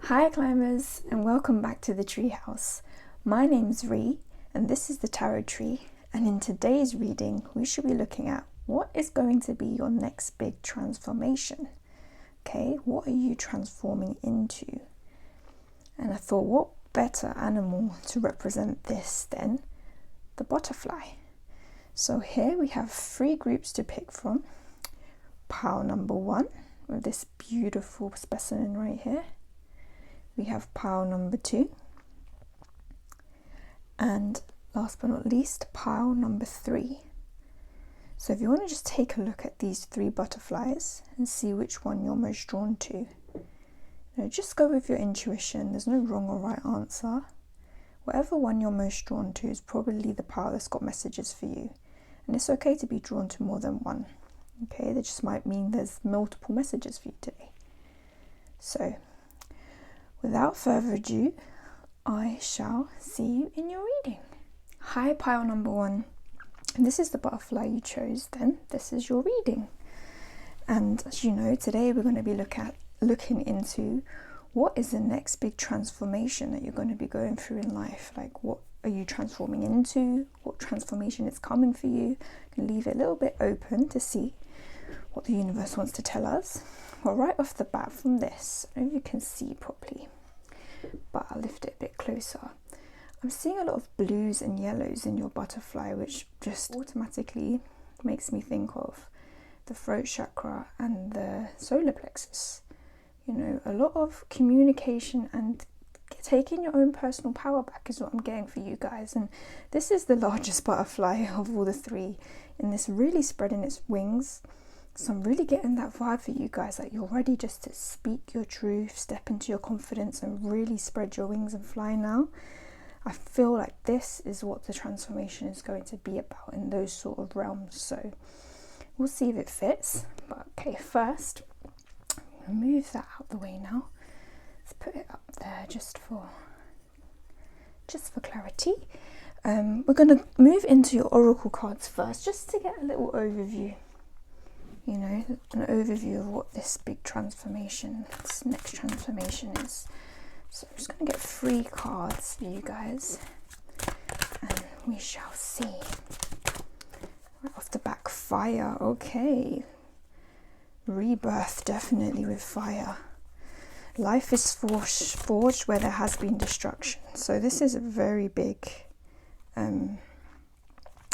Hi climbers, and welcome back to the TreeHouse. My name's Ree and this is the tarot tree, and in today's reading we should be looking at what is going to be your next big transformation. Okay, what are you transforming into? And I thought, what better animal to represent this than the butterfly? So here we have 3 groups to pick from. Pile number 1 with this beautiful specimen right here. We have pile number 2, and last but not least, pile number 3. So if you want to just take a look at these 3 butterflies and see which one you're most drawn to, just go with your intuition. There's no wrong or right answer. Whatever one you're most drawn to is probably the pile that's got messages for you, and it's okay to be drawn to more than one. Okay, that just might mean there's multiple messages for you today. So without further ado, I shall see you in your reading. Hi, pile number 1. And this is the butterfly you chose, then this is your reading. And as you know, today we're going to be looking into what is the next big transformation that you're going to be going through in life. Like, what are you transforming into? What transformation is coming for you? You can leave it a little bit open to see what the universe wants to tell us. Well, right off the bat from this, I don't know if you can see properly, but I'll lift it a bit closer. I'm seeing a lot of blues and yellows in your butterfly, which just automatically makes me think of the throat chakra and the solar plexus. A lot of communication and taking your own personal power back is what I'm getting for you guys. And this is the largest butterfly of all the 3, and this really spreading its wings. So I'm really getting that vibe for you guys, that you're ready just to speak your truth, step into your confidence and really spread your wings and fly now. I feel like this is what the transformation is going to be about in those sort of realms. So we'll see if it fits. But okay, first, I'm gonna move that out the way now. Let's put it up there just for clarity. We're going to move into your oracle cards first, just to get a little overview. An overview of what this big transformation, this next transformation is. So I'm just going to get 3 cards for you guys, and we shall see. Right off the back, fire. Okay. Rebirth, definitely with fire. Life is forged where there has been destruction. So this is a very big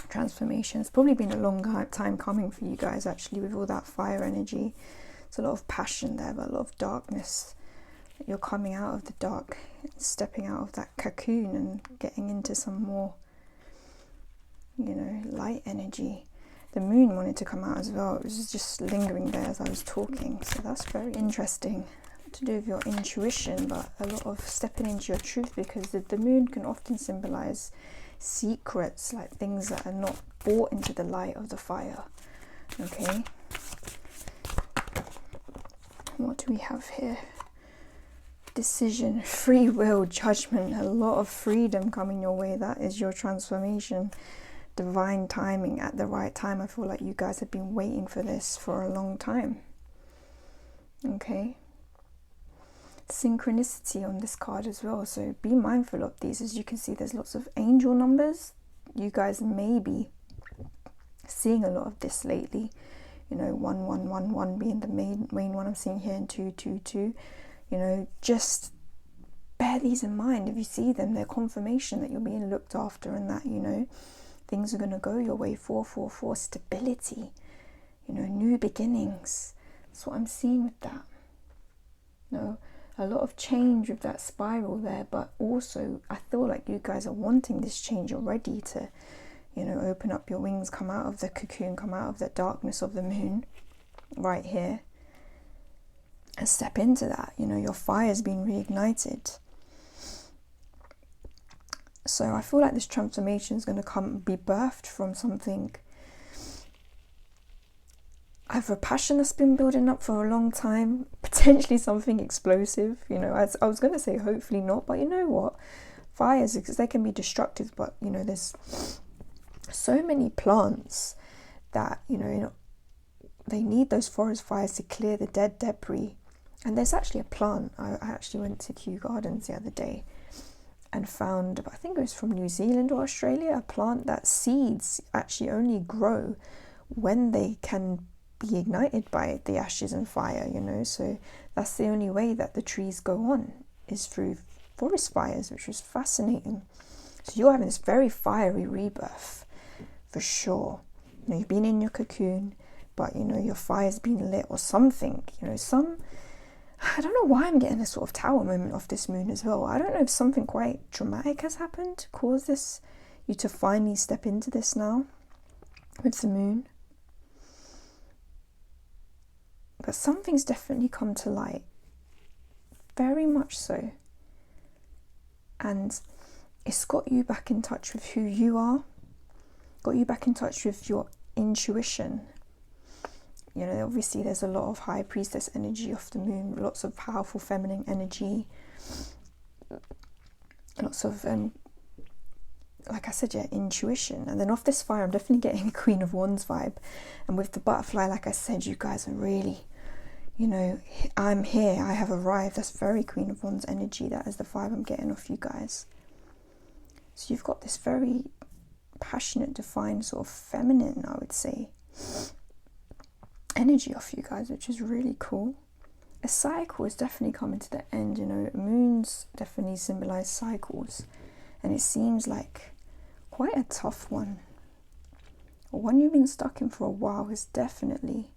transformation. It's probably been a long time coming for you guys, actually, with all that fire energy. It's a lot of passion there, but a lot of darkness. You're coming out of the dark, stepping out of that cocoon and getting into some more, light energy. The moon wanted to come out as well. It was just lingering there as I was talking. So that's very interesting to do with your intuition, but a lot of stepping into your truth, because the moon can often symbolize secrets, like things that are not brought into the light of the fire. Okay, what do we have here? Decision, free will, judgment, a lot of freedom coming your way. That is your transformation. Divine timing at the right time. I feel like you guys have been waiting for this for a long time. Okay, synchronicity on this card as well, so be mindful of these. As you can see, there's lots of angel numbers. You guys may be seeing a lot of this lately. 111 being the main one I'm seeing here, and 222. Just bear these in mind. If you see them, they're confirmation that you're being looked after, and that things are going to go your way. 444, stability, new beginnings. That's what I'm seeing with that. A lot of change with that spiral there, but also I feel like you guys are wanting this change. You're ready to open up your wings, come out of the cocoon, come out of the darkness of the moon right here, and step into that. Your fire's been reignited. So I feel like this transformation is going to be birthed from something, either a passion that's been building up for a long time, potentially something explosive. I was going to say hopefully not, but you know what? Fires, they can be destructive, but there's so many plants that they need those forest fires to clear the dead debris And there's actually a plant. I actually went to Kew Gardens the other day and found, I think it was from New Zealand or Australia, a plant that seeds actually only grow when they can be ignited by the ashes and fire, you know. So that's the only way that the trees go on, is through forest fires, which was fascinating. So you're having this very fiery rebirth for sure. You know, you've been in your cocoon, but you know your fire's been lit or something, you know. I don't know why I'm getting a sort of tower moment off this moon as well. I don't know if something quite dramatic has happened to cause this, you to finally step into this now with the moon. But something's definitely come to light, very much so. And it's got you back in touch with who you are, got you back in touch with your intuition. You know, obviously there's a lot of high priestess energy off the moon, lots of powerful feminine energy, lots of, like I said, yeah, intuition. And then off this fire, I'm definitely getting a Queen of Wands vibe. And with the butterfly, like I said, you guys are really, you know, I'm here, I have arrived. That's very Queen of Wands energy. That is the vibe I'm getting off you guys. So you've got this very passionate, defined sort of feminine, I would say, energy off you guys, which is really cool. A cycle is definitely coming to the end, you know. Moons definitely symbolize cycles, and it seems like quite a tough one. One you've been stuck in for a while is definitely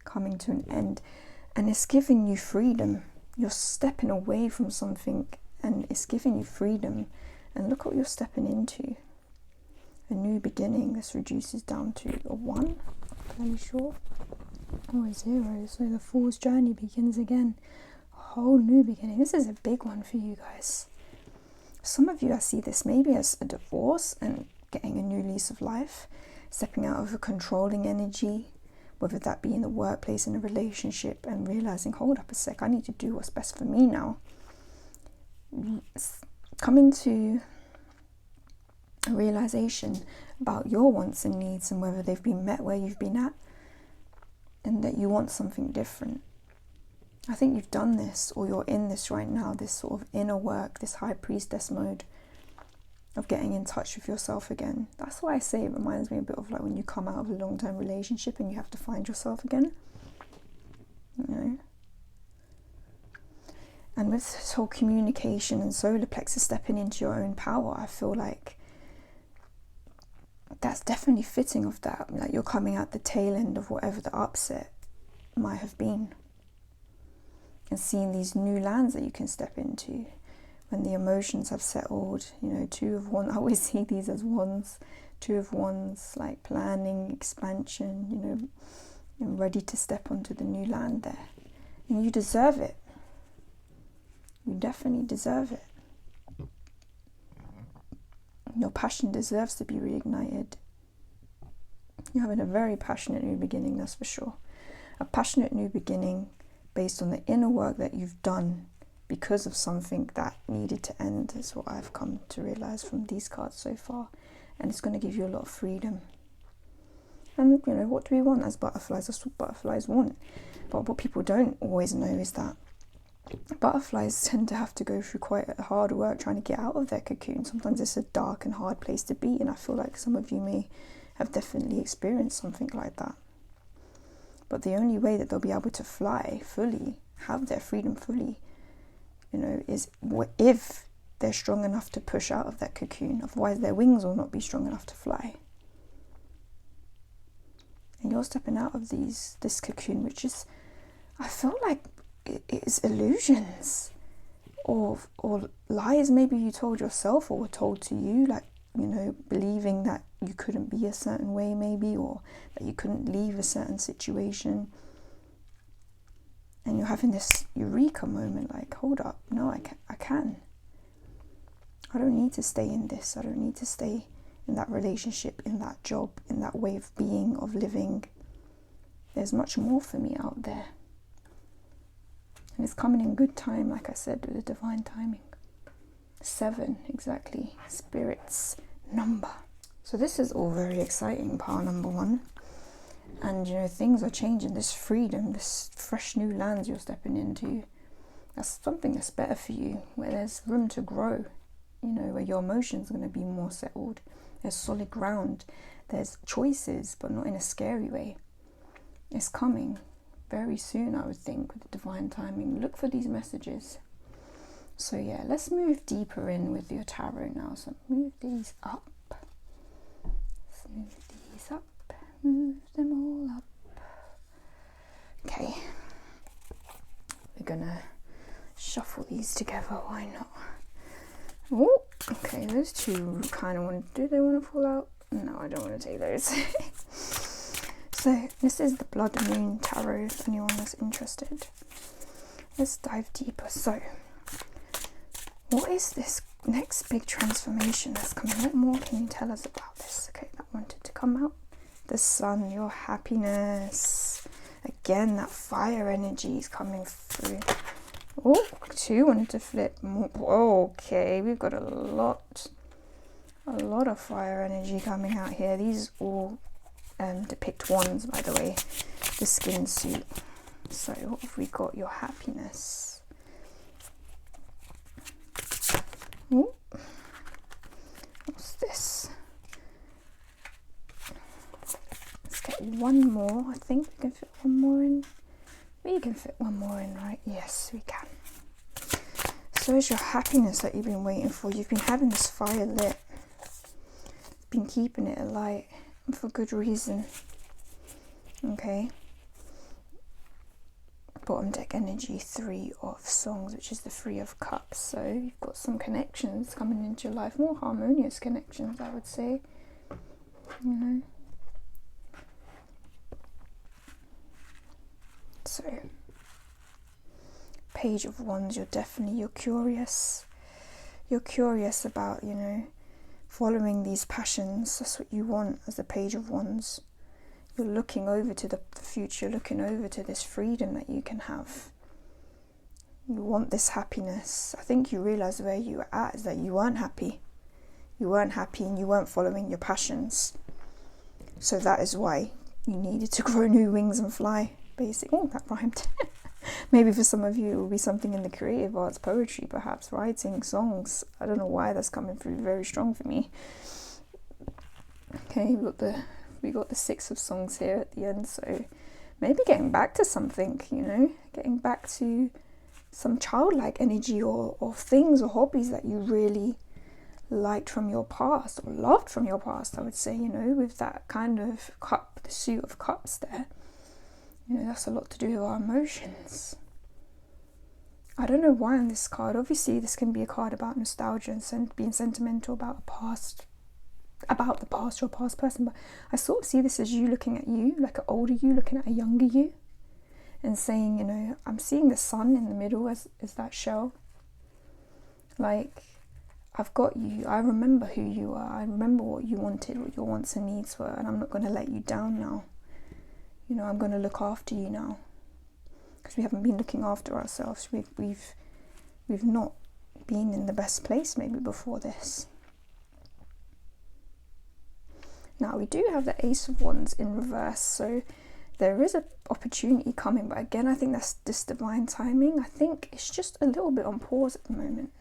coming to an end, and it's giving you freedom. You're stepping away from something and it's giving you freedom, and look what you're stepping into. A new beginning. This reduces down to a 1, fairly sure, or a 0. So the Fool's journey begins again. A whole new beginning. This is a big one for you guys. Some of you, I see this maybe as a divorce and getting a new lease of life, stepping out of a controlling energy, whether that be in the workplace, in a relationship, and realizing, hold up a sec, I need to do what's best for me now. Coming to a realization about your wants and needs and whether they've been met where you've been at, and that you want something different. I think you've done this, or you're in this right now, this sort of inner work, this high priestess mode of getting in touch with yourself again. That's why I say it reminds me a bit of like when you come out of a long-term relationship and you have to find yourself again, you know. And with this whole communication and solar plexus stepping into your own power, I feel like that's definitely fitting of that. Like you're coming out the tail end of whatever the upset might have been, and seeing these new lands that you can step into when the emotions have settled. You know, 2 of Wands, I always see these as wands. 2 of Wands, like planning, expansion, you know, and ready to step onto the new land there. And you deserve it. You definitely deserve it. Your passion deserves to be reignited. You're having a very passionate new beginning, that's for sure. A passionate new beginning based on the inner work that you've done because of something that needed to end, is what I've come to realize from these cards so far. And it's going to give you a lot of freedom. And, you know, what do we want as butterflies? That's what butterflies want. But what people don't always know is that butterflies tend to have to go through quite a hard work trying to get out of their cocoon. Sometimes it's a dark and hard place to be, and I feel like some of you may have definitely experienced something like that. But the only way that they'll be able to fly fully, have their freedom fully, you know, is if they're strong enough to push out of that cocoon. Otherwise their wings will not be strong enough to fly. And you're stepping out of this cocoon, which is, I feel like it is illusions or lies maybe you told yourself or were told to you, like, you know, believing that you couldn't be a certain way maybe, or that you couldn't leave a certain situation. And you're having this eureka moment, like, hold up, no, I can. I don't need to stay in this. I don't need to stay in that relationship, in that job, in that way of being, of living. There's much more for me out there. And it's coming in good time, like I said, with the divine timing. 7, exactly. Spirit's number. So this is all very exciting, power number 1. And you know, things are changing. This freedom, this fresh new lands you're stepping into, that's something that's better for you, where there's room to grow, you know, where your emotions are going to be more settled. There's solid ground. There's choices, but not in a scary way. It's coming very soon, I would think, with the divine timing. Look for these messages. So yeah, let's move deeper in with your tarot now. So move these up. Let's move these up. Move them all up. Okay. We're gonna shuffle these together. Why not? Oh, okay. Those two kind of want to. Do they want to fall out? No, I don't want to take those. So this is the Blood Moon Tarot. If anyone is interested, let's dive deeper. So, what is this next big transformation that's coming? What more can you tell us about this? Okay, that wanted to come out. The Sun, your happiness. Again, that fire energy is coming through. Oh, two wanted to flip. Okay, we've got a lot of fire energy coming out here. These all depict wands, by the way, the skin suit. So what have we got? Your happiness. Ooh. What's this? Let's get one more. I think we can fit one more in. We can fit one more in, right? Yes, we can. So is your happiness that you've been waiting for. You've been having this fire lit. Been keeping it alight, and for good reason. Okay. Bottom deck energy, 3 of Songs, which is the 3 of Cups. So you've got some connections coming into your life, more harmonious connections, I would say. You know. So, Page of Wands, you're curious. You're curious about, you know, following these passions. That's what you want as the Page of Wands. You're looking over to the future, looking over to this freedom that you can have. You want this happiness. I think you realise where you were at is that you weren't happy. You weren't happy and you weren't following your passions. So that is why you needed to grow new wings and fly, basically. Oh, that rhymed. Maybe for some of you it will be something in the creative arts, poetry perhaps, writing, songs. I don't know why that's coming through very strong for me. Okay, we got the 6 of Songs here at the end, so maybe getting back to something, you know, getting back to some childlike energy or things or hobbies that you really liked from your past or loved from your past, I would say, you know, with that kind of cup, the suit of cups there. You know, that's a lot to do with our emotions. I don't know why on this card. Obviously, this can be a card about nostalgia and being sentimental about the past or a past person. But I sort of see this as you looking at you, like an older you looking at a younger you, and saying, you know, I'm seeing the sun in the middle as that shell. Like, I've got you. I remember who you are. I remember what you wanted, what your wants and needs were, and I'm not going to let you down now. You know, I'm going to look after you now, because we haven't been looking after ourselves. We've not been in the best place maybe before this. Now we do have the Ace of Wands in reverse, so there is an opportunity coming, but again, I think that's this divine timing. I think it's just a little bit on pause at the moment.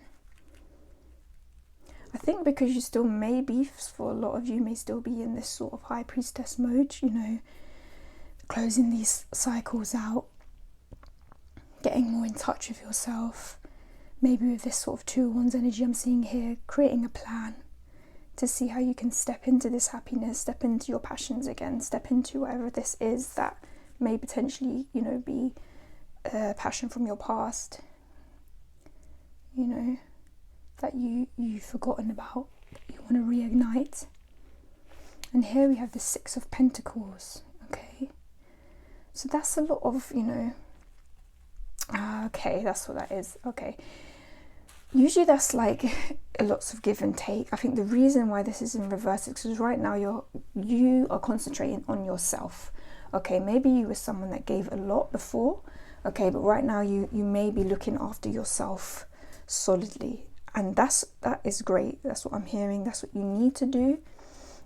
I think because you still may be, for a lot of you, may still be in this sort of high priestess mode, you know, closing these cycles out, getting more in touch with yourself. Maybe with this sort of 2 of Wands energy I'm seeing here, creating a plan to see how you can step into this happiness, step into your passions again, step into whatever this is that may potentially, you know, be a passion from your past, you know, that you've forgotten about, you want to reignite. And here we have the 6 of Pentacles, okay? So that's a lot of, you know, okay, that's what that is, okay. Usually that's like lots of give and take. I think the reason why this is in reverse is because right now you are concentrating on yourself. Okay, maybe you were someone that gave a lot before, okay, but right now you may be looking after yourself solidly, and that is great. That's what I'm hearing. That's what you need to do.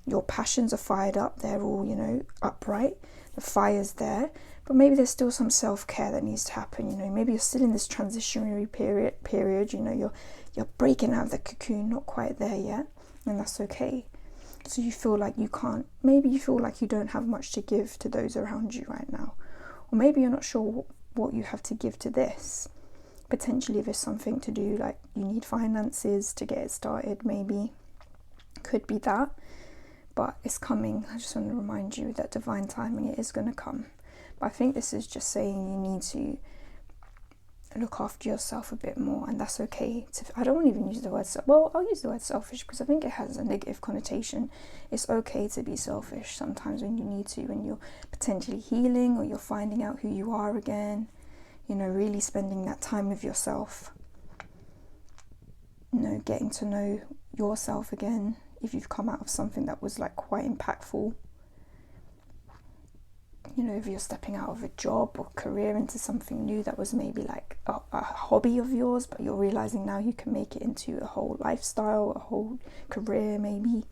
Your passions are fired up. They're all, you know, upright. the fire's there, but maybe there's still some self-care that needs to happen. You know, maybe you're still in this transitionary period, you know, you're breaking out of the cocoon, not quite there yet, and that's okay. So you feel like you can't, maybe you feel like you don't have much to give to those around you right now, or maybe you're not sure what you have to give to this. Potentially if it's something to do, like you need finances to get it started, maybe could be that, but it's coming. I just want to remind you that divine timing, it is going to come. But I think this is just saying you need to look after yourself a bit more, and that's okay. I don't even use the word, well, I'll use the word selfish because I think it has a negative connotation. It's okay to be selfish sometimes when you need to, when you're potentially healing or you're finding out who you are again, you know, really spending that time with yourself, you know, getting to know yourself again if you've come out of something that was like quite impactful. You know, if you're stepping out of a job or career into something new that was maybe like a hobby of yours, but you're realizing now you can make it into a whole lifestyle, a whole career maybe,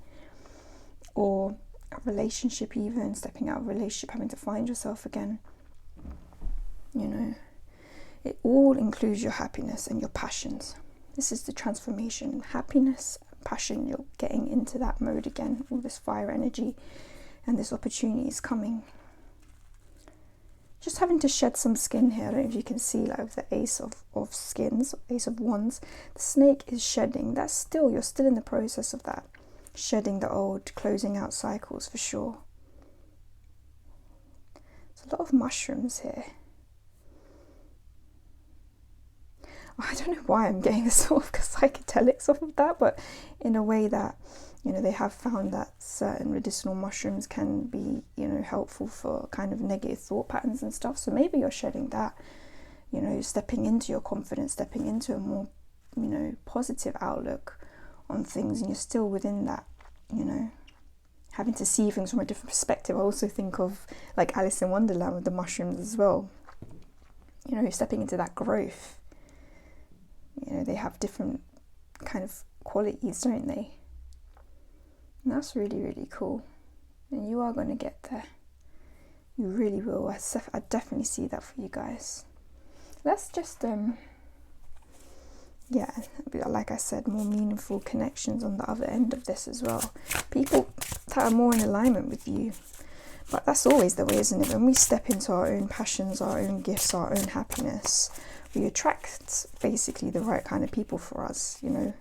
or a relationship, even stepping out of a relationship, having to find yourself again. You know, it all includes your happiness and your passions. This is the transformation, happiness, passion. You're getting into that mode again, all this fire energy, and this opportunity is coming. Just having to shed some skin here. I don't know if you can see, like with the ace of skins, ace of wands, the snake is shedding. That's still, you're still in the process of that, shedding the old, closing out cycles for sure. There's a lot of mushrooms here. I don't know why I'm getting this sort of psychedelics off of that, but in a way that, you know, they have found that certain medicinal mushrooms can be, you know, helpful for kind of negative thought patterns and stuff. So maybe you're shedding that, you know, stepping into your confidence, stepping into a more, you know, positive outlook on things, and you're still within that, you know, having to see things from a different perspective. I also think of like Alice in Wonderland with the mushrooms as well. You know, stepping into that growth. You know, they have different kind of qualities, don't they? And that's really, really cool. And you are going to get there. You really will. I definitely see that for you guys. Let's just, yeah, like I said, more meaningful connections on the other end of this as well. People that are more in alignment with you. But that's always the way, isn't it? When we step into our own passions, our own gifts, our own happiness, we attract basically the right kind of people for us, you know.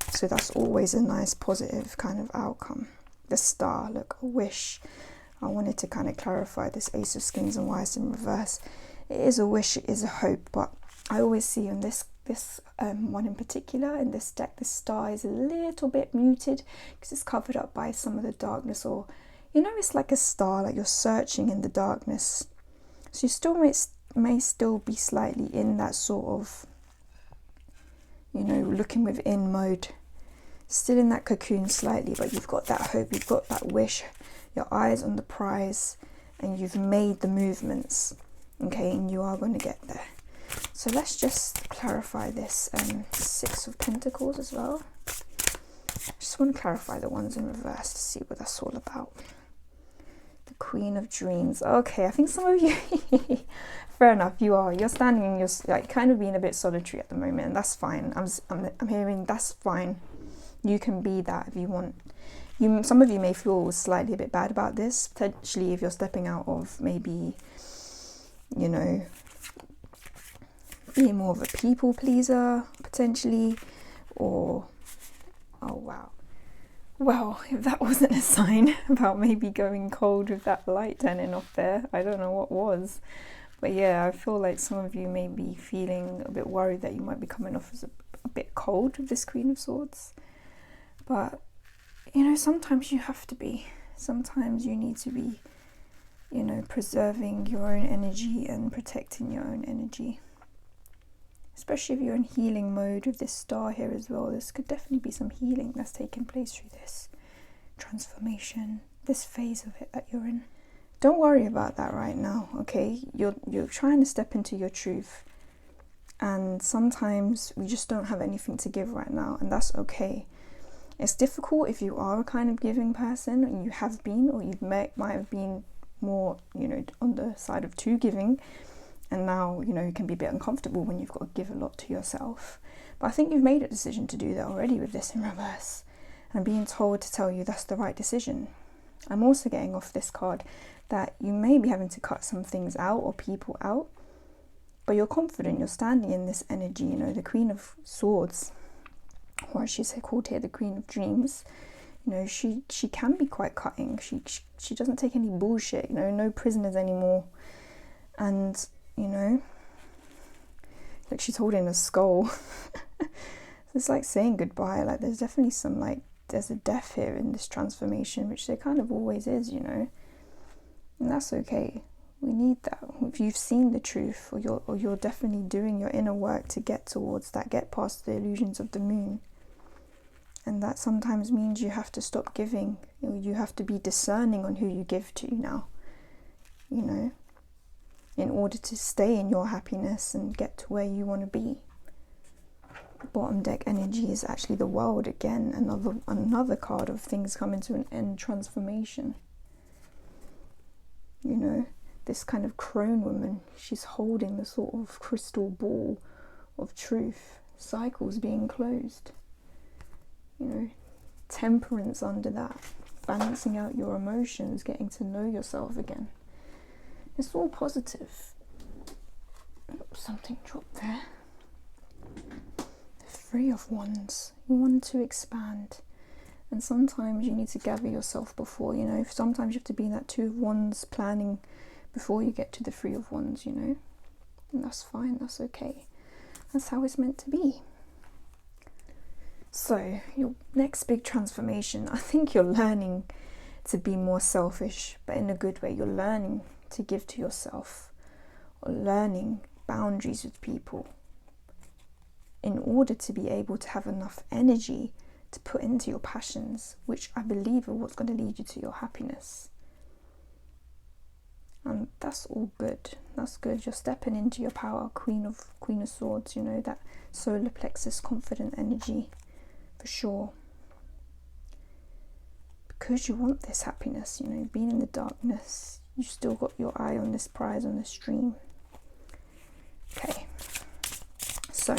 So that's always a nice positive kind of outcome. The star, look, a wish. I wanted to kind of clarify this ace of skins and why it's in reverse. It is a wish, it is a hope, but I always see on this one in particular, in this deck, the star is a little bit muted because it's covered up by some of the darkness, or, you know, it's like a star, like you're searching in the darkness. So you still may still be slightly in that sort of, you know, looking within mode, still in that cocoon slightly, but you've got that hope, you've got that wish, your eyes on the prize, and you've made the movements, okay, and you are going to get there. So let's just clarify this Six of Pentacles as well. I just want to clarify the ones in reverse to see what that's all about. The Queen of Dreams. Okay, I think some of you fair enough, you're standing and you're like kind of being a bit solitary at the moment, and that's fine. I'm hearing that's fine. You can be that if you want. Some of you may feel slightly a bit bad about this, potentially if you're stepping out of maybe, you know, being more of a people pleaser potentially, or oh wow, well, if that wasn't a sign about maybe going cold with that light turning off there, I don't know what was. But yeah, I feel like some of you may be feeling a bit worried that you might be coming off as a bit cold with this Queen of Swords. But, you know, sometimes you have to be. Sometimes you need to be, you know, preserving your own energy and protecting your own energy. Especially if you're in healing mode with this star here as well. This could definitely be some healing that's taking place through this transformation, this phase of it that you're in. Don't worry about that right now, okay? You're trying to step into your truth, and sometimes we just don't have anything to give right now, and that's okay. It's difficult if you are a kind of giving person, and you have been, or you might have been more, on the side of too giving. And now, it can be a bit uncomfortable when you've got to give a lot to yourself. But I think you've made a decision to do that already with this in reverse. And being told to tell you that's the right decision. I'm also getting off this card that you may be having to cut some things out or people out. But you're confident, you're standing in this energy, the Queen of Swords. Or as she's called here, the Queen of Dreams. She can be quite cutting. She doesn't take any bullshit, no prisoners anymore. And, like she's holding a skull. It's like saying goodbye. Like there's definitely some, like, there's a death here in this transformation, which there kind of always is, and that's okay. We need that. If you've seen the truth, or you're definitely doing your inner work to get towards that, get past the illusions of the moon. And that sometimes means you have to stop giving. You have to be discerning on who you give to now, in order to stay in your happiness and get to where you want to be. Bottom deck energy is actually the World again, another card of things coming to an end, transformation. This kind of crone woman, she's holding the sort of crystal ball of truth, cycles being closed. Temperance under that, balancing out your emotions, getting to know yourself again. It's all positive. Something dropped there. Three of Wands. You want to expand, and sometimes you need to gather yourself before, sometimes you have to be in that Two of Wands planning before you get to the Three of Wands, and that's fine, that's okay. That's how it's meant to be. So your next big transformation, I think you're learning to be more selfish, but in a good way. You're learning to give to yourself, or learning boundaries with people, in order to be able to have enough energy to put into your passions, which I believe are what's going to lead you to your happiness. And that's all good. That's good. You're stepping into your power, Queen of Swords, that solar plexus, confident energy, for sure. Because you want this happiness, being in the darkness, you still got your eye on this prize, on this dream. Okay. So,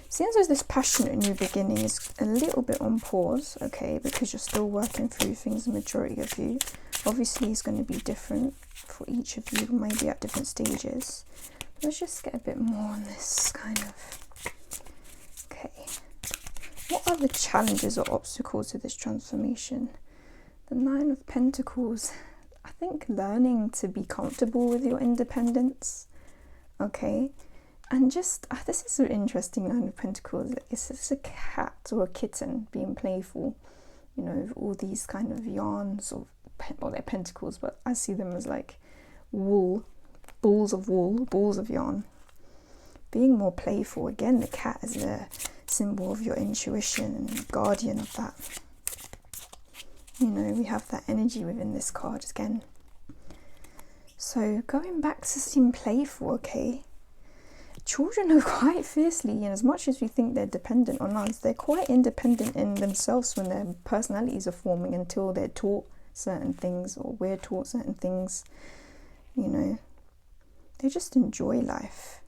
seems as this passionate new beginning is a little bit on pause, okay, because you're still working through things, the majority of you. Obviously, it's going to be different for each of you, maybe at different stages. Let's just get a bit more on this kind of. Okay. What are the challenges or obstacles to this transformation? The Nine of Pentacles. I think learning to be comfortable with your independence, okay? And just, this is an interesting Nine of Pentacles. It's just a cat or a kitten being playful, all these kind of yarns, well, they're pentacles, but I see them as like wool, balls of yarn. Being more playful. Again, the cat is a symbol of your intuition and guardian of that. We have that energy within this card again. So going back to seem playful, okay? Children are quite fiercely, and as much as we think they're dependent on us, they're quite independent in themselves when their personalities are forming, until they're taught certain things, or we're taught certain things. They just enjoy life.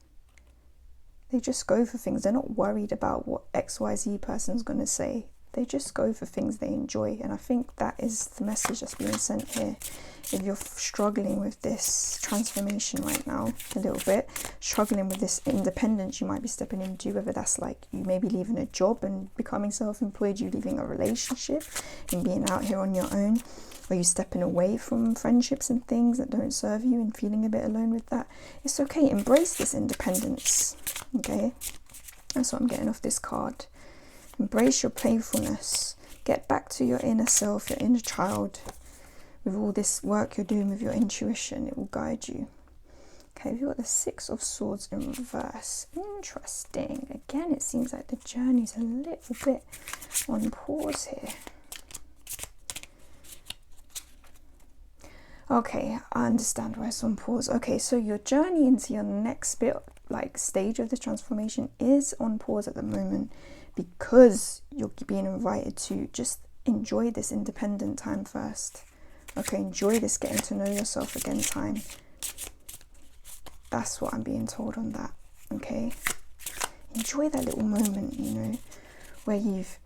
They just go for things. They're not worried about what XYZ person's going to say. They just go for things they enjoy. And I think that is the message that's being sent here. If you're struggling with this transformation right now, a little bit, struggling with this independence you might be stepping into, whether that's like you may be leaving a job and becoming self-employed, you leaving a relationship and being out here on your own, or you stepping away from friendships and things that don't serve you and feeling a bit alone with that, it's okay. Embrace this independence, okay? That's what I'm getting off this card. Embrace your playfulness. Get back to your inner self, your inner child. With all this work you're doing with your intuition, it will guide you. Okay, we've got the Six of Swords in reverse. Interesting. Again, it seems like the journey's a little bit on pause here. Okay, I understand why it's on pause. Okay, so your journey into your next bit, like stage of this transformation, is on pause at the moment, because you're being invited to just enjoy this independent time first. Okay, enjoy this getting to know yourself again time. That's what I'm being told on that. Okay, enjoy that little moment, you know, where you've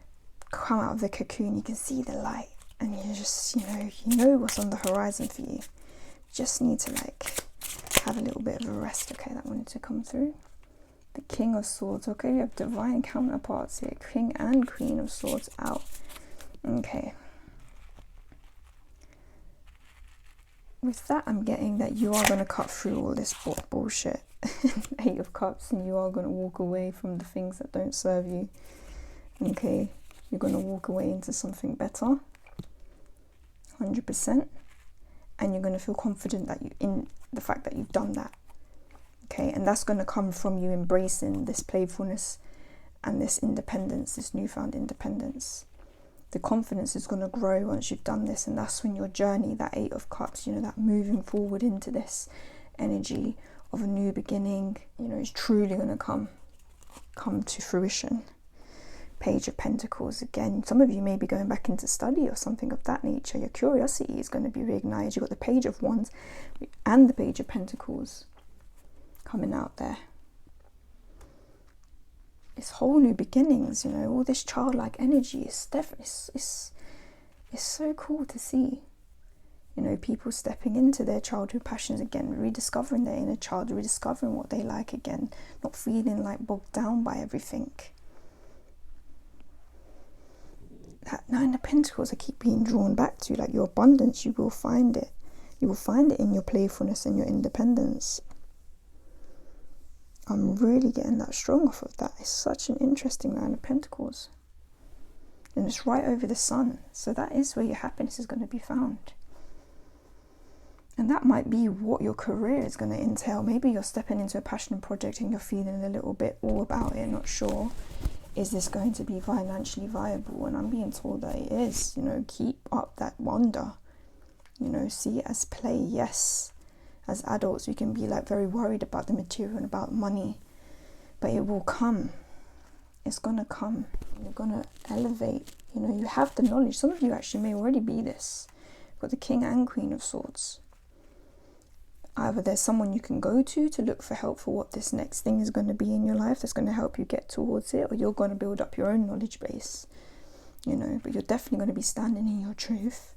come out of the cocoon, you can see the light, and you just, you know what's on the horizon for you. You just need to like have a little bit of a rest. Okay, that wanted to come through. The King of Swords. Okay, you have divine counterparts here, King and Queen of Swords out. Okay, with that, I'm getting that you are going to cut through all this bullshit. 8 of Cups, and you are going to walk away from the things that don't serve you. Okay, you're going to walk away into something better, 100%, and you're going to feel confident that you in the fact that you've done that. Okay, and that's going to come from you embracing this playfulness and this independence, this newfound independence. The confidence is going to grow once you've done this, and that's when your journey, that 8 of Cups, you know, that moving forward into this energy of a new beginning, you know, is truly going to come to fruition. Page of Pentacles again. Some of you may be going back into study or something of that nature. Your curiosity is going to be reignited. You've got the Page of Wands and the Page of Pentacles coming out there. It's whole new beginnings, you know, all this childlike energy is definitely, it's so cool to see. You know, people stepping into their childhood passions again, rediscovering their inner child, rediscovering what they like again, not feeling like bogged down by everything. That 9 of Pentacles I keep being drawn back to, like your abundance, you will find it. You will find it in your playfulness and your independence. I'm really getting that strong off of that. It's such an interesting 9 of Pentacles. And it's right over the sun. So that is where your happiness is going to be found. And that might be what your career is going to entail. Maybe you're stepping into a passion project and you're feeling a little bit all about it, not sure. Is this going to be financially viable? And I'm being told that it is. You know, keep up that wonder. You know, see it as play. Yes, as adults we can be like very worried about the material and about money, but it will come. It's gonna come. You're gonna elevate. You know, you have the knowledge. Some of you actually may already be this. You've got the King and Queen of Swords. Either there's someone you can go to look for help for what this next thing is going to be in your life that's going to help you get towards it, or you're going to build up your own knowledge base, you know, but you're definitely going to be standing in your truth,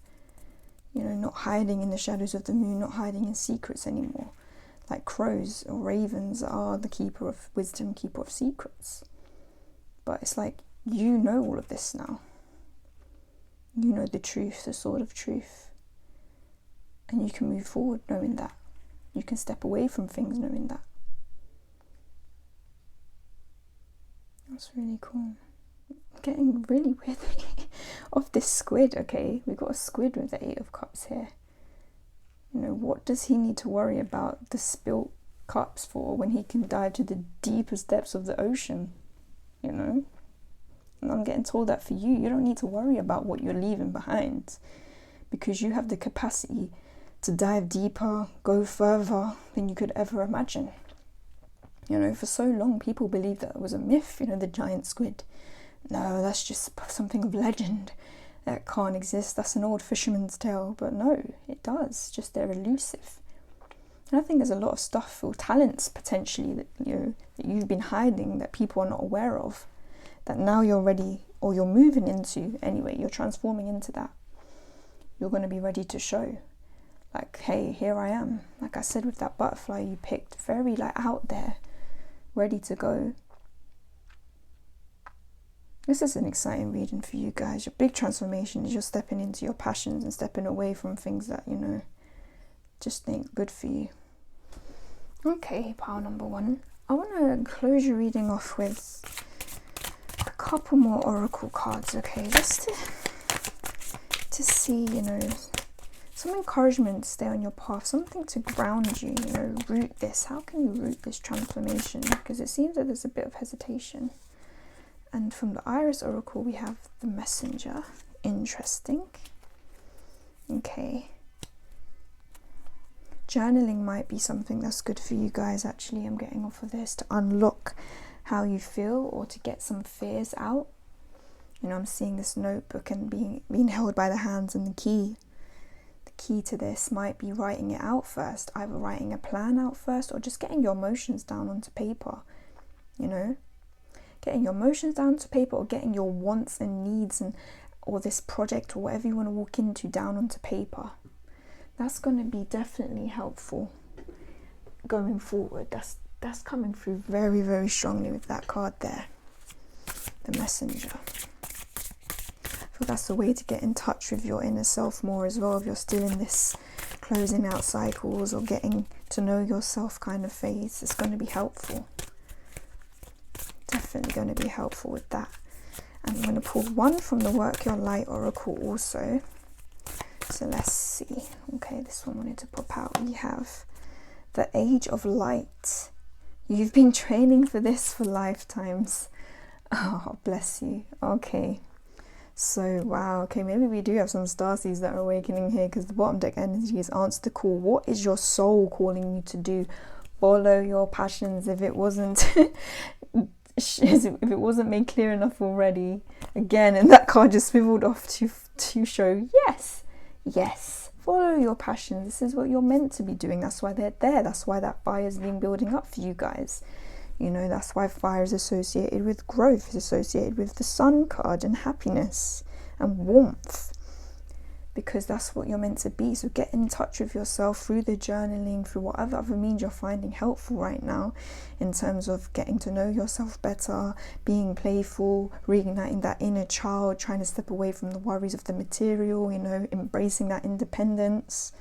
you know, not hiding in the shadows of the moon, not hiding in secrets anymore. Like crows or ravens are the keeper of wisdom, keeper of secrets. But it's like, you know all of this now. You know the truth, the sword of truth. And you can move forward knowing that. You can step away from things knowing that. That's really cool. I'm getting really weird of this squid, okay? We've got a squid with the 8 of Cups here. You know, what does he need to worry about the spilt cups for when he can dive to the deepest depths of the ocean? You know? And I'm getting told that for you, you don't need to worry about what you're leaving behind, because you have the capacity to dive deeper, go further than you could ever imagine. You know, for so long people believed that it was a myth, you know, the giant squid. No, that's just something of legend that can't exist. That's an old fisherman's tale. But no, it does. Just they're elusive. And I think there's a lot of stuff or talents potentially that, you know, that you've been hiding that people are not aware of, that now you're ready, or you're moving into anyway, you're transforming into that. You're going to be ready to show. Like, hey, here I am. Like I said with that butterfly you picked, very like out there, ready to go. This is an exciting reading for you guys. Your big transformation is you're stepping into your passions and stepping away from things that, you know, just ain't good for you. Okay, pile number 1. I want to close your reading off with a couple more oracle cards, okay? Just to see, you know, some encouragement to stay on your path, something to ground you, you know, root this. How can you root this transformation? Because it seems that there's a bit of hesitation. And from the Iris Oracle, we have the Messenger. Interesting. Okay. Journaling might be something that's good for you guys, actually. I'm getting off of this to unlock how you feel or to get some fears out. You know, I'm seeing this notebook and being held by the hands and the key to this might be writing it out first, either writing a plan out first or just getting your emotions down onto paper, you know, getting your emotions down to paper, or getting your wants and needs and or this project or whatever you want to walk into down onto paper. That's going to be definitely helpful going forward. That's coming through very, very strongly with that card there, the Messenger. I feel that's a way to get in touch with your inner self more as well, if you're still in this closing out cycles or getting to know yourself kind of phase. It's going to be helpful. Definitely going to be helpful with that. And I'm going to pull one from the Work Your Light Oracle also. So let's see. Okay, this one wanted to pop out. We have the Age of Light. You've been training for this for lifetimes. Oh, bless you. Okay. So, wow. Okay, maybe we do have some starseeds that are awakening here, because the bottom deck energy is answer the call. What is your soul calling you to do? Follow your passions. If it wasn't... if it wasn't made clear enough already, again, and that card just swiveled off to show yes, follow your passions. This is what you're meant to be doing. That's why they're there. That's why that fire has been building up for you guys. You know, that's why fire is associated with growth, is associated with the Sun card and happiness and warmth, because that's what you're meant to be. So get in touch with yourself through the journaling, through whatever other means you're finding helpful right now, in terms of getting to know yourself better, being playful, reigniting that inner child, trying to step away from the worries of the material, you know, embracing that independence,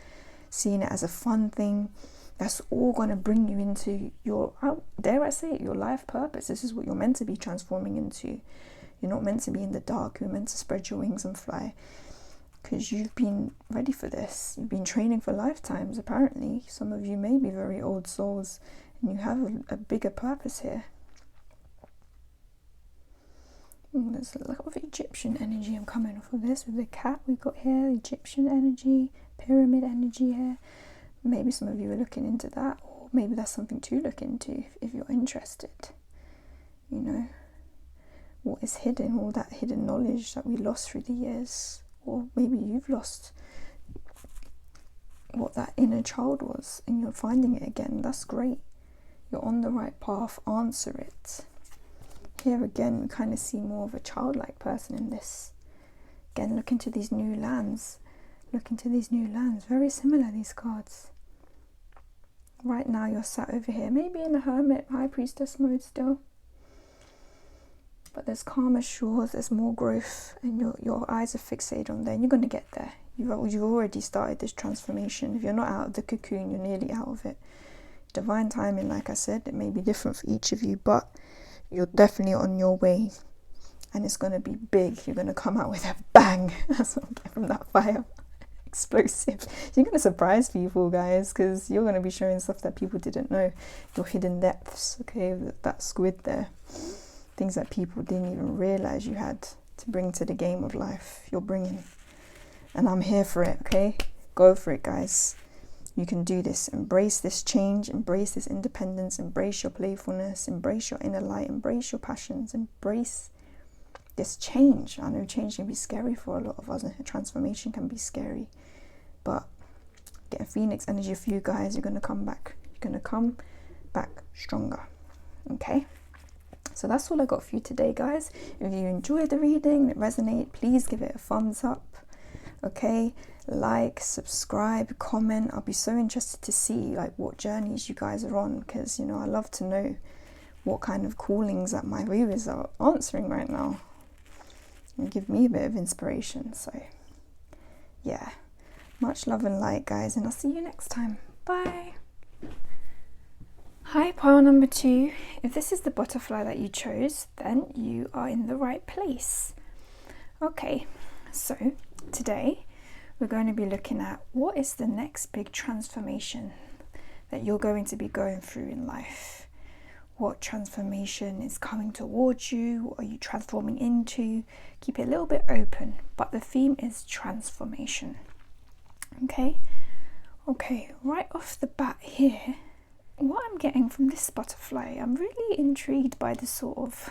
seeing it as a fun thing. That's all going to bring you into your, dare I say it, your life purpose. This is what you're meant to be transforming into. You're not meant to be in the dark. You're meant to spread your wings and fly. Because you've been ready for this. You've been training for lifetimes, apparently. Some of you may be very old souls, and you have a bigger purpose here. There's a lot of Egyptian energy I'm coming off of this. With the cat we got here, Egyptian energy, pyramid energy here. Maybe some of you are looking into that, or maybe that's something to look into if you're interested. You know, what is hidden, all that hidden knowledge that we lost through the years. Or maybe you've lost what that inner child was and you're finding it again. That's great. You're on the right path. Answer it. Here again, we kind of see more of a childlike person in this. Again, look into these new lands. Look into these new lands. Very similar, these cards. Right now, you're sat over here. Maybe in a hermit, high priestess mode still. But there's calmer shores, there's more growth, and your eyes are fixated on there, and you're going to get there. You've already started this transformation. If you're not out of the cocoon, you're nearly out of it. Divine timing, like I said, it may be different for each of you, but you're definitely on your way, and it's going to be big. You're going to come out with a bang. That's what I'm getting from that fire. Explosive. You're going to surprise people, guys, because you're going to be showing stuff that people didn't know. Your hidden depths, okay, that squid there. Things that people didn't even realize you had to bring to the game of life. You're bringing, and I'm here for it. Okay, go for it, guys. You can do this. Embrace this change, embrace this independence, embrace your playfulness, embrace your inner light, embrace your passions, embrace this change. I know change can be scary for a lot of us, and transformation can be scary, but get a phoenix energy for you guys. You're going to come back. You're going to come back stronger. Okay. So that's all I got for you today, guys. If you enjoyed the reading, it resonated, please give it a thumbs up. Okay, like, subscribe, comment. I'll be so interested to see like what journeys you guys are on, because you know I love to know what kind of callings that my viewers are answering right now, and give me a bit of inspiration. So yeah, much love and light, guys, and I'll see you next time. Bye. Hi, pile number 2. If this is the butterfly that you chose, then you are in the right place. Okay, so today we're going to be looking at what is the next big transformation that you're going to be going through in life. What transformation is coming towards you? What are you transforming into? Keep it a little bit open, but the theme is transformation. Okay, right off the bat here, what I'm getting from this butterfly, I'm really intrigued by the sort of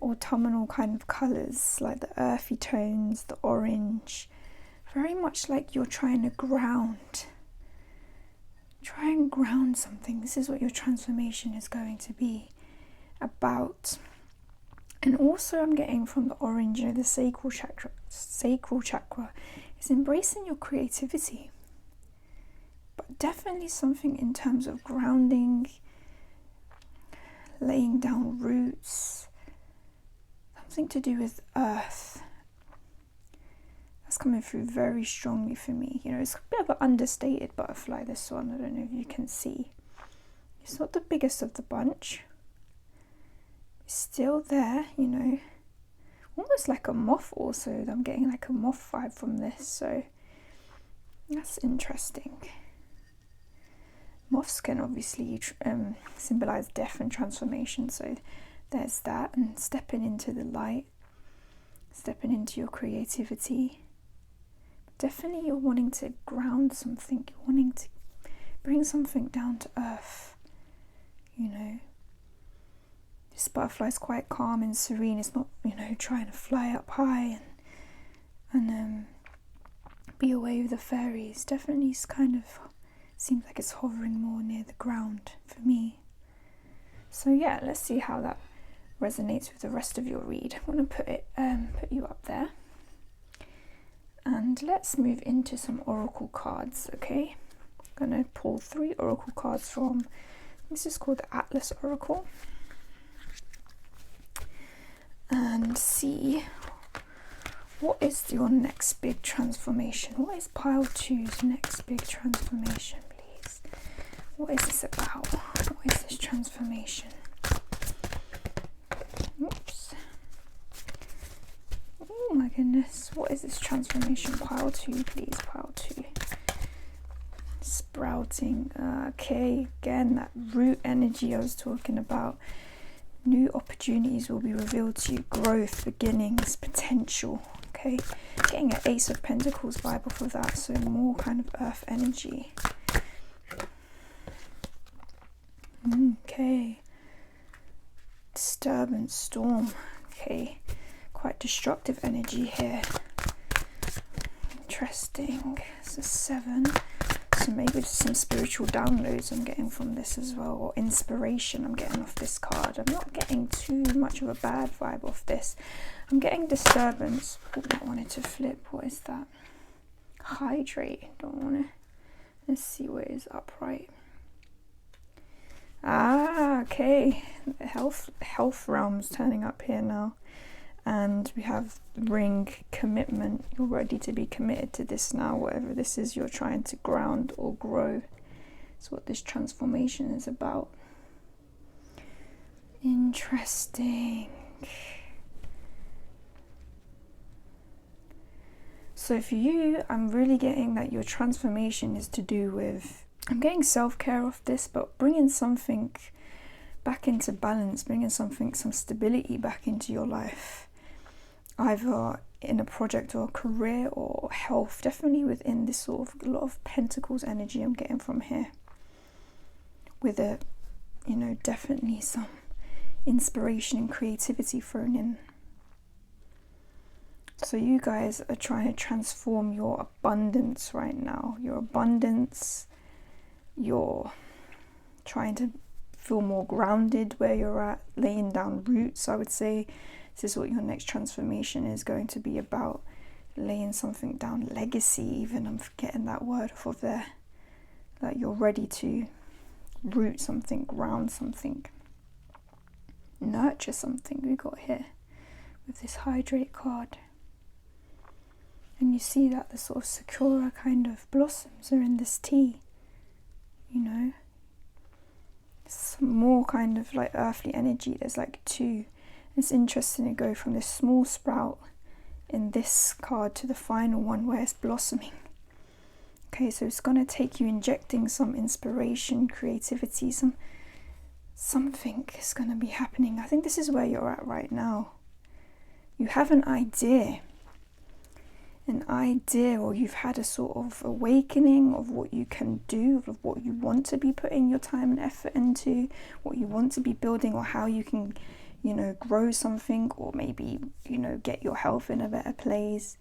autumnal kind of colours, like the earthy tones, the orange, very much like you're trying to ground. Try and ground something. This is what your transformation is going to be about. And also I'm getting from the orange, you know, the sacral chakra is embracing your creativity. But definitely something in terms of grounding, laying down roots, something to do with earth. That's coming through very strongly for me. You know, it's a bit of an understated butterfly, this one. I don't know if you can see. It's not the biggest of the bunch. It's still there, you know. Almost like a moth also. I'm getting like a moth vibe from this, so that's interesting. Moths can obviously symbolize death and transformation, so there's that. And stepping into the light, stepping into your creativity. Definitely you're wanting to ground something, you're wanting to bring something down to earth, you know. This butterfly is quite calm and serene. It's not, you know, trying to fly up high and be away with the fairies. Definitely it's kind of seems like it's hovering more near the ground for me. So yeah, let's see how that resonates with the rest of your read. I'm going to put you up there. And let's move into some oracle cards, okay? I'm going to pull 3 oracle cards from, this is called the Atlas Oracle. And see, what is your next big transformation? What is pile 2's next big transformation, please? What is this about? What is this transformation? Oops. Oh my goodness, what is this transformation? Pile 2, please, pile 2. Sprouting, okay, again, that root energy I was talking about. New opportunities will be revealed to you, growth, beginnings, potential, okay? Getting an Ace of Pentacles vibe off of that, so more kind of earth energy. Okay. Disturbance, storm, okay. Quite destructive energy here. Interesting. It's a 7. So maybe there's some spiritual downloads I'm getting from this as well, or inspiration I'm getting off this card. I'm not getting too much of a bad vibe off this. I'm getting disturbance. Oh, I wanted to flip. What is that? Hydrate. Don't want to. Let's see where it is upright. Ah, okay. The health realm's turning up here now. And we have ring, commitment. You're ready to be committed to this now, whatever this is you're trying to ground or grow. That's what this transformation is about. Interesting. So for you, I'm really getting that your transformation is to do with, I'm getting self-care off this, but bringing something back into balance, bringing something, some stability back into your life. Either in a project or a career or health, definitely within this sort of a lot of Pentacles energy I'm getting from here. With a, you know, definitely some inspiration and creativity thrown in. So you guys are trying to transform your abundance right now. Your abundance, you're trying to feel more grounded where you're at, laying down roots, I would say. This is what your next transformation is going to be about. Laying something down, legacy even. I'm forgetting that word off of there. Like you're ready to root something, ground something, nurture something we got here with this hydrate card. And you see that the sort of sakura kind of blossoms are in this tea, you know. Some more kind of like earthly energy. There's like 2. It's interesting to go from this small sprout in this card to the final one where it's blossoming. Okay, so it's going to take you injecting some inspiration, creativity, something is going to be happening. I think this is where you're at right now. You have an idea, or you've had a sort of awakening of what you can do, of what you want to be putting your time and effort into, what you want to be building, or how you can, you know, grow something, or maybe, you know, get your health in a better place.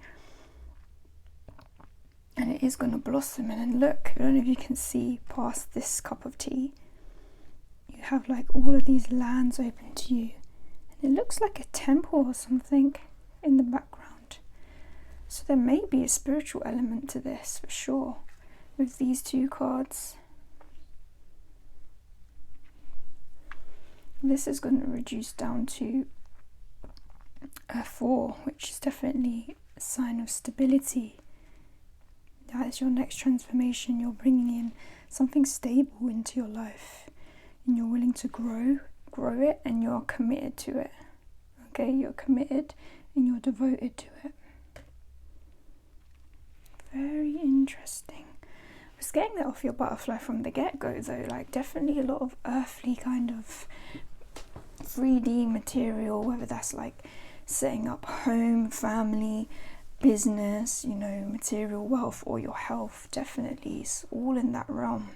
And it is going to blossom. And then look, I don't know if you can see past this cup of tea, you have like all of these lands open to you. And it looks like a temple or something in the background. So there may be a spiritual element to this for sure with these two cards. This is going to reduce down to a 4, which is definitely a sign of stability. That is your next transformation. You're bringing in something stable into your life, and you're willing to grow it, and you're committed to it. Okay, you're committed and you're devoted to it. Very interesting. I was getting that off your butterfly from the get-go though, like definitely a lot of earthly kind of 3D material, whether that's like setting up home, family, business, you know, material wealth, or your health. Definitely it's all in that realm,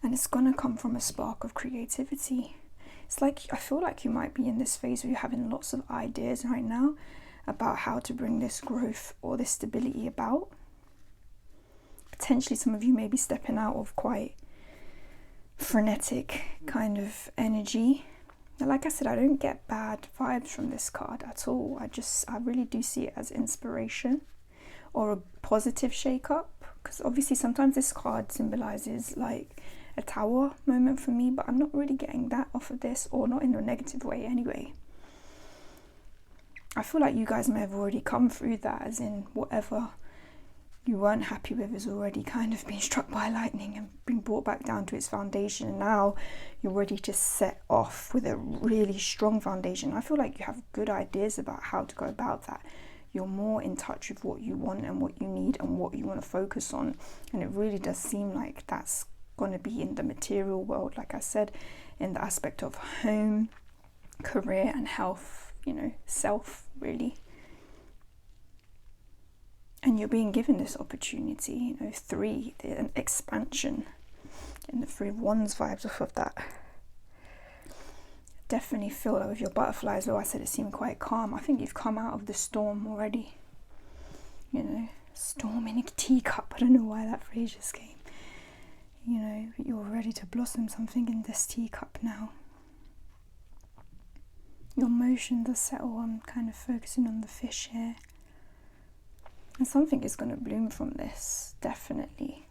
and it's gonna come from a spark of creativity. It's like, I feel like you might be in this phase where you're having lots of ideas right now about how to bring this growth or this stability about. Potentially some of you may be stepping out of quite frenetic kind of energy. Like I said, I don't get bad vibes from this card at all. I really do see it as inspiration or a positive shake-up, because obviously sometimes this card symbolizes like a tower moment for me, but I'm not really getting that off of this, or not in a negative way anyway. I feel like you guys may have already come through that, as in whatever you weren't happy with has already kind of been struck by lightning and been brought back down to its foundation, and now you're ready to set off with a really strong foundation. I feel like you have good ideas about how to go about that. You're more in touch with what you want and what you need and what you want to focus on, and it really does seem like that's going to be in the material world, like I said, in the aspect of home, career and health, you know, self really. And you're being given this opportunity, you know, 3, an expansion, and the 3 of Wands vibes off of that. Definitely feel like with your butterflies, though I said it seemed quite calm, I think you've come out of the storm already. You know, storm in a teacup, I don't know why that phrase just came. You know, you're ready to blossom something in this teacup now. Your emotions are settled. I'm kind of focusing on the fish here. And something is going to bloom from this, definitely.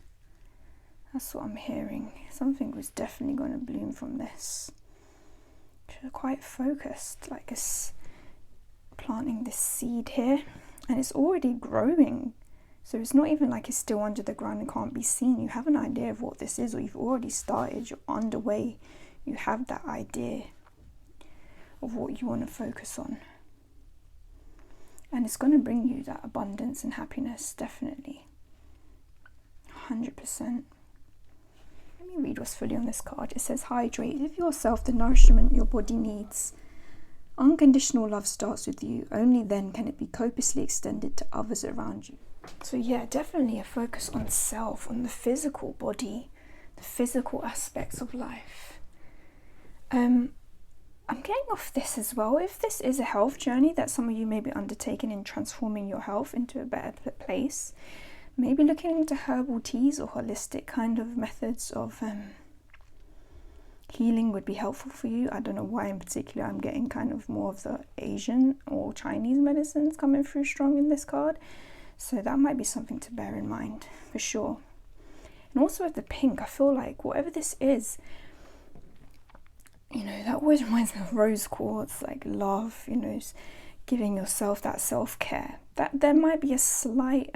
That's what I'm hearing. Something was definitely going to bloom from this. You're quite focused, like it's planting this seed here, and it's already growing. So it's not even like it's still under the ground and can't be seen. You have an idea of what this is, or you've already started, you're underway. You have that idea of what you want to focus on. And it's going to bring you that abundance and happiness, definitely. 100%. Let me read what's fully on this card. It says, hydrate. Give yourself the nourishment your body needs. Unconditional love starts with you. Only then can it be copiously extended to others around you. So yeah, definitely a focus on self, on the physical body, the physical aspects of life. I'm getting off this as well. If this is a health journey that some of you may be undertaking in transforming your health into a better place, maybe looking into herbal teas or holistic kind of methods of healing would be helpful for you. I don't know why in particular I'm getting kind of more of the Asian or Chinese medicines coming through strong in this card. So that might be something to bear in mind for sure. And also with the pink, I feel like whatever this is, you know, that always reminds me of rose quartz, like love, you know, giving yourself that self-care. That there might be a slight,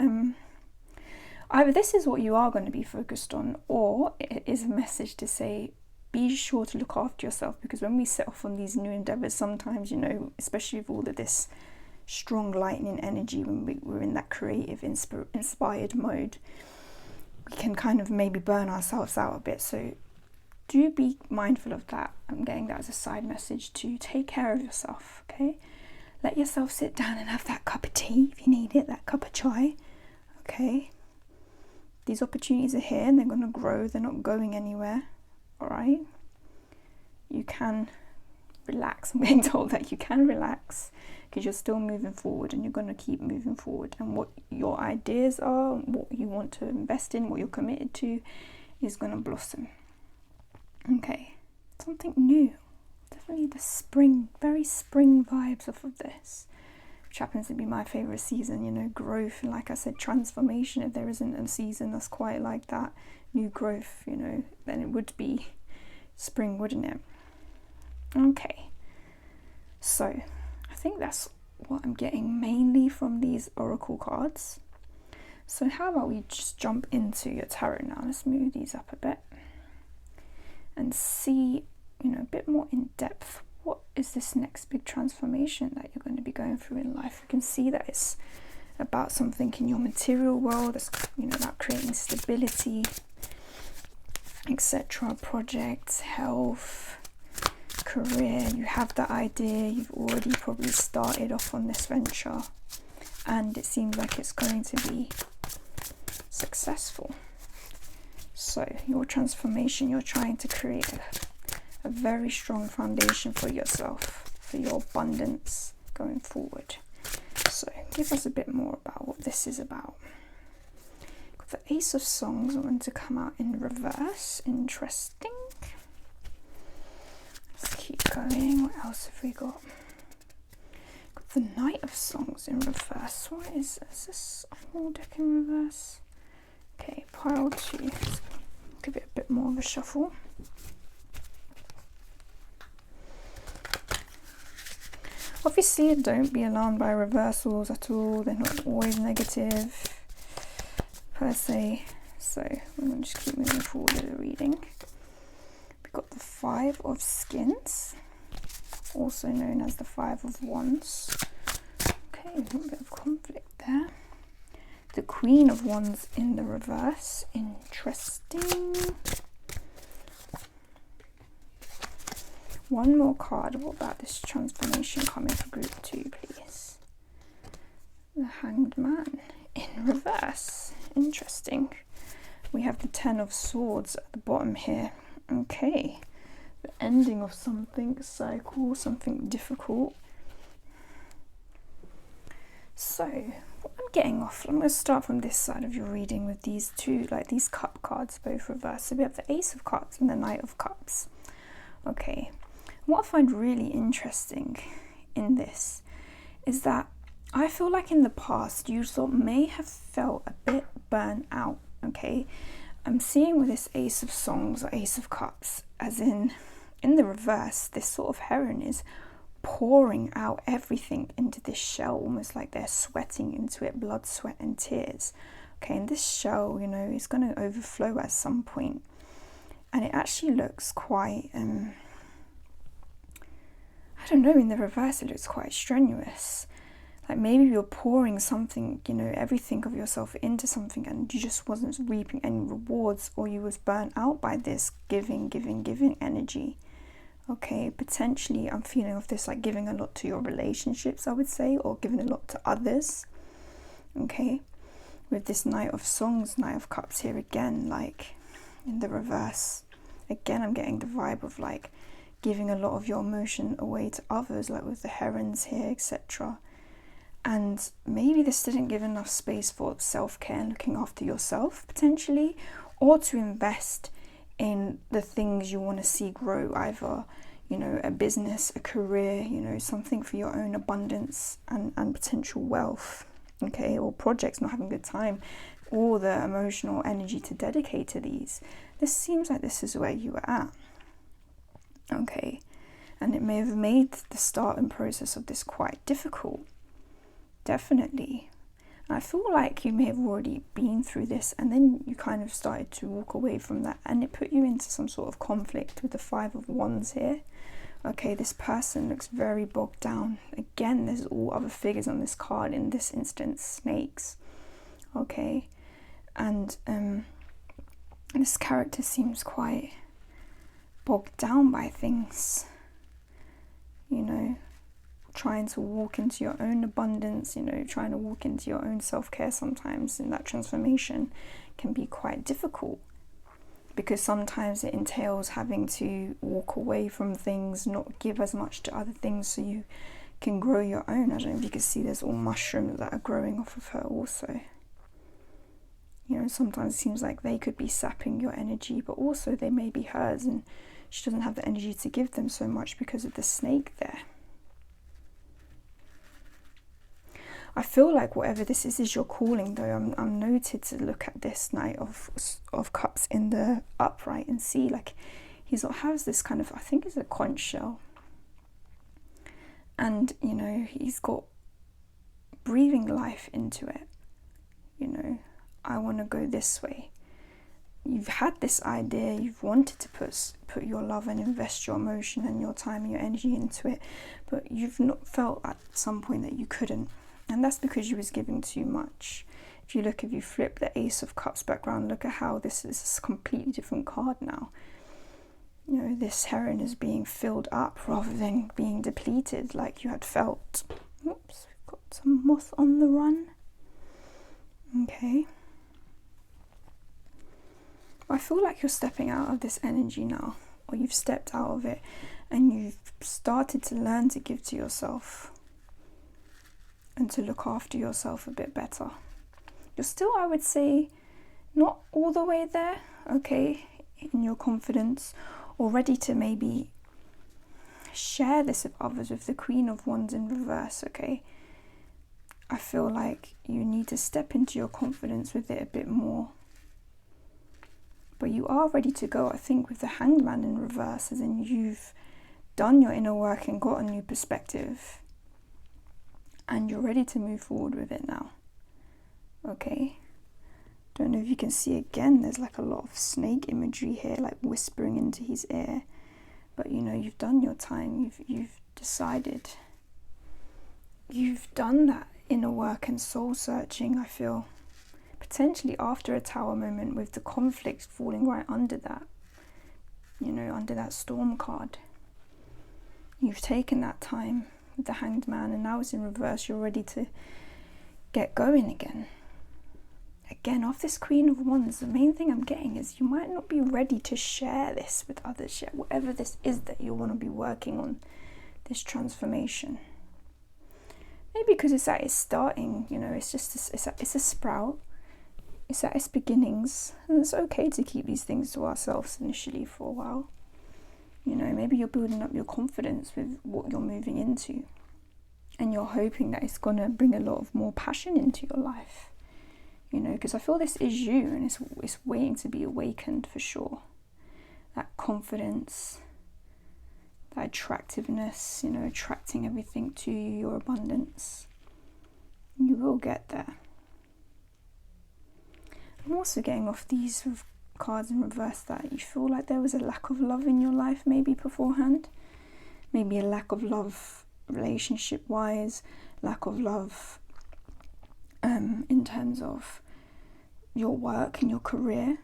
either this is what you are going to be focused on, or it is a message to say, be sure to look after yourself, because when we set off on these new endeavors, sometimes, you know, especially with all of this strong lightning energy, when we're in that creative, inspired mode, we can kind of maybe burn ourselves out a bit. So do be mindful of that. I'm getting that as a side message to take care of yourself, okay? Let yourself sit down and have that cup of tea if you need it, that cup of chai, okay? These opportunities are here and they're going to grow. They're not going anywhere, all right? You can relax. I'm being told that you can relax because you're still moving forward and you're going to keep moving forward. And what your ideas are, what you want to invest in, what you're committed to is going to blossom. Okay, something new. Definitely the spring, very spring vibes off of this, which happens to be my favourite season, you know, growth. And like I said, transformation. If there isn't a season that's quite like that, new growth, you know, then it would be spring, wouldn't it? Okay, so I think that's what I'm getting mainly from these oracle cards. So how about we just jump into your tarot now? Let's move these up a bit and see, you know, a bit more in depth. What is this next big transformation that you're going to be going through in life? You can see that it's about something in your material world. It's, you know, about creating stability, etc. Projects, health, career. You have that idea. You've already probably started off on this venture, and it seems like it's going to be successful. So your transformation, you're trying to create a very strong foundation for yourself, for your abundance going forward. So give us a bit more about what this is about. Got the Ace of Songs. I want to come out in reverse. Interesting. Let's keep going. What else have we got? Got the Knight of Songs in reverse. What is this? Is this a whole deck in reverse? Okay, pile 2. Let's give it a bit more of a shuffle. Obviously, don't be alarmed by reversals at all. They're not always negative per se. So we're going to just keep moving forward with the reading. We've got the 5 of Skins, also known as the 5 of Wands. Okay, a little bit of conflict there. The Queen of Wands in the reverse. Interesting. One more card. What about this transformation coming for group 2, please? The Hanged Man in reverse. Interesting. We have the 10 of Swords at the bottom here. Okay. The ending of something, a cycle, something difficult. So, what I'm getting off, I'm going to start from this side of your reading with these two, like these cup cards, both reversed. So we have the Ace of Cups and the Knight of Cups. Okay. What I find really interesting in this is that I feel like in the past you sort of may have felt a bit burnt out. Okay, I'm seeing with this Ace of Songs or Ace of Cups, as in the reverse, this sort of heron is pouring out everything into this shell, almost like they're sweating into it, blood, sweat and tears. Okay, and this shell, you know, is going to overflow at some point, and it actually looks quite I don't know, in the reverse it looks quite strenuous. Like maybe you're pouring something, you know, everything of yourself into something and you just wasn't reaping any rewards, or you was burnt out by this giving energy. Okay, potentially I'm feeling of this like giving a lot to your relationships, I would say, or giving a lot to others. Okay, with this Knight of Songs, Knight of Cups here again, like in the reverse. Again, I'm getting the vibe of like giving a lot of your emotion away to others, like with the herons here, etc. And maybe this didn't give enough space for self-care and looking after yourself, potentially, or to invest in the things you want to see grow, either, you know, a business, a career, you know, something for your own abundance and potential wealth, okay, or projects, not having a good time, or the emotional energy to dedicate to these. This seems like this is where you were at. Okay, and it may have made the starting process of this quite difficult, definitely. And I feel like you may have already been through this and then you kind of started to walk away from that, and it put you into some sort of conflict with the 5 of Wands here. Okay, this person looks very bogged down. Again, there's all other figures on this card, in this instance snakes. Okay, and this character seems quite bogged down by things, you know, trying to walk into your own abundance, you know, trying to walk into your own self-care sometimes in that transformation can be quite difficult. because sometimes it entails having to walk away from things, not give as much to other things so you can grow your own. I don't know if you can see there's all mushrooms that are growing off of her also. You know, sometimes it seems like they could be sapping your energy, but also they may be hers and she doesn't have the energy to give them so much because of the snake there. I feel like whatever this is your calling, though. I'm noted to look at this Knight of Cups in the upright and see, like, has this kind of, I think it's a conch shell. And, you know, he's got breathing life into it. You know, I want to go this way. You've had this idea, you've wanted to put your love and invest your emotion and your time and your energy into it, but you've not felt at some point that you couldn't. And that's because you was giving too much. If you flip the Ace of Cups background, look at how this is a completely different card now. You know, this heron is being filled up rather than being depleted like you had felt. Oops, we've got some moth on the run. Okay. I feel like you're stepping out of this energy now, or you've stepped out of it and you've started to learn to give to yourself and to look after yourself a bit better. You're still, I would say, not all the way there, okay, in your confidence, or ready to maybe share this with others with the Queen of Wands in reverse, okay? I feel like you need to step into your confidence with it a bit more. But you are ready to go, I think, with the Hanged Man in reverse, as in you've done your inner work and got a new perspective. And you're ready to move forward with it now. Okay. Don't know if you can see again, there's like a lot of snake imagery here, like whispering into his ear. But you know, you've done your time, you've decided. You've done that inner work and soul searching, I feel. Potentially after a Tower moment with the conflict falling right under that. You know, under that Storm card. You've taken that time. The Hanged Man, and now it's in reverse. You're ready to get going again. Again, off this Queen of Wands, the main thing I'm getting is you might not be ready to share this with others yet, whatever this is that you want to be working on, this transformation. Maybe because it's at its starting, you know, it's a sprout, it's at its beginnings, and it's okay to keep these things to ourselves initially for a while. You know, maybe you're building up your confidence with what you're moving into, and you're hoping that it's going to bring a lot of more passion into your life, you know, because I feel this is you, and it's waiting to be awakened for sure. That confidence, that attractiveness, you know, attracting everything to you, your abundance. You will get there. I'm also getting off these cards in reverse that you feel like there was a lack of love in your life maybe beforehand. Maybe a lack of love relationship wise, lack of love in terms of your work and your career.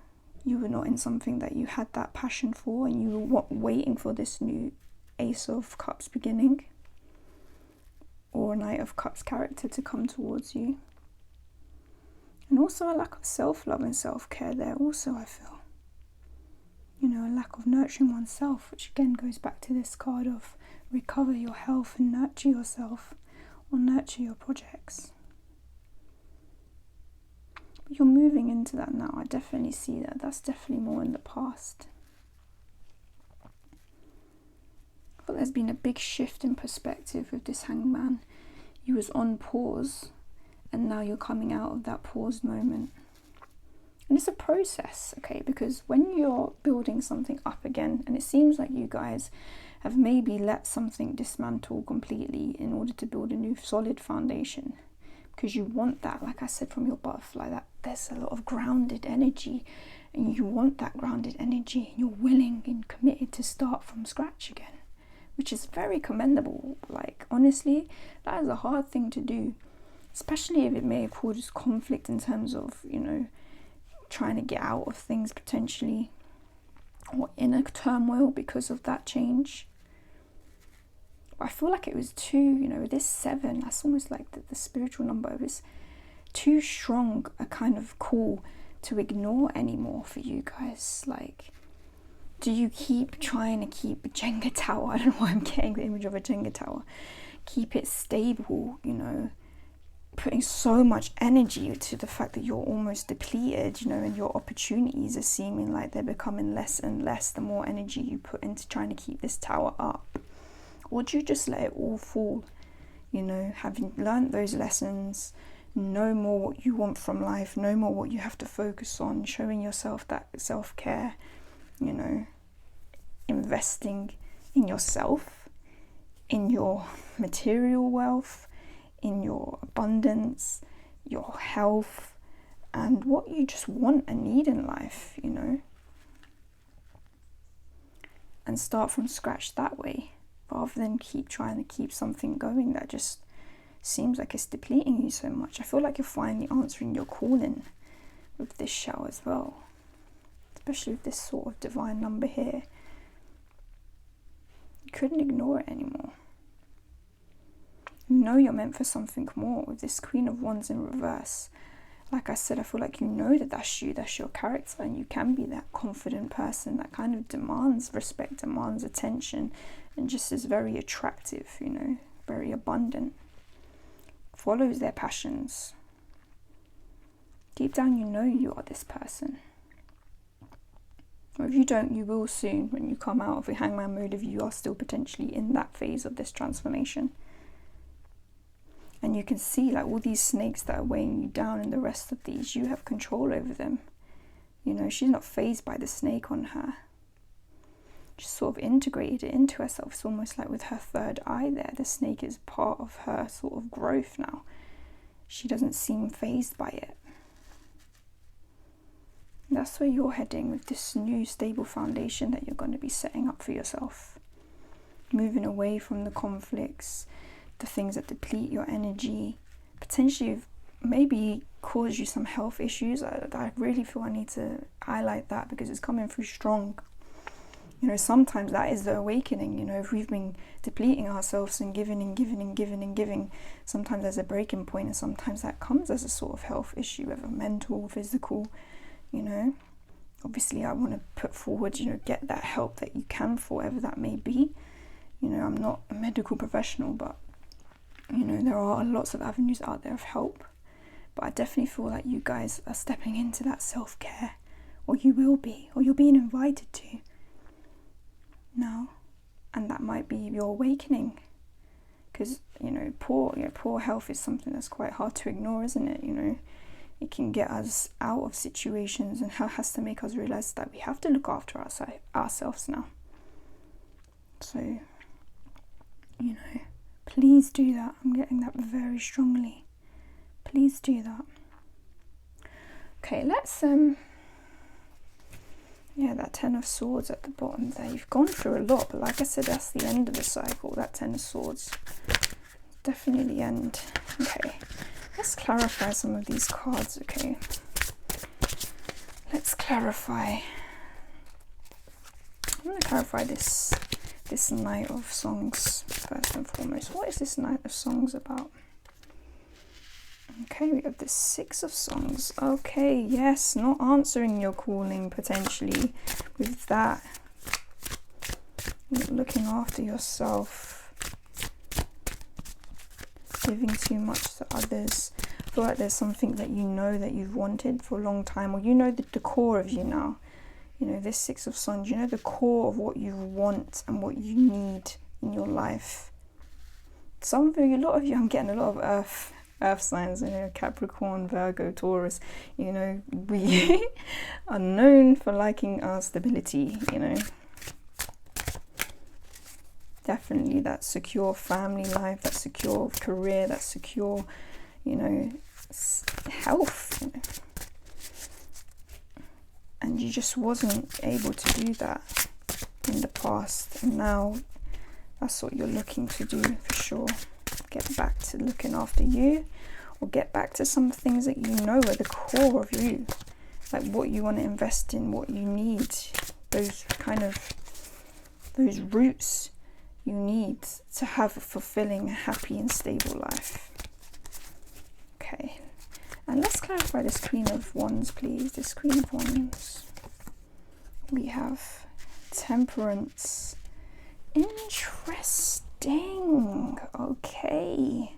You were not in something that you had that passion for, and you were waiting for this new Ace of Cups beginning or a Knight of Cups character to come towards you. And also a lack of self-love and self-care there also, I feel. You know, a lack of nurturing oneself, which again goes back to this card of recover your health and nurture yourself, or nurture your projects. But you're moving into that now. I definitely see that. That's definitely more in the past. But there's been a big shift in perspective with this Hanged Man. You was on pause, and now you're coming out of that paused moment. And it's a process, okay, because when you're building something up again, and it seems like you guys have maybe let something dismantle completely in order to build a new solid foundation, because you want that, like I said, from your butterfly, that there's a lot of grounded energy, and you want that grounded energy, and you're willing and committed to start from scratch again, which is very commendable. Like, honestly, that is a hard thing to do, especially if it may cause conflict in terms of, you know, trying to get out of things potentially, or inner turmoil because of that change. I feel like it was too, you know, this 7, that's almost like the spiritual number. It was too strong a kind of call to ignore anymore for you guys? Like, do you keep trying to keep a Jenga tower? I don't know why I'm getting the image of a Jenga tower. Keep it stable, you know, putting so much energy to the fact that you're almost depleted, you know, and your opportunities are seeming like they're becoming less and less the more energy you put into trying to keep this tower up? Or do you just let it all fall? You know, having learned those lessons, know more what you want from life, know more what you have to focus on, showing yourself that self-care, you know, investing in yourself, in your material wealth, in your abundance, your health, and what you just want and need in life, you know, and start from scratch that way, rather than keep trying to keep something going that just seems like it's depleting you so much. I feel like you're finally answering your calling with this show as well, especially with this sort of divine number here. You couldn't ignore it anymore. You know you're meant for something more with this Queen of Wands in reverse. Like I said, I feel like you know that that's you, that's your character, and you can be that confident person that kind of demands respect, demands attention, and just is very attractive, you know, very abundant, follows their passions. Deep down, you know you are this person. Or if you don't, you will soon. When you come out of the hangman mode, if you are still potentially in that phase of this transformation. And you can see like all these snakes that are weighing you down, and the rest of these, you have control over them. You know, she's not fazed by the snake on her. She's sort of integrated it into herself. It's almost like with her third eye there, the snake is part of her sort of growth now. She doesn't seem fazed by it. And that's where you're heading with this new stable foundation that you're going to be setting up for yourself. Moving away from the conflicts, the things that deplete your energy, potentially maybe cause you some health issues. I really feel I need to highlight that because it's coming through strong. You know, sometimes that is the awakening. You know, if we've been depleting ourselves and giving and giving and giving and giving, sometimes there's a breaking point, and sometimes that comes as a sort of health issue, whether mental, physical, you know. Obviously I want to put forward, you know, get that help that you can for whatever that may be. You know, I'm not a medical professional, but you know, there are lots of avenues out there of help. But I definitely feel like you guys are stepping into that self-care, or you will be, or you're being invited to now. And that might be your awakening. Because, you know, poor health is something that's quite hard to ignore, isn't it? You know, it can get us out of situations, and how has to make us realize that we have to look after ourselves now. So, you know, please do that. I'm getting that very strongly. Please do that. Okay, let's yeah, that Ten of Swords at the bottom there. You've gone through a lot, but like I said, that's the end of the cycle. That Ten of Swords, definitely the end. Okay, let's clarify some of these cards. Okay, let's clarify. I'm going to clarify this Knight of Songs first and foremost. What is this Knight of Songs about? Okay, we have the Six of Songs. Okay, yes, not answering your calling potentially with that. Not looking after yourself. Giving too much to others. I feel like there's something that you know that you've wanted for a long time, or you know the core of you now. You know, this Six of Songs, you know the core of what you want and what you need in your life. A lot of you, I'm getting a lot of earth signs, you know, Capricorn, Virgo, Taurus. You know, we are known for liking our stability, you know. Definitely that secure family life, that secure career, that secure, you know, health, you know. And you just wasn't able to do that in the past, and now that's what you're looking to do for sure. Get back to looking after you, or get back to some things that you know are the core of you, like what you want to invest in, what you need, those roots you need to have a fulfilling, happy and stable life. Okay, And let's clarify this Queen of Wands, please. This Queen of Wands. We have Temperance. Interesting. Okay.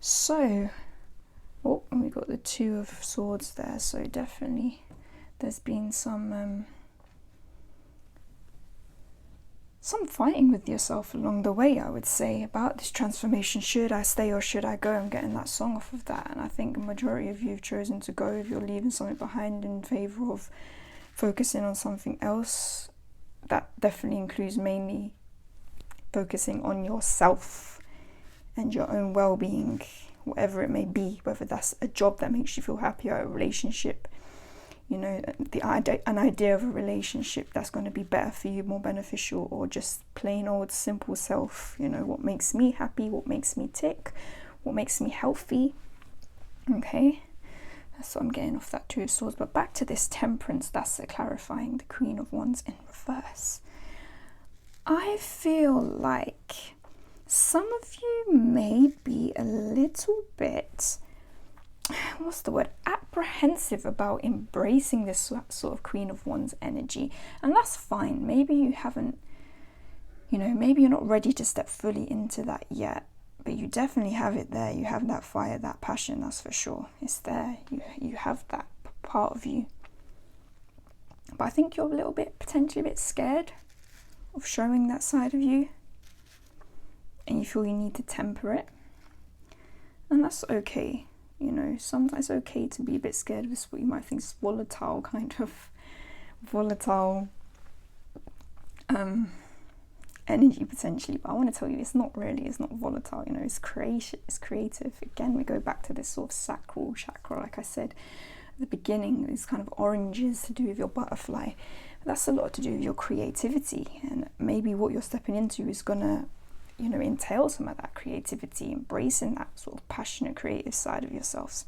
So, oh, and we got the Two of Swords there. So definitely there's been some fighting with yourself along the way, I would say, about this transformation. Should I stay or should I go? I'm getting that song off of that. And I think a majority of you have chosen to go if you're leaving something behind in favour of focusing on something else. That definitely includes mainly focusing on yourself and your own well-being, whatever it may be, whether that's a job that makes you feel happier, a relationship, you know, an idea of a relationship that's going to be better for you, more beneficial, or just plain old simple self, you know, what makes me happy, what makes me tick, what makes me healthy. Okay, that's what I'm getting off that Two of Swords. But back to this Temperance, that's clarifying the Queen of Wands in reverse. I feel like some of you may be a little bit, what's the word, apprehensive about embracing this sort of Queen of Wands energy. And that's fine. Maybe you haven't, you know, maybe you're not ready to step fully into that yet, but you definitely have it there. You have that fire, that passion, that's for sure. It's there. You have that part of you. But I think you're a little bit, potentially a bit scared of showing that side of you, and you feel you need to temper it, and that's okay. You know, sometimes it's okay to be a bit scared of this, what you might think is volatile energy potentially, but I want to tell you it's not volatile. You know, it's creative. Again, we go back to this sort of sacral chakra, like I said at the beginning, these kind of oranges to do with your butterfly. That's a lot to do with your creativity, and maybe what you're stepping into is gonna, you know, entail some of that creativity, embracing that sort of passionate creative side of yourselves,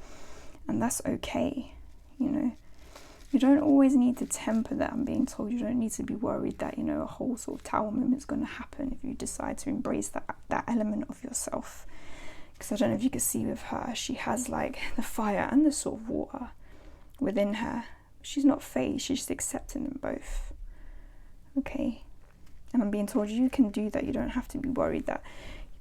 and that's okay. You know, you don't always need to temper that. I'm being told you don't need to be worried that, you know, a whole sort of tower moment is going to happen if you decide to embrace that element of yourself. Because I don't know if you can see with her, she has like the fire and the sort of water within her. She's not phased, she's just accepting them both. Okay. And I'm being told you can do that. You don't have to be worried that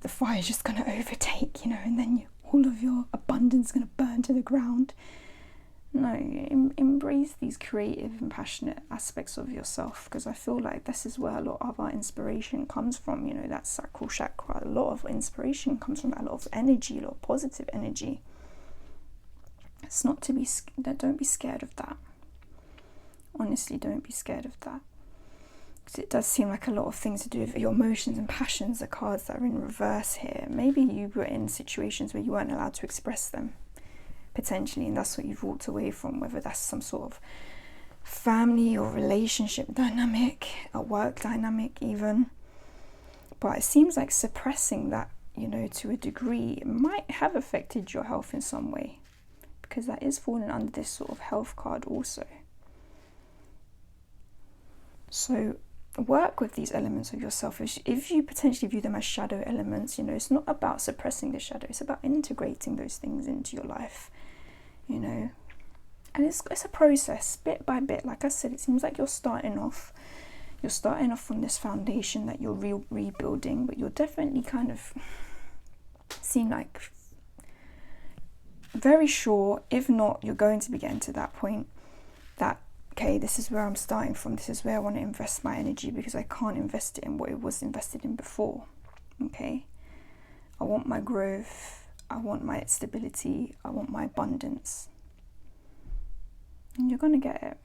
the fire is just going to overtake, you know, and then all of your abundance is going to burn to the ground. No, embrace these creative and passionate aspects of yourself, because I feel like this is where a lot of our inspiration comes from. You know, that sacral chakra, a lot of inspiration comes from that, a lot of energy, a lot of positive energy. It's not to be, don't be scared of that. Honestly, don't be scared of that. Because it does seem like a lot of things to do with your emotions and passions, the cards that are in reverse here. Maybe you were in situations where you weren't allowed to express them, potentially, and that's what you've walked away from, whether that's some sort of family or relationship dynamic, a work dynamic even. But it seems like suppressing that, you know, to a degree, might have affected your health in some way, because that is falling under this sort of health card also. So work with these elements of yourself. If you potentially view them as shadow elements, you know, it's not about suppressing the shadow, it's about integrating those things into your life, you know. And it's a process, bit by bit. Like I said, it seems like you're starting off on this foundation that you're rebuilding, but you're definitely kind of seem like very sure, if not, you're going to be getting to that point that, okay, this is where I'm starting from, this is where I want to invest my energy, because I can't invest it in what it was invested in before. Okay, I want my growth, I want my stability, I want my abundance, and you're going to get it.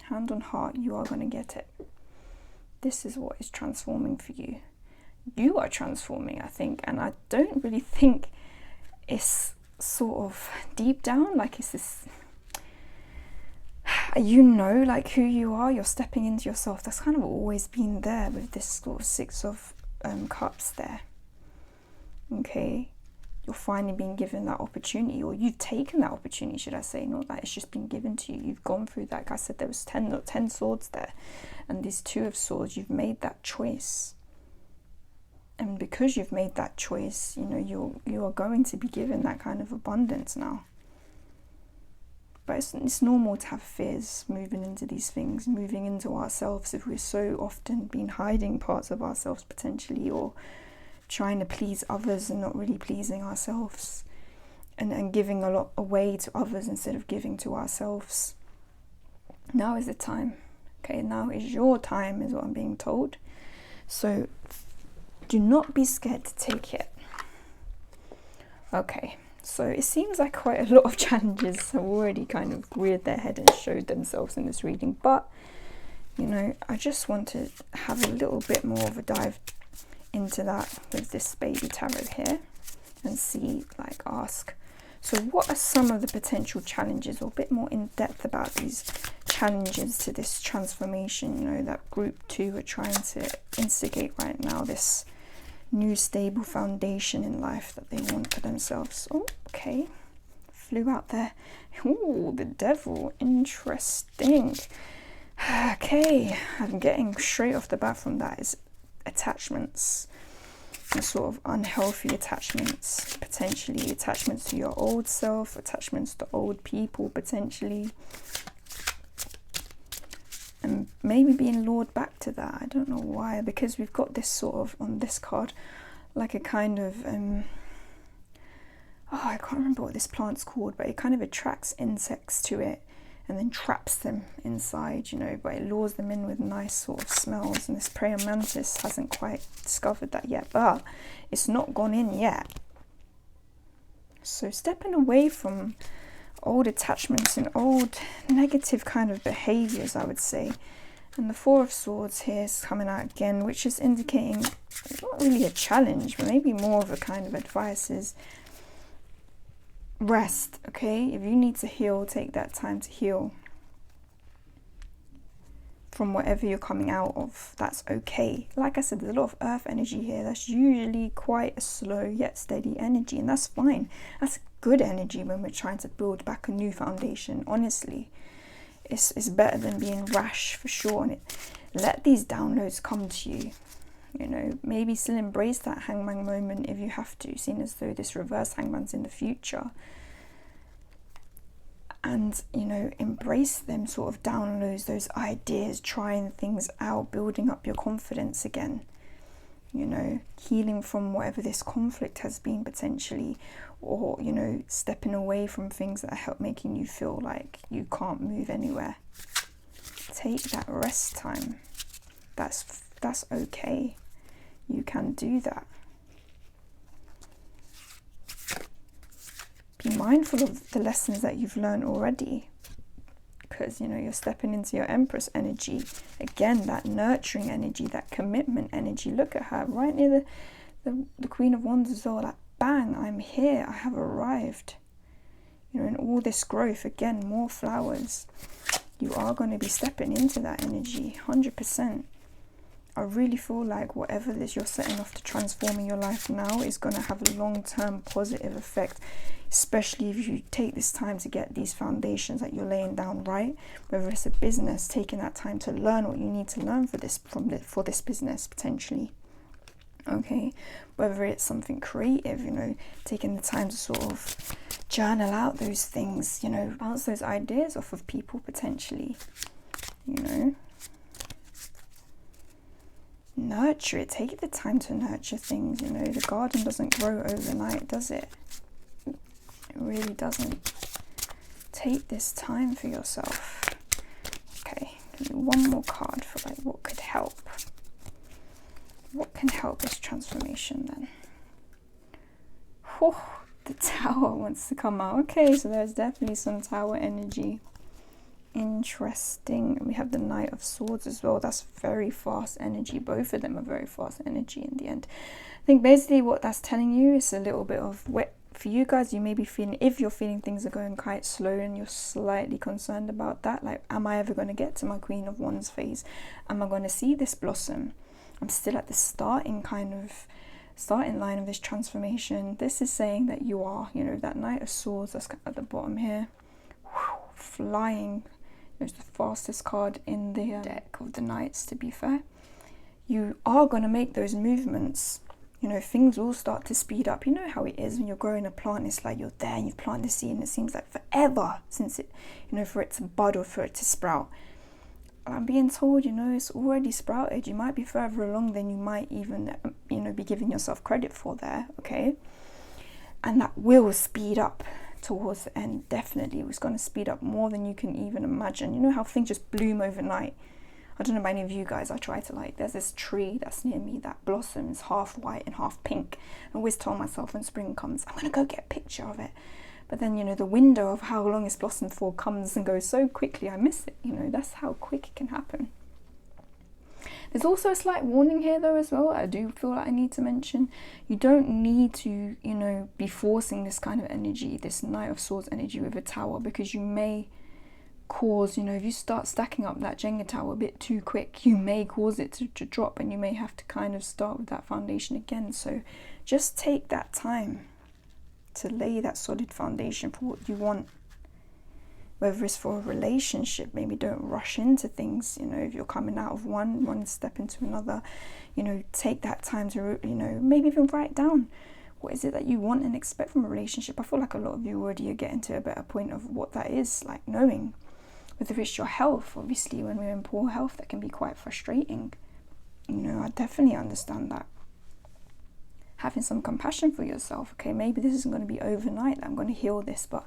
Hand on heart, you are going to get it. This is what is transforming for you. You are transforming, I think, and I don't really think it's sort of deep down, like it's this, you know, like who you are, you're stepping into yourself. That's kind of always been there with this sort of Six of Cups there. Okay, you're finally being given that opportunity, or you've taken that opportunity, should I say, not that it's just been given to you. You've gone through that. Like I said, there was 10 swords there, and these Two of Swords, you've made that choice. And because you've made that choice, you know, you are going to be given that kind of abundance now. But it's normal to have fears moving into these things, moving into ourselves, if we're so often been hiding parts of ourselves potentially, or trying to please others and not really pleasing ourselves, and giving a lot away to others instead of giving to ourselves. Now is the time. Okay, now is your time, is what I'm being told. So do not be scared to take it. Okay. So it seems like quite a lot of challenges have already kind of reared their head and showed themselves in this reading. But, you know, I just want to have a little bit more of a dive into that with this baby tarot here and see, like, ask. So what are some of the potential challenges, or a bit more in depth about these challenges to this transformation, you know, that group 2 are trying to instigate right now, this new stable foundation in life that they want for themselves. Oh, okay, flew out there. Oh, the devil, interesting. Okay, I'm getting straight off the bat from that is attachments, and sort of unhealthy attachments, potentially attachments to your old self, attachments to old people potentially, and maybe being lured back to that. I don't know why, because we've got this sort of, on this card, like a kind of I can't remember what this plant's called, but it kind of attracts insects to it and then traps them inside, you know, but it lures them in with nice sort of smells. And this praying mantis hasn't quite discovered that yet, but it's not gone in yet. So stepping away from old attachments and old negative kind of behaviors, I would say. And the 4 of Swords here is coming out again, which is indicating not really a challenge, but maybe more of a kind of advice is rest. Okay, if you need to heal, take that time to heal from whatever you're coming out of. That's okay. Like I said, there's a lot of earth energy here. That's usually quite a slow yet steady energy, and that's fine. That's good energy when we're trying to build back a new foundation. Honestly, it's better than being rash, for sure. And let these downloads come to you, you know. Maybe still embrace that hangman moment if you have to, seeing as though this reverse hangman's in the future. And, you know, embrace them sort of downloads, those ideas, trying things out, building up your confidence again, you know, healing from whatever this conflict has been potentially, or, you know, stepping away from things that are making you feel like you can't move anywhere. Take that rest time. That's okay. You can do that. Be mindful of the lessons that you've learned already, because, you know, you're stepping into your Empress energy again, that nurturing energy, that commitment energy. Look at her right near the Queen of Wands as well. Like, bang, I'm here, I have arrived, you know. In all this growth, again, more flowers. You are going to be stepping into that energy 100%. I really feel like whatever this you're setting off to transform in your life now is going to have a long-term positive effect, especially if you take this time to get these foundations that you're laying down right. Whether it's a business, taking that time to learn what you need to learn for this business potentially. Okay, whether it's something creative, you know, taking the time to sort of journal out those things, you know, bounce those ideas off of people potentially, you know. Nurture it. Take the time to nurture things, you know. The garden doesn't grow overnight, does it? It really doesn't. Take this time for yourself. Okay, give me one more card for like what could help. What can help this transformation then? Oh, the Tower wants to come out. Okay, so there's definitely some Tower energy. Interesting. We have the Knight of Swords as well. That's very fast energy. Both of them are very fast energy in the end. I think basically what that's telling you is a little bit of wet for you guys. You may be feeling, if you're feeling things are going quite slow and you're slightly concerned about that, like, am I ever going to get to my Queen of Wands phase? Am I going to see this blossom? I'm still at the starting line of this transformation. This is saying that you are, you know, that Knight of Swords that's at the bottom here, flying. It's the fastest card in the deck of the Knights, to be fair. You are going to make those movements, you know, things will start to speed up. You know how it is when you're growing a plant. It's like you're there and you've planted the seed and it seems like forever since it, you know, for it to bud or for it to sprout. I'm being told, you know, it's already sprouted. You might be further along than you might even, you know, be giving yourself credit for there, okay? And that will speed up towards the end. Definitely, it's going to speed up more than you can even imagine. You know how things just bloom overnight? I don't know about any of you guys. I try to, like, there's this tree that's near me that blossoms half white and half pink. I always tell myself when spring comes, I'm going to go get a picture of it. But then, you know, the window of how long it's blossomed for comes and goes so quickly, I miss it. You know, that's how quick it can happen. There's also a slight warning here though as well. I do feel like I need to mention, you don't need to, you know, be forcing this kind of energy, this Knight of Swords energy with a tower, because you may cause, you know, if you start stacking up that Jenga tower a bit too quick, you may cause it to drop, and you may have to kind of start with that foundation again. So just take that time to lay that solid foundation for what you want. Whether it's for a relationship, maybe don't rush into things. You know, if you're coming out of one step into another, you know, take that time to, you know, maybe even write down what is it that you want and expect from a relationship. I feel like a lot of you already are getting to a better point of what that is, like knowing. Whether it's your health, obviously when we're in poor health, that can be quite frustrating. You know, I definitely understand that. Having some compassion for yourself. Okay, maybe this isn't going to be overnight that I'm going to heal this, but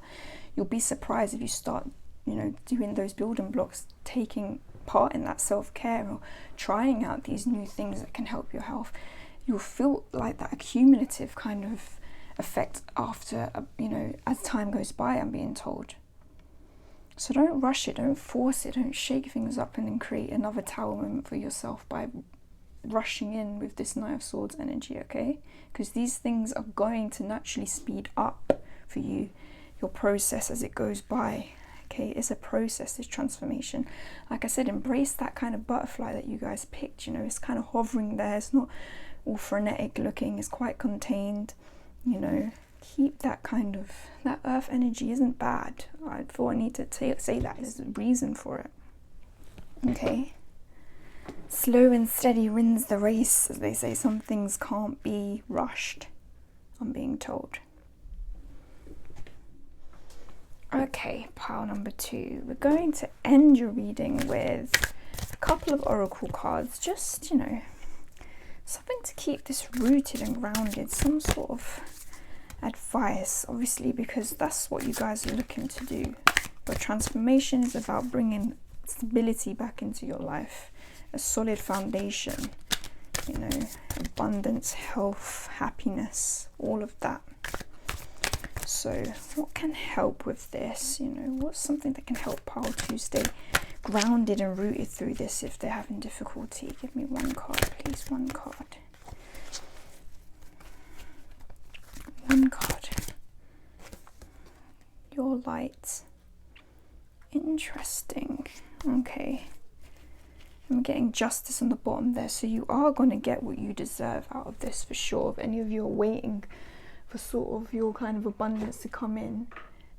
you'll be surprised if you start, you know, doing those building blocks, taking part in that self-care or trying out these new things that can help your health. You'll feel like that accumulative kind of effect after, you know, as time goes by, I'm being told. So don't rush it, don't force it, don't shake things up and then create another tower moment for yourself by rushing in with this Knight of Swords energy, okay? Because these things are going to naturally speed up for you, your process as it goes by, okay? It's a process, this transformation. Like I said, embrace that kind of butterfly that you guys picked, you know, it's kind of hovering there, it's not all frenetic looking, it's quite contained, you know. Keep that kind of, that earth energy isn't bad. I thought I need to say that, there's a reason for it, okay? Slow and steady wins the race, as they say. Some things can't be rushed, I'm being told. Okay, pile number 2. We're going to end your reading with a couple of oracle cards. Just, you know, something to keep this rooted and grounded. Some sort of advice, obviously, because that's what you guys are looking to do. Your transformation is about bringing stability back into your life. A solid foundation, you know, abundance, health, happiness, all of that. So what can help with this? You know, what's something that can help pile 2 stay grounded and rooted through this if they're having difficulty? Give me one card, please. One card. One card. Your light. Interesting. Okay. I'm getting justice on the bottom there, so you are going to get what you deserve out of this for sure. If any of you are waiting for sort of your kind of abundance to come in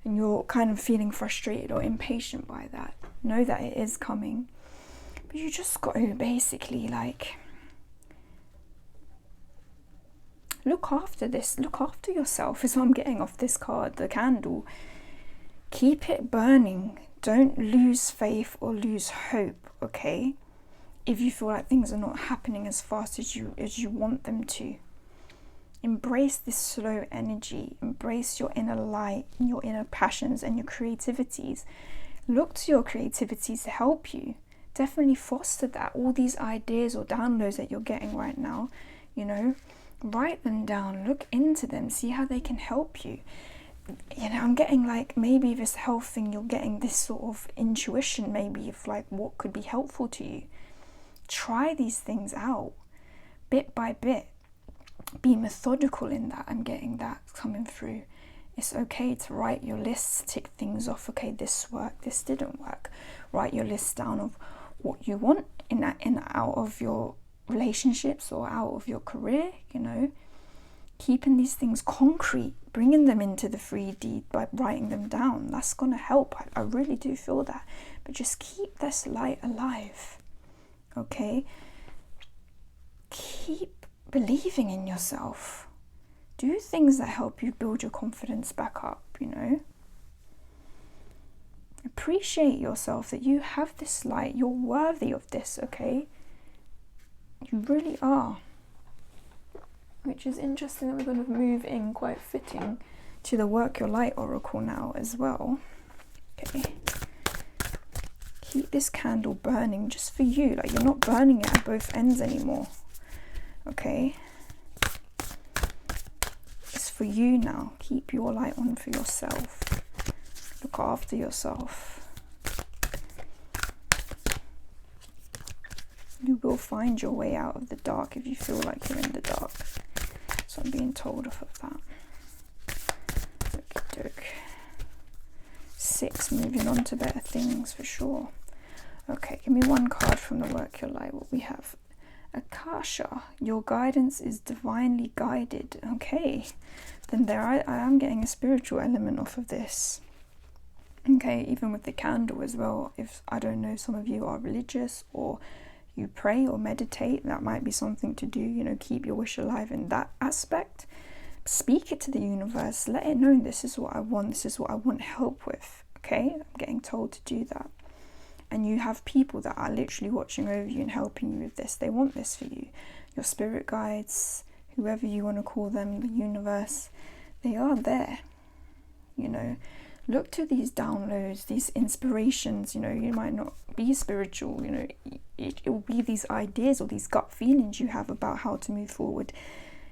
and you're kind of feeling frustrated or impatient by that, know that it is coming. But you just got to basically, like, look after this, look after yourself is what I'm getting off this card, the candle. Keep it burning. Don't lose faith or lose hope, okay? If you feel like things are not happening as fast as you want them to. Embrace this slow energy. Embrace your inner light and your inner passions and your creativities. Look to your creativities to help you. Definitely foster that. All these ideas or downloads that you're getting right now, you know, write them down. Look into them. See how they can help you. You know, I'm getting like, maybe this health thing, you're getting this sort of intuition maybe of like what could be helpful to you. Try these things out bit by bit. Be methodical in that. I'm getting that coming through. It's okay to write your lists, tick things off. Okay, this worked, this didn't work. Write your list down of what you want in out of your relationships or out of your career, you know. Keeping these things concrete, bringing them into the 3D by writing them down. That's going to help. I really do feel that. But just keep this light alive. Okay? Keep believing in yourself. Do things that help you build your confidence back up, Appreciate yourself, that you have this light. You're worthy of this, okay? You really are. Which is interesting that we're going to move in, quite fitting, to the Work Your Light Oracle now as well. Okay. Keep this candle burning just for you. Like, you're not burning it at both ends anymore. Okay? It's for you now. Keep your light on for yourself. Look after yourself. You will find your way out of the dark if you feel like you're in the dark. So I'm being told off of that. Okey-doke. 6, moving on to better things for sure. Okay, give me one card from the Work Your Light. What we have. Akasha, your guidance is divinely guided. Okay, then there I am getting a spiritual element off of this. Okay, even with the candle as well. If, I don't know, some of you are religious or you pray or meditate, that might be something to do, keep your wish alive in that aspect. Speak it to the universe, let it know this is what I want, this is what I want help with. Okay, I'm getting told to do that. And you have people that are literally watching over you and helping you with this. They want this for you. Your spirit guides, whoever you want to call them, the universe, they are there. Look to these downloads, these inspirations. You might not be spiritual, it will be these ideas or these gut feelings you have about how to move forward.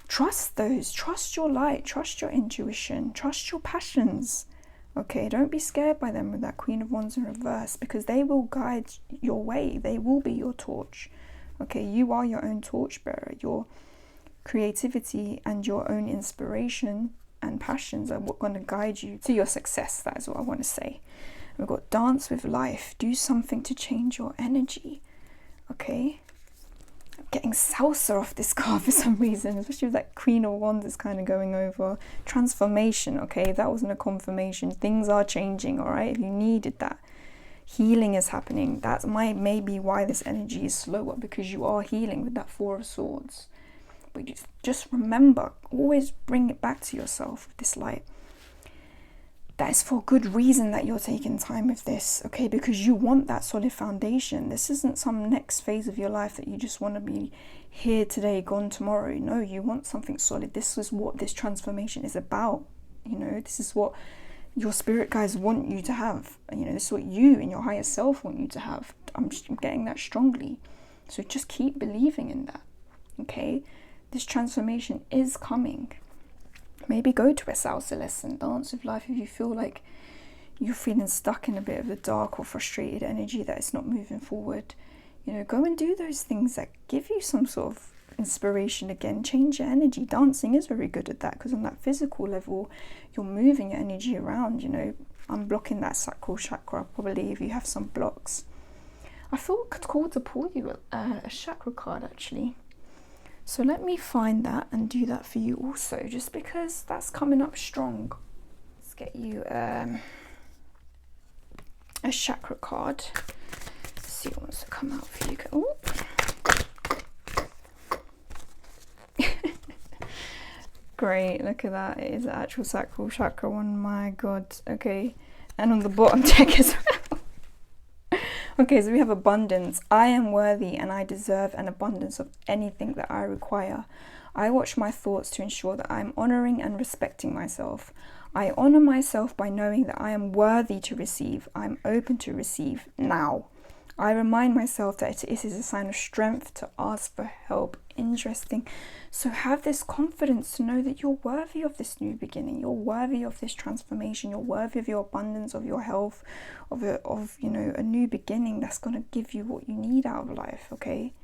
Trust those, trust your light, trust your intuition, trust your passions. Okay, don't be scared by them with that Queen of Wands in reverse, because they will guide your way. They will be your torch. Okay, you are your own torchbearer. Your creativity and your own inspiration and passions are what going to guide you to your success. That is what I want to say. We've got dance with life. Do something to change your energy. Okay, I'm getting salsa off this card for some reason, especially with that Queen of Wands is kind of going over. Transformation. Okay, that wasn't a confirmation. Things are changing. All right, if you needed that, healing is happening. That's maybe why this energy is slower, because you are healing with that Four of Swords. But just remember, always bring it back to yourself with this light. That is for good reason that you're taking time with this, okay? Because you want that solid foundation. This isn't some next phase of your life that you just want to be here today, gone tomorrow. No, you want something solid. This is what this transformation is about. This is what your spirit guides want you to have. This is what you and your higher self want you to have. I'm getting that strongly. So just keep believing in that, okay? This transformation is coming. Maybe go to a salsa lesson, dance with life if you feel like you're feeling stuck in a bit of the dark or frustrated energy that it's not moving forward. Go and do those things that give you some sort of inspiration again. Change your energy. Dancing is very good at that, because on that physical level, you're moving your energy around, unblocking that sacral chakra, probably if you have some blocks. I feel called to pull you a chakra card actually. So let me find that and do that for you also, just because that's coming up strong. Let's get you a chakra card. Let's see what wants to come out for you. Oh. Great, look at that. It is the actual sacral chakra one. My God. Okay. And on the bottom deck as well. Okay, so we have abundance. I am worthy and I deserve an abundance of anything that I require. I watch my thoughts to ensure that I am honoring and respecting myself. I honor myself by knowing that I am worthy to receive. I am open to receive now. I remind myself that it is a sign of strength to ask for help. Interesting. So have this confidence to know that you're worthy of this new beginning. You're worthy of this transformation. You're worthy of your abundance, of your health, of a new beginning that's going to give you what you need out of life, okay?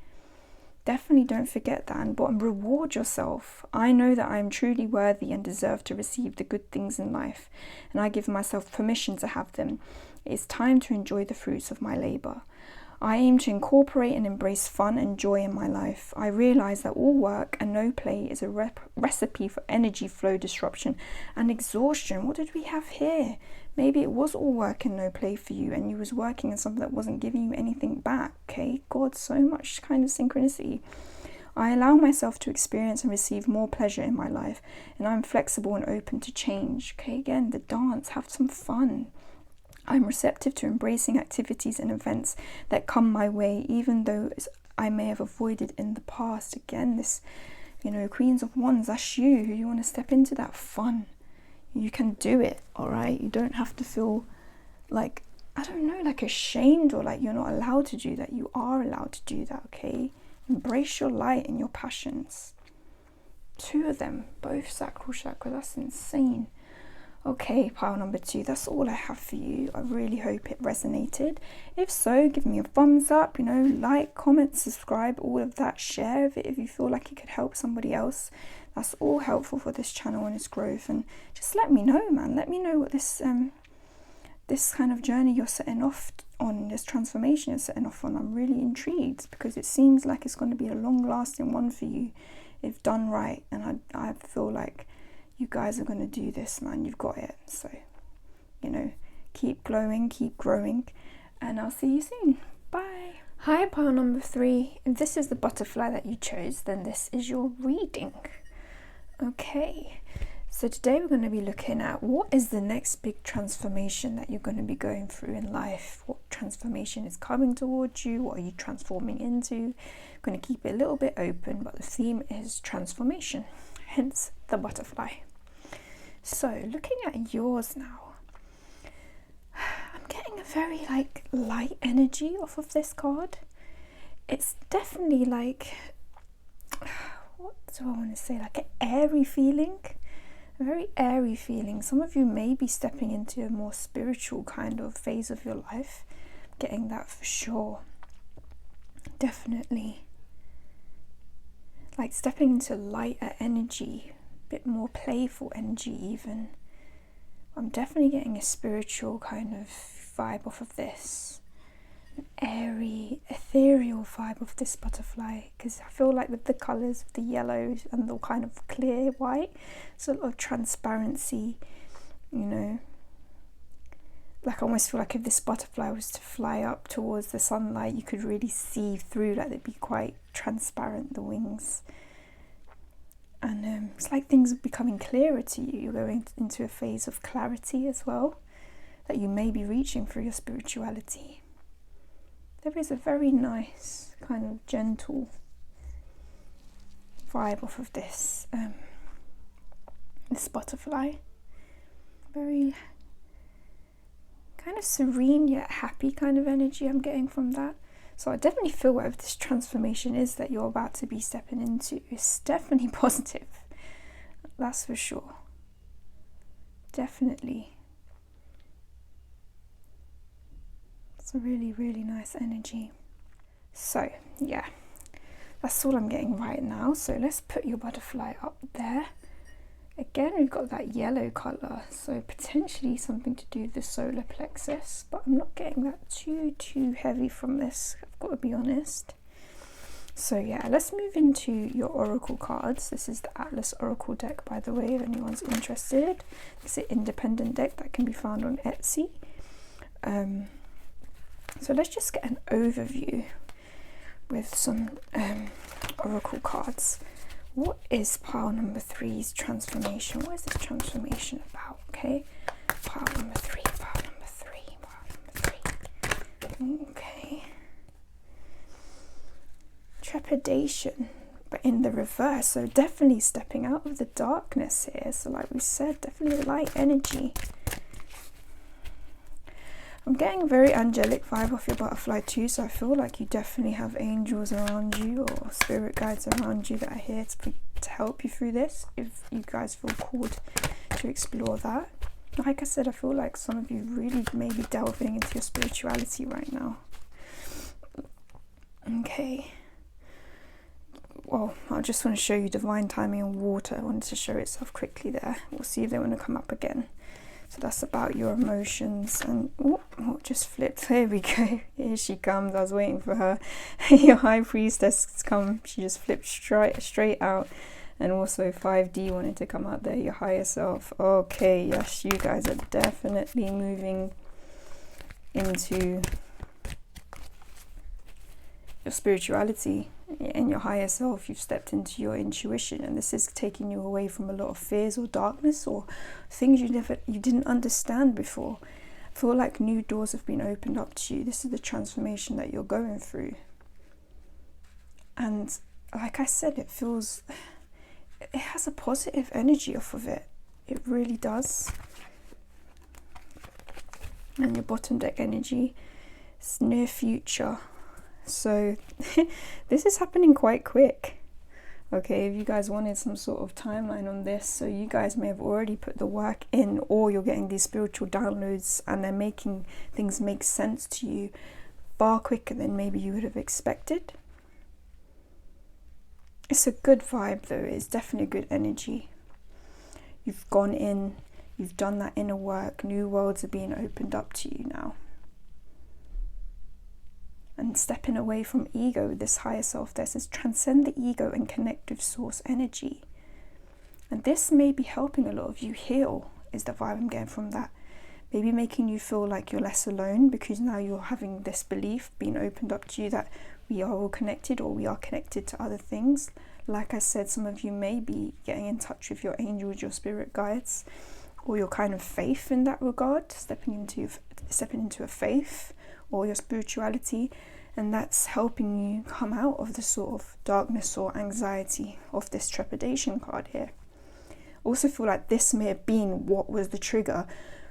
Definitely don't forget that, and reward yourself. I know that I am truly worthy and deserve to receive the good things in life, and I give myself permission to have them. It is time to enjoy the fruits of my labor. I aim to incorporate and embrace fun and joy in my life. I realize that all work and no play is a recipe for energy flow disruption and exhaustion. What did we have here? Maybe it was all work and no play for you, and you was working in something that wasn't giving you anything back, okay? God, so much kind of synchronicity. I allow myself to experience and receive more pleasure in my life, and I'm flexible and open to change. Okay, again, the dance, have some fun. I'm receptive to embracing activities and events that come my way, even though I may have avoided in the past. Again, this, Queens of Wands, that's you. You want to step into that fun. You can do it, all right? You don't have to feel like, like ashamed or like you're not allowed to do that. You are allowed to do that, okay? Embrace your light and your passions. 2 of them, both sacral chakra. That's insane. Okay, pile number 2, that's all I have for you. I really hope it resonated. If so, give me a thumbs up, like, comment, subscribe, all of that. Share it if you feel like it could help somebody else. That's all helpful for this channel and its growth. And just let me know, man. Let me know what this kind of journey you're setting off on, this transformation you're setting off on. I'm really intrigued because it seems like it's going to be a long-lasting one for you if done right. And I feel like you guys are going to do this, man. You've got it. So, keep glowing, keep growing, and I'll see you soon. Bye. Hi, pile number 3. If this is the butterfly that you chose, then this is your reading. Okay. So today we're going to be looking at what is the next big transformation that you're going to be going through in life. What transformation is coming towards you? What are you transforming into? I'm going to keep it a little bit open, but the theme is transformation, hence the butterfly. So looking at yours now, I'm getting a very light energy off of this card. It's definitely what do I want to say, like an airy feeling. A very airy feeling. Some of you may be stepping into a more spiritual kind of phase of your life. I'm getting that for sure. Definitely. Like stepping into lighter energy, a bit more playful energy even. I'm definitely getting a spiritual kind of vibe off of this. An airy, ethereal vibe of this butterfly, because I feel like with the colours of the yellow and the kind of clear white, it's a lot of transparency, like I almost feel like if this butterfly was to fly up towards the sunlight, you could really see through, like they'd be quite transparent, the wings, and it's like things are becoming clearer to you. You're going into a phase of clarity as well, that you may be reaching through your spirituality. There is a very nice kind of gentle vibe off of this butterfly. Very kind of serene yet happy kind of energy I'm getting from that. So I definitely feel whatever this transformation is that you're about to be stepping into is definitely positive. That's for sure. Definitely. It's a really, really nice energy. So, yeah, that's all I'm getting right now. So let's put your butterfly up there. Again, we've got that yellow colour, so potentially something to do with the solar plexus, but I'm not getting that too heavy from this, I've got to be honest. So yeah, let's move into your oracle cards. This is the Atlas Oracle deck, by the way, if anyone's interested. It's an independent deck that can be found on Etsy. So let's just get an overview with some oracle cards. What is pile number 3's transformation? What is this transformation about? Okay, pile number 3, pile number 3, pile number 3. Okay. Trepidation, but in the reverse. So definitely stepping out of the darkness here. So like we said, definitely light energy. I'm getting a very angelic vibe off your butterfly too, so I feel like you definitely have angels around you or spirit guides around you that are here to help you through this, if you guys feel called to explore that. Like I said, I feel like some of you really may be delving into your spirituality right now. Okay. Well, I just want to show you divine timing and water. I wanted to show itself quickly there. We'll see if they want to come up again. So that's about your emotions. And oh, just flipped. There we go. Here she comes. I was waiting for her. Your high priestess has come. She just flipped straight out. And also 5D wanted to come out there. Your higher self. Okay, yes, you guys are definitely moving into your spirituality in your higher self, you've stepped into your intuition, and this is taking you away from a lot of fears or darkness or things you didn't understand before. I feel like new doors have been opened up to you. This is the transformation that you're going through. And like I said, it has a positive energy off of it. It really does. And your bottom deck energy is near future. So this is happening quite quick. Okay, if you guys wanted some sort of timeline on this, so you guys may have already put the work in, or you're getting these spiritual downloads and they're making things make sense to you far quicker than maybe you would have expected. It's a good vibe though. It's definitely a good energy. You've gone in, you've done that inner work. New worlds are being opened up to you now. And stepping away from ego with this higher self, there says transcend the ego and connect with source energy. And this may be helping a lot of you heal, is the vibe I'm getting from that. Maybe making you feel like you're less alone, because now you're having this belief being opened up to you that we are all connected, or we are connected to other things. Like I said, some of you may be getting in touch with your angels, your spirit guides, or your kind of faith in that regard, stepping into a faith or your spirituality, and that's helping you come out of the sort of darkness or anxiety of this trepidation card here. Also feel like this may have been what was the trigger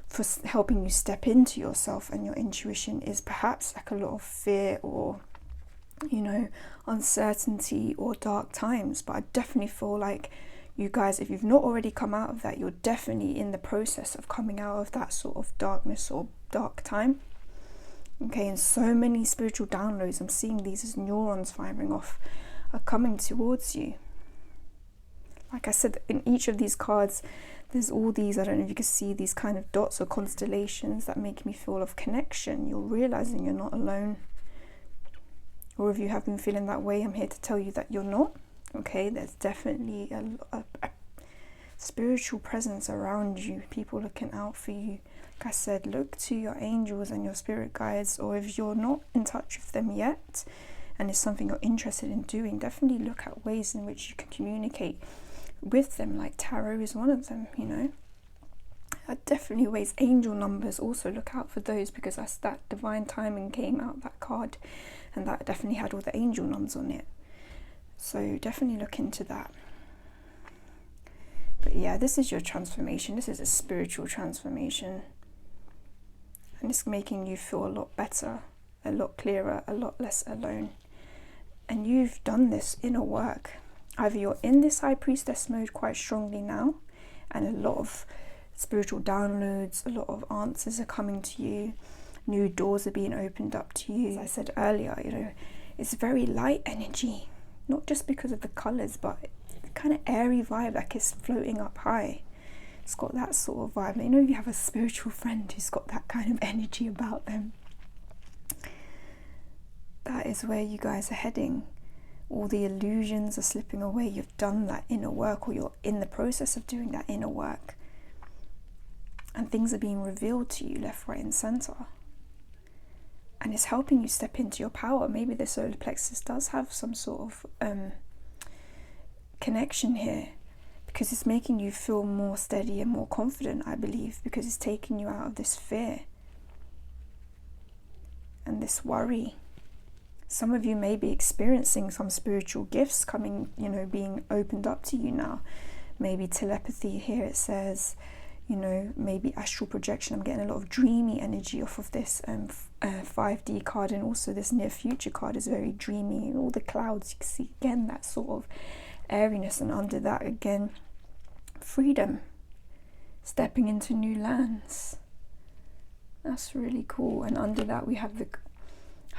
for helping you step into yourself and your intuition, is perhaps like a lot of fear or, you know, uncertainty or dark times. But I definitely feel like you guys, if you've not already come out of that, you're definitely in the process of coming out of that sort of darkness or dark time. Okay, and so many spiritual downloads, I'm seeing these as neurons firing off, are coming towards you. Like I said, in each of these cards, there's all these, I don't know if you can see, these kind of dots or constellations that make me feel of connection. You're realizing you're not alone. Or if you have been feeling that way, I'm here to tell you that you're not. Okay, there's definitely a spiritual presence around you, people looking out for you. Like I said, look to your angels and your spirit guides, or if you're not in touch with them yet and it's something you're interested in doing, definitely look at ways in which you can communicate with them. Like tarot is one of them, you know. Definitely ways. Angel numbers, also look out for those, because that's that divine timing came out, that card, and that definitely had all the angel numbers on it. So definitely look into that. But yeah, this is your transformation. This is a spiritual transformation. And it's making you feel a lot better, a lot clearer, a lot less alone. And you've done this inner work. Either you're in this high priestess mode quite strongly now, and a lot of spiritual downloads, a lot of answers are coming to you. New doors are being opened up to you. As I said earlier, you know, it's very light energy. Not just because of the colours, but the kind of airy vibe, like it's floating up high. It's got that sort of vibe. You know, if you have a spiritual friend who's got that kind of energy about them, that is where you guys are heading. All the illusions are slipping away. You've done that inner work, or you're in the process of doing that inner work. And things are being revealed to you left, right and centre. And it's helping you step into your power. Maybe the solar plexus does have some sort of connection here, because it's making you feel more steady and more confident, I believe, because it's taking you out of this fear and this worry. Some of you may be experiencing some spiritual gifts coming, you know, being opened up to you now. Maybe telepathy here, it says, you know, maybe astral projection. I'm getting a lot of dreamy energy off of this 5D card, and also this near future card is very dreamy. All the clouds, you can see again that sort of airiness, and under that again, freedom, stepping into new lands. That's really cool. And under that we have the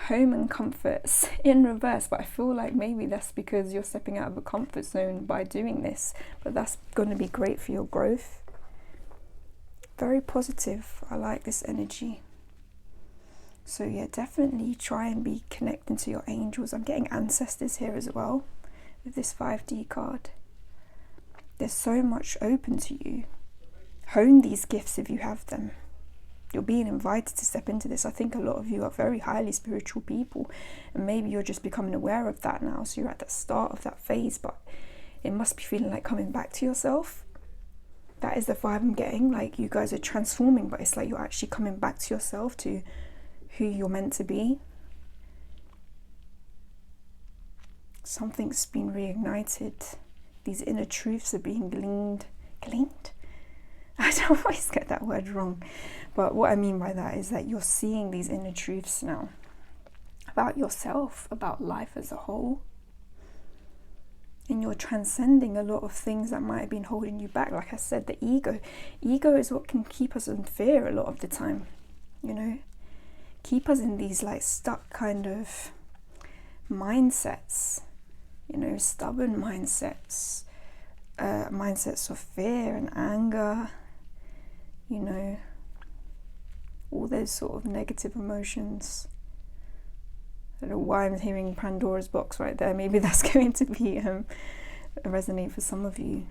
home and comforts in reverse, but I feel like maybe that's because you're stepping out of a comfort zone by doing this, but that's going to be great for your growth. Very positive. I like this energy. So yeah, definitely try and be connecting to your angels. I'm getting ancestors here as well with this 5D card. There's so much open to you. Hone these gifts if you have them. You're being invited to step into this. I think a lot of you are very highly spiritual people, and maybe you're just becoming aware of that now. So you're at the start of that phase, but it must be feeling like coming back to yourself. That is the vibe I'm getting. Like you guys are transforming, but it's like you're actually coming back to yourself, to who you're meant to be. Something's been reignited. These inner truths are being gleaned. I don't always get that word wrong, but what I mean by that is that you're seeing these inner truths now about yourself, about life as a whole, and you're transcending a lot of things that might have been holding you back. Like I said, the ego is what can keep us in fear a lot of the time, you know, keep us in these like stuck kind of mindsets, you know, stubborn mindsets, mindsets of fear and anger, you know, all those sort of negative emotions. I don't know why I'm hearing Pandora's box right there. Maybe that's going to be resonate for some of you,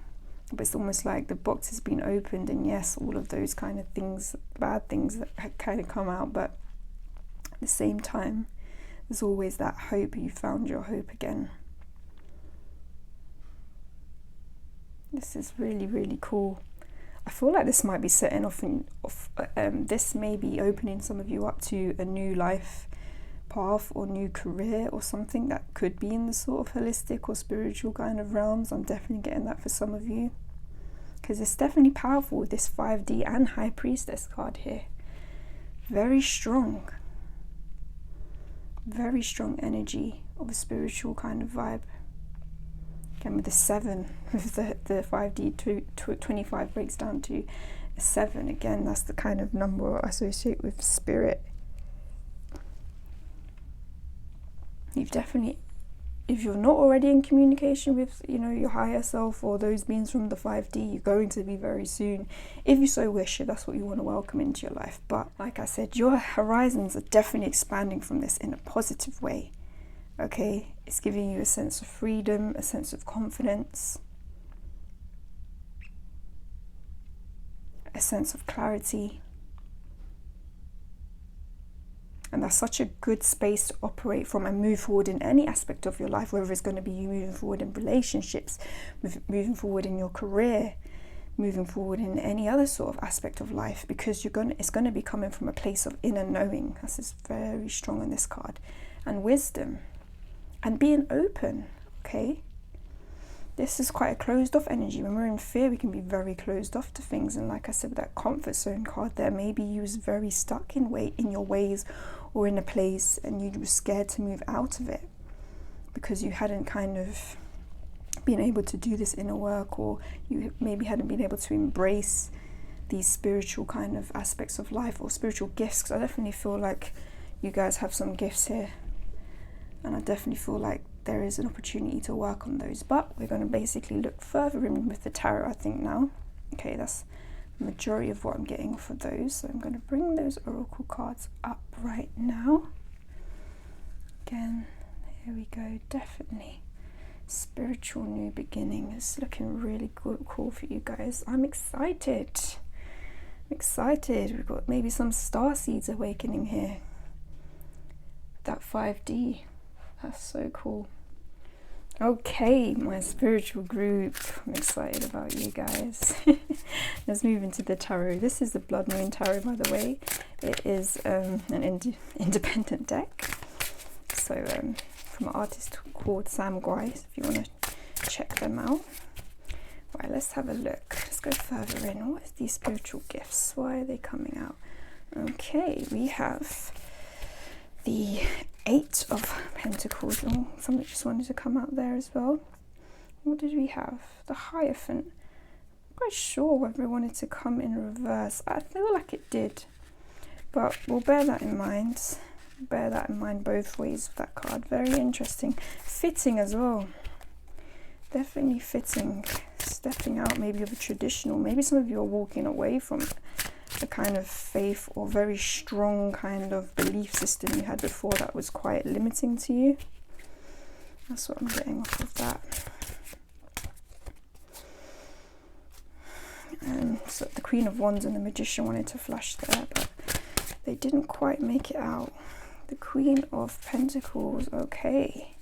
but it's almost like the box has been opened, and yes, all of those kind of things, bad things that kind of come out, but at the same time there's always that hope. You found your hope again. This is really, really cool. I feel like this might be setting off this may be opening some of you up to a new life path or new career or something that could be in the sort of holistic or spiritual kind of realms. I'm definitely getting that for some of you, because it's definitely powerful with this 5D and High Priestess card here. Very strong energy of a spiritual kind of vibe. Again, with the 7, with the 5D, 25 breaks down to a 7. Again, that's the kind of number I associate with spirit. You've definitely, if you're not already in communication with, you know, your higher self or those beings from the 5D, you're going to be very soon, if you so wish, if that's what you want to welcome into your life. But like I said, your horizons are definitely expanding from this in a positive way. Okay, it's giving you a sense of freedom, a sense of confidence, a sense of clarity. And that's such a good space to operate from and move forward in any aspect of your life, whether it's going to be you moving forward in relationships, moving forward in your career, moving forward in any other sort of aspect of life, because it's going to be coming from a place of inner knowing. This is very strong in this card. And wisdom. And being open, okay? This is quite a closed off energy. When we're in fear, we can be very closed off to things. And like I said, with that comfort zone card there, maybe you was very stuck in your ways or in a place, and you were scared to move out of it because you hadn't kind of been able to do this inner work, or you maybe hadn't been able to embrace these spiritual kind of aspects of life or spiritual gifts. 'Cause I definitely feel like you guys have some gifts here. And I definitely feel like there is an opportunity to work on those. But we're going to basically look further in with the tarot, I think, now. Okay, that's the majority of what I'm getting for those. So I'm going to bring those oracle cards up right now. Again, here we go. Definitely spiritual new beginning. It's looking really good, cool for you guys. I'm excited. We've got maybe some star seeds awakening here. That 5D. That's so cool. Okay, my spiritual group. I'm excited about you guys. Let's move into the tarot. This is the Blood Moon Tarot, by the way. It is an independent deck. So from an artist called Sam Gwise, if you want to check them out. Right, let's have a look. Let's go further in. What is these spiritual gifts? Why are they coming out? Okay, we have the 8 of Pentacles. Oh, something just wanted to come out there as well. What did we have? The Hierophant. I'm quite sure whether it wanted to come in reverse. I feel like it did, but we'll bear that in mind. Bear that in mind both ways with that card. Very interesting. Fitting as well. Definitely fitting. Stepping out maybe of a traditional. Maybe some of you are walking away from a kind of faith or very strong kind of belief system you had before that was quite limiting to you. That's what I'm getting off of that. So the Queen of Wands and the Magician wanted to flash there, but they didn't quite make it out. The Queen of Pentacles, okay.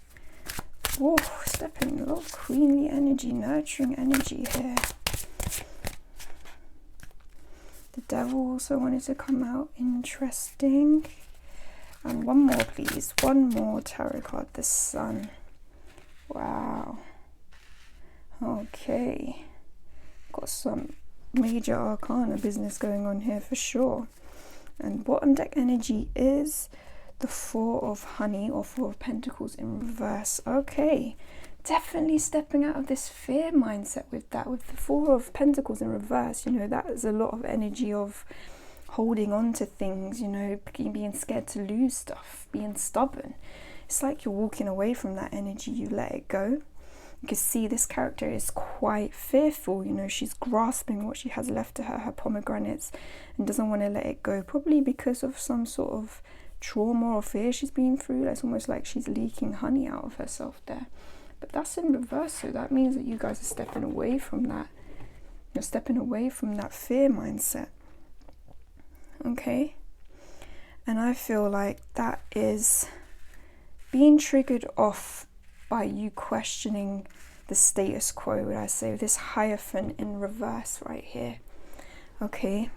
Whoa, stepping a lot of queenly energy, nurturing energy here. The Devil also wanted to come out, interesting. And one more, please. One more tarot card, the Sun. Wow. Okay. Got some major arcana business going on here for sure. And bottom deck energy is the Four of Honey or Four of Pentacles in reverse. Okay. Definitely stepping out of this fear mindset with that. With the Four of Pentacles in reverse, you know, that is a lot of energy of holding on to things, you know, being scared to lose stuff, being stubborn. It's like you're walking away from that energy, you let it go. You can see this character is quite fearful, you know, she's grasping what she has left to her, her pomegranates, and doesn't want to let it go, probably because of some sort of trauma or fear she's been through. It's almost like she's leaking honey out of herself there. But that's in reverse, so that means that you guys are stepping away from that. You're stepping away from that fear mindset. Okay, and I feel like that is being triggered off by you questioning the status quo, would I say, this Hierophant in reverse right here. Okay,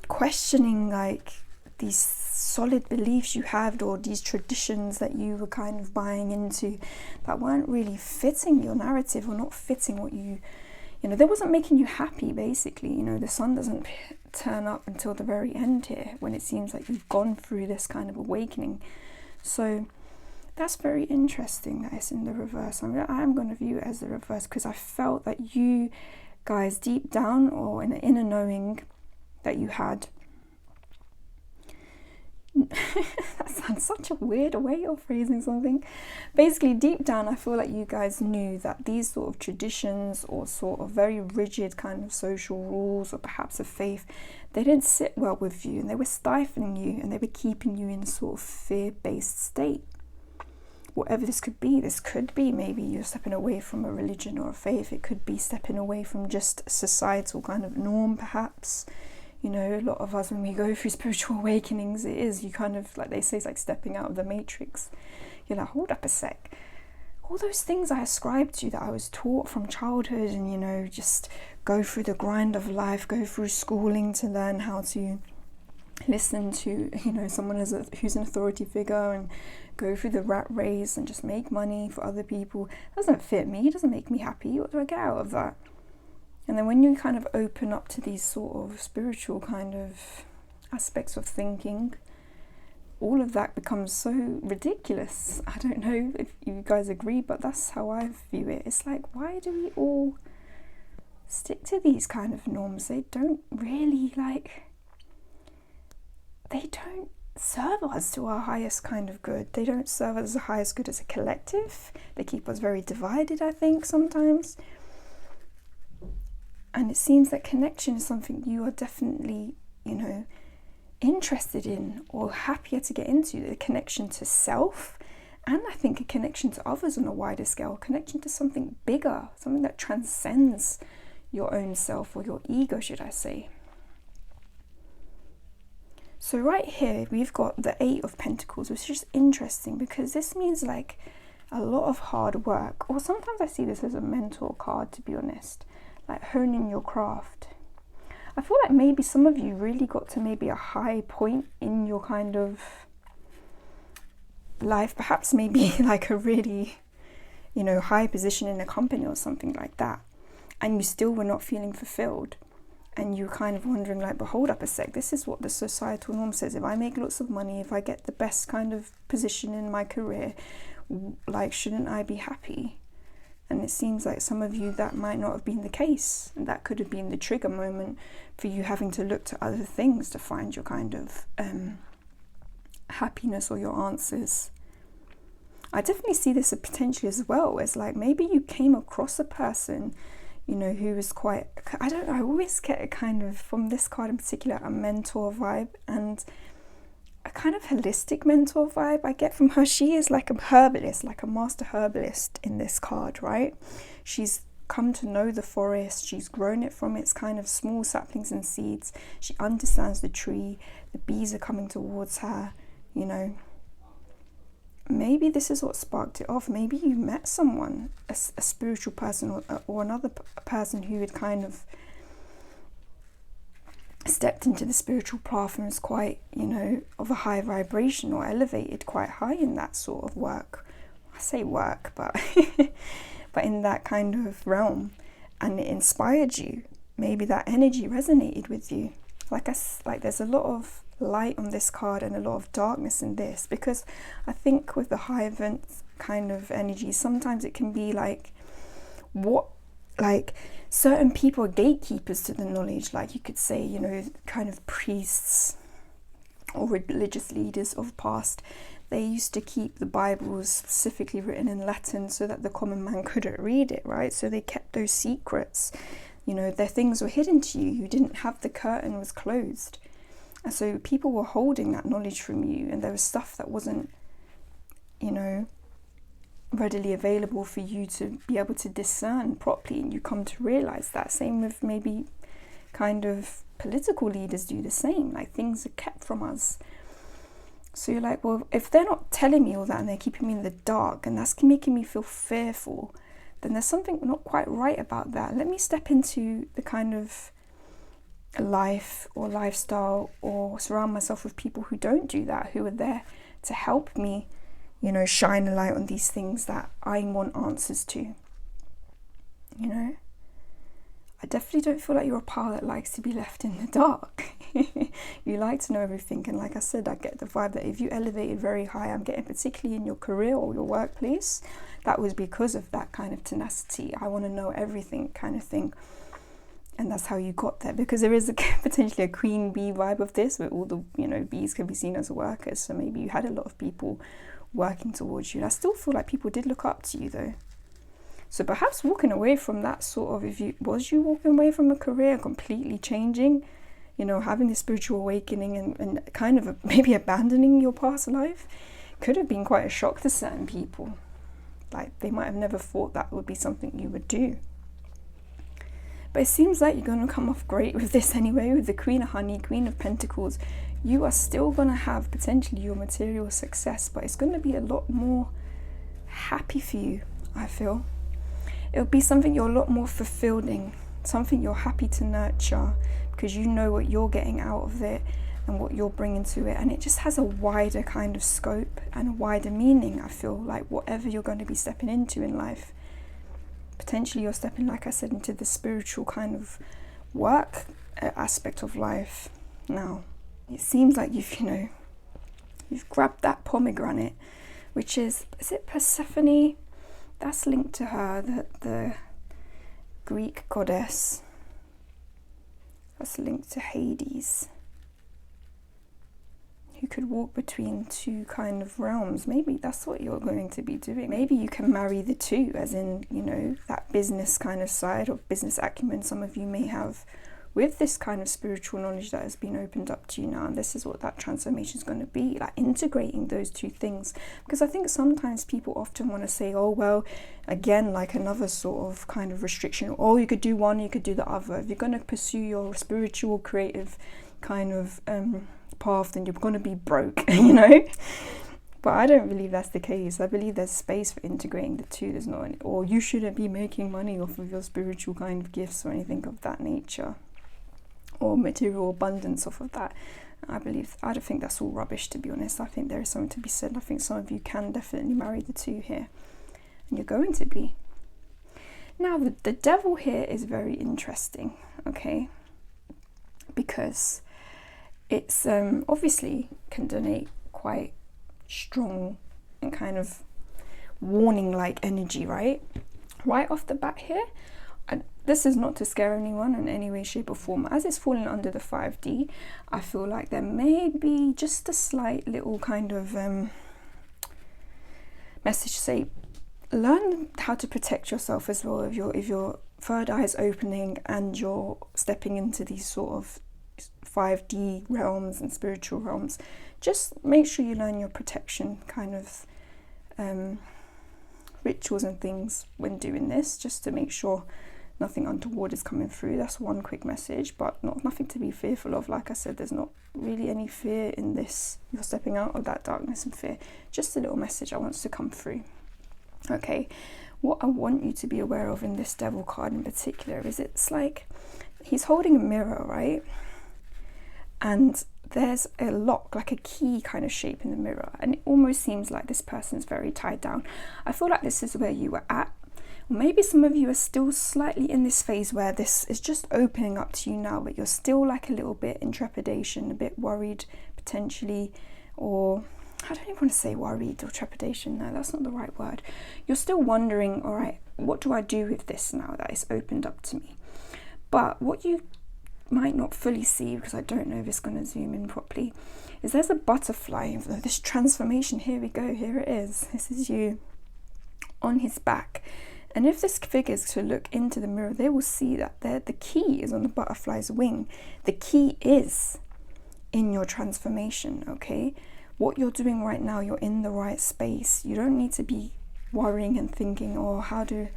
questioning like these solid beliefs you had, or these traditions that you were kind of buying into that weren't really fitting your narrative, or not fitting what you know, that wasn't making you happy, basically. You know, the sun doesn't turn up until the very end here, when it seems like you've gone through this kind of awakening. So that's very interesting that it's in the reverse. I'm going to view it as the reverse, because I felt that you guys deep down, or in the inner knowing that you had, that sounds such a weird way of phrasing something. Basically, deep down, I feel like you guys knew that these sort of traditions, or sort of very rigid kind of social rules, or perhaps a faith, they didn't sit well with you, and they were stifling you, and they were keeping you in a sort of fear-based state. Whatever this could be maybe you're stepping away from a religion or a faith. It could be stepping away from just a societal kind of norm, perhaps. You know, a lot of us, when we go through spiritual awakenings, it is, you kind of, like they say, it's like stepping out of the matrix. You're like, hold up a sec. All those things I ascribed to, that I was taught from childhood, and, you know, just go through the grind of life, go through schooling to learn how to listen to, you know, someone who's an authority figure, and go through the rat race and just make money for other people. It doesn't fit me. It doesn't make me happy. What do I get out of that? And then when you kind of open up to these sort of spiritual kind of aspects of thinking, all of that becomes so ridiculous. I don't know if you guys agree, but that's how I view it. It's like, why do we all stick to these kind of norms? They don't really, like, they don't serve us to our highest kind of good. They don't serve us as the highest good as a collective. They keep us very divided, I think, sometimes. And it seems that connection is something you are definitely, you know, interested in, or happier to get into. The connection to self, and I think a connection to others on a wider scale, connection to something bigger, something that transcends your own self, or your ego, should I say. So right here, we've got the Eight of Pentacles, which is just interesting, because this means like a lot of hard work, or sometimes I see this as a mentor card, to be honest. Like honing your craft. I feel like maybe some of you really got to maybe a high point in your kind of life, perhaps maybe like a really, you know, high position in a company or something like that, and you still were not feeling fulfilled, and you're kind of wondering like, but hold up a sec, this is what the societal norm says. If I make lots of money, if I get the best kind of position in my career, like, shouldn't I be happy? And it seems like some of you, that might not have been the case. And that could have been the trigger moment for you having to look to other things to find your kind of happiness, or your answers. I definitely see this potentially as well, as like maybe you came across a person, you know, who was quite, I don't know, I always get a kind of, from this card in particular, a mentor vibe, and a kind of holistic mentor vibe I get from her. She is like a herbalist, like a master herbalist in this card, right? She's come to know the forest, she's grown it from its kind of small saplings and seeds, she understands the tree, the bees are coming towards her, you know. Maybe this is what sparked it off. Maybe you met someone, a spiritual person, or another person who had kind of stepped into the spiritual path and was quite, you know, of a high vibration or elevated quite high in that sort of work. I say work, but but in that kind of realm, and it inspired you. Maybe that energy resonated with you. Like there's a lot of light on this card and a lot of darkness in this, because I think with the high event kind of energy, sometimes it can be like certain people are gatekeepers to the knowledge, like you could say, you know, kind of priests or religious leaders of past. They used to keep the Bibles specifically written in Latin so that the common man couldn't read it, right? So they kept those secrets, you know, their things were hidden to you. You didn't have, the curtain was closed. And so people were holding that knowledge from you, and there was stuff that wasn't, you know, readily available for you to be able to discern properly, and you come to realize that. Same with maybe kind of political leaders do the same, like things are kept from us. So you're like, well, if they're not telling me all that and they're keeping me in the dark and that's making me feel fearful, then there's something not quite right about that. Let me step into the kind of life or lifestyle, or surround myself with people who don't do that, who are there to help me, you know, shine a light on these things that I want answers to, you know. I definitely don't feel like you're a pile that likes to be left in the dark. You like to know everything, and like I said, I get the vibe that if you elevated very high, I'm getting particularly in your career or your workplace, that was because of that kind of tenacity. I want to know everything kind of thing. And that's how you got there, because there is potentially a queen bee vibe of this, where all the, you know, bees can be seen as workers. So maybe you had a lot of people working towards you. And I still feel like people did look up to you though. So perhaps walking away from that sort of, you walking away from a career, completely changing, you know, having this spiritual awakening and kind of maybe abandoning your past life, could have been quite a shock to certain people. Like they might have never thought that would be something you would do. But it seems like you're going to come off great with this anyway, with the Queen of Honey, Queen of Pentacles. You are still going to have potentially your material success, but it's going to be a lot more happy for you, I feel. It'll be something you're a lot more fulfilled in, something you're happy to nurture, because you know what you're getting out of it and what you're bringing to it. And it just has a wider kind of scope and a wider meaning, I feel like, whatever you're going to be stepping into in life. Potentially you're stepping, like I said, into the spiritual kind of work aspect of life now. It seems like you've grabbed that pomegranate, which is it Persephone? That's linked to her, the Greek goddess. That's linked to Hades, who could walk between two kind of realms. Maybe that's what you're going to be doing. Maybe you can marry the two, as in, you know, that business kind of side or business acumen some of you may have with this kind of spiritual knowledge that has been opened up to you now. And this is what that transformation is going to be, like integrating those two things. Because I think sometimes people often want to say, oh, well, again, like another sort of kind of restriction, oh, you could do one, you could do the other. If you're going to pursue your spiritual, creative kind of path, then you're going to be broke, you know. But I don't believe that's the case. I believe there's space for integrating the two. There's not or you shouldn't be making money off of your spiritual kind of gifts or anything of that nature, or material abundance off of that. I don't think that's all rubbish, to be honest. I think there is something to be said. I think some of you can definitely marry the two here, and you're going to be. Now the devil here is very interesting, okay, because it's obviously can donate quite strong and kind of warning like energy, right off the bat here. And this is not to scare anyone in any way, shape or form. As it's falling under the 5D, I feel like there may be just a slight little kind of message to say, learn how to protect yourself as well. If your third eye is opening and you're stepping into these sort of 5D realms and spiritual realms, just make sure you learn your protection kind of rituals and things when doing this, just to make sure nothing untoward is coming through. That's one quick message, but nothing to be fearful of. Like I said, there's not really any fear in this. You're stepping out of that darkness and fear. Just a little message that wants to come through. Okay, what I want you to be aware of in this devil card in particular is it's like he's holding a mirror, right? And there's a lock, like a key kind of shape in the mirror, and it almost seems like this person's very tied down. I feel like this is where you were at. Maybe some of you are still slightly in this phase where this is just opening up to you now, but you're still like a little bit in trepidation, a bit worried potentially, or I don't even want to say worried or trepidation. No, that's not the right word. You're still wondering, all right, what do I do with this now that it's opened up to me? But what you might not fully see, because I don't know if it's going to zoom in properly, is there's a butterfly, this transformation. Here we go, here it is. This is you on his back. And if this figure is to look into the mirror, they will see that the key is on the butterfly's wing. The key is in your transformation, okay? What you're doing right now, you're in the right space. You don't need to be worrying and thinking, oh, how do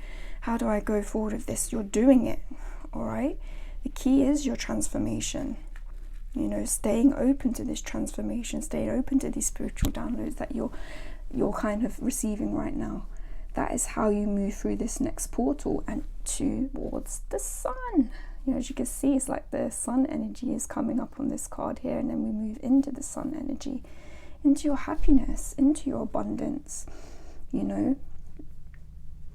I go forward with this? You're doing it, all right? The key is your transformation. You know, staying open to this transformation, staying open to these spiritual downloads that you're kind of receiving right now. That is how you move through this next portal and towards the sun. You know, as you can see, it's like the sun energy is coming up on this card here, and then we move into the sun energy, into your happiness, into your abundance. You know,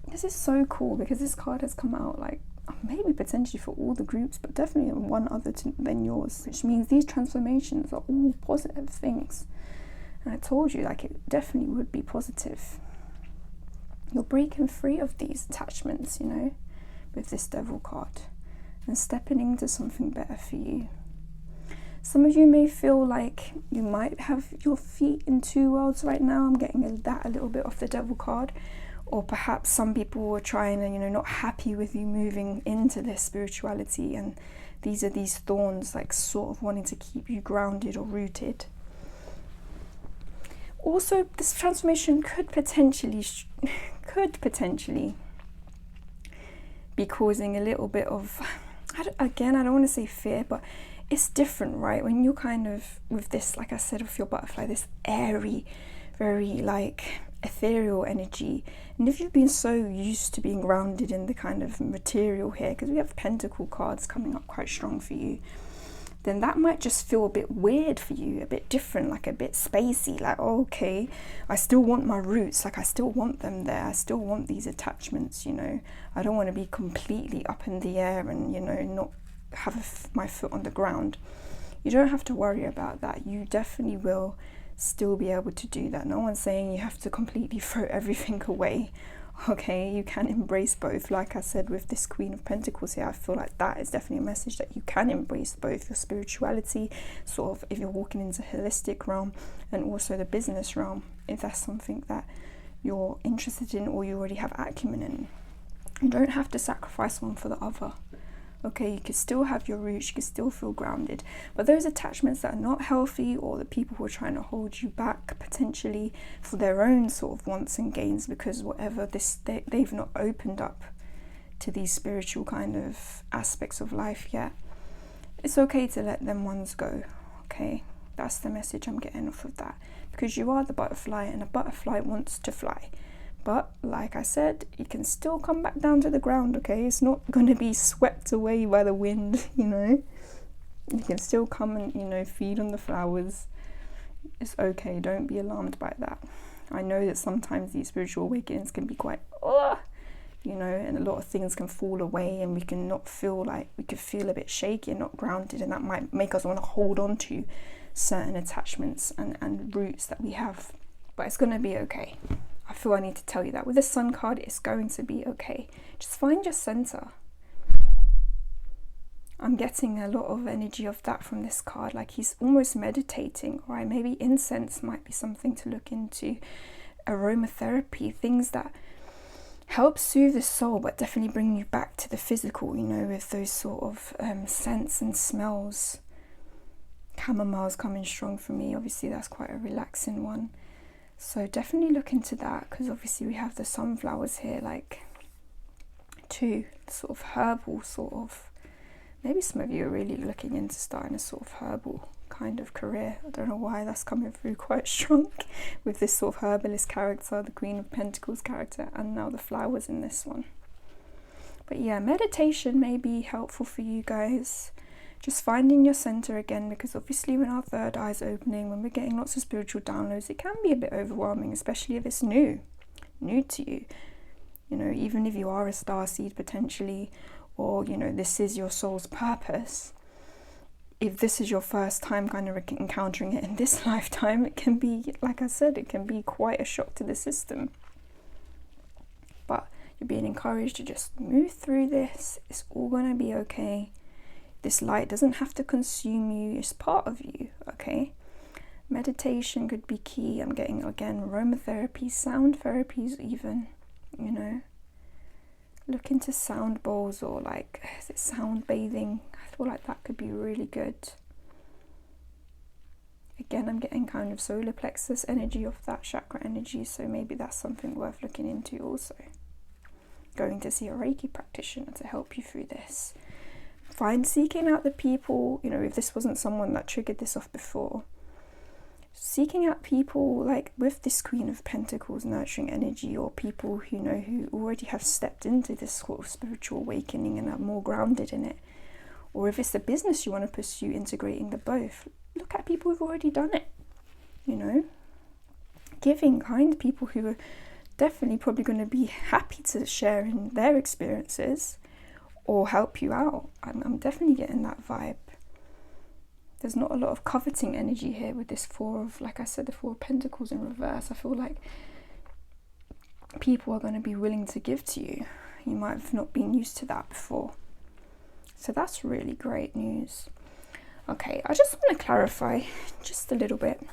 this is so cool because this card has come out like maybe potentially for all the groups, but definitely one other than yours, which means these transformations are all positive things. And I told you, like, it definitely would be positive. You're breaking free of these attachments, you know, with this devil card, and stepping into something better for you. Some of you may feel like you might have your feet in two worlds right now. I'm getting that a little bit off the devil card. Or perhaps some people were trying and, you know, not happy with you moving into this spirituality, and these are these thorns, like sort of wanting to keep you grounded or rooted. Also, this transformation could potentially be causing a little bit of, I don't want to say fear, but it's different, right? When you're kind of with this, like I said, with your butterfly, this airy, very like ethereal energy. And if you've been so used to being grounded in the kind of material here, because we have pentacle cards coming up quite strong for you, then that might just feel a bit weird for you, a bit different, like a bit spacey, like, oh, okay, I still want my roots, like I still want them there, I still want these attachments, you know, I don't want to be completely up in the air and, you know, not have my foot on the ground. You don't have to worry about that. You definitely will still be able to do that. No one's saying you have to completely throw everything away. Okay, you can embrace both. Like I said with this Queen of Pentacles here, I feel like that is definitely a message that you can embrace both your spirituality, sort of if you're walking into holistic realm, and also the business realm, if that's something that you're interested in or you already have acumen in. You don't have to sacrifice one for the other. Okay, you can still have your roots, you can still feel grounded, but those attachments that are not healthy, or the people who are trying to hold you back potentially for their own sort of wants and gains, because whatever they've not opened up to these spiritual kind of aspects of life yet, it's okay to let them ones go. Okay, that's the message I'm getting off of that, because you are the butterfly, and a butterfly wants to fly. But like I said, you can still come back down to the ground, okay? It's not going to be swept away by the wind, you know? You can still come and, you know, feed on the flowers. It's okay, don't be alarmed by that. I know that sometimes these spiritual awakenings can be quite, you know, and a lot of things can fall away, and we can not feel like, we could feel a bit shaky and not grounded, and that might make us want to hold on to certain attachments and roots that we have. But it's going to be okay. I feel I need to tell you that. With the Sun card, it's going to be okay. Just find your center. I'm getting a lot of energy of that from this card, like he's almost meditating, right? Maybe incense might be something to look into. Aromatherapy, things that help soothe the soul, but definitely bring you back to the physical, you know, with those sort of scents and smells. Chamomile's coming strong for me. Obviously, that's quite a relaxing one. So definitely look into that, because obviously we have the sunflowers here, like too, sort of herbal sort of. Maybe some of you are really looking into starting a sort of herbal kind of career. I don't know why that's coming through quite strong with this sort of herbalist character, the Queen of Pentacles character, and now the flowers in this one. But yeah, meditation may be helpful for you guys. Just finding your center again, because obviously when our third eye is opening, when we're getting lots of spiritual downloads, it can be a bit overwhelming, especially if it's new to you. You know, even if you are a starseed potentially, or, you know, this is your soul's purpose. If this is your first time kind of encountering it in this lifetime, it can be, like I said, it can be quite a shock to the system. But you're being encouraged to just move through this. It's all going to be okay. This light doesn't have to consume you. It's part of you, okay? Meditation could be key. I'm getting, again, aromatherapy, sound therapies even, you know. Look into sound bowls, or like, is it sound bathing? I feel like that could be really good. Again, I'm getting kind of solar plexus energy off that chakra energy, so maybe that's something worth looking into also. Going to see a Reiki practitioner to help you through this. Seeking out the people, you know, if this wasn't someone that triggered this off before, seeking out people like with this Queen of Pentacles nurturing energy, or people who know who already have stepped into this sort of spiritual awakening and are more grounded in it. Or if it's a business you want to pursue, integrating the both, look at people who've already done it, you know, giving, kind people who are definitely probably going to be happy to share in their experiences or help you out. I'm definitely getting that vibe. There's not a lot of coveting energy here with this Four of, like I said, the Four of Pentacles in reverse. I feel like people are going to be willing to give to you. You might have not been used to that before. So that's really great news. Okay, I just want to clarify just a little bit.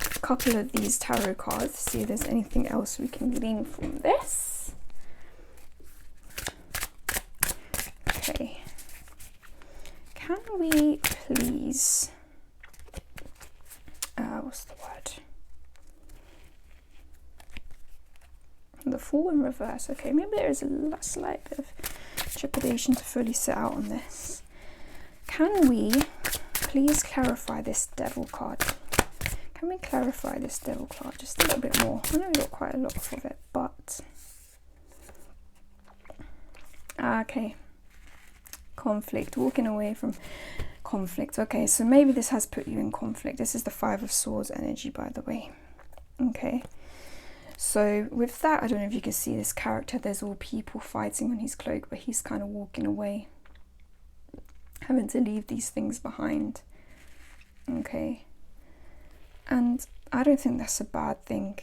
A couple of these tarot cards, see if there's anything else we can glean from this. Okay. Can we please, what's the word? The Fool in reverse. Okay, maybe there is a slight bit of trepidation to fully set out on this. Can we please clarify this Devil card? Can we clarify this Devil card just a little bit more? I know we got quite a lot of it, but... okay. Conflict, walking away from conflict. Okay, so maybe this has put you in conflict. This is the Five of Swords energy, by the way. Okay, so with that, I don't know if you can see this character. There's all people fighting on his cloak, but he's kind of walking away, having to leave these things behind. Okay, and I don't think that's a bad thing.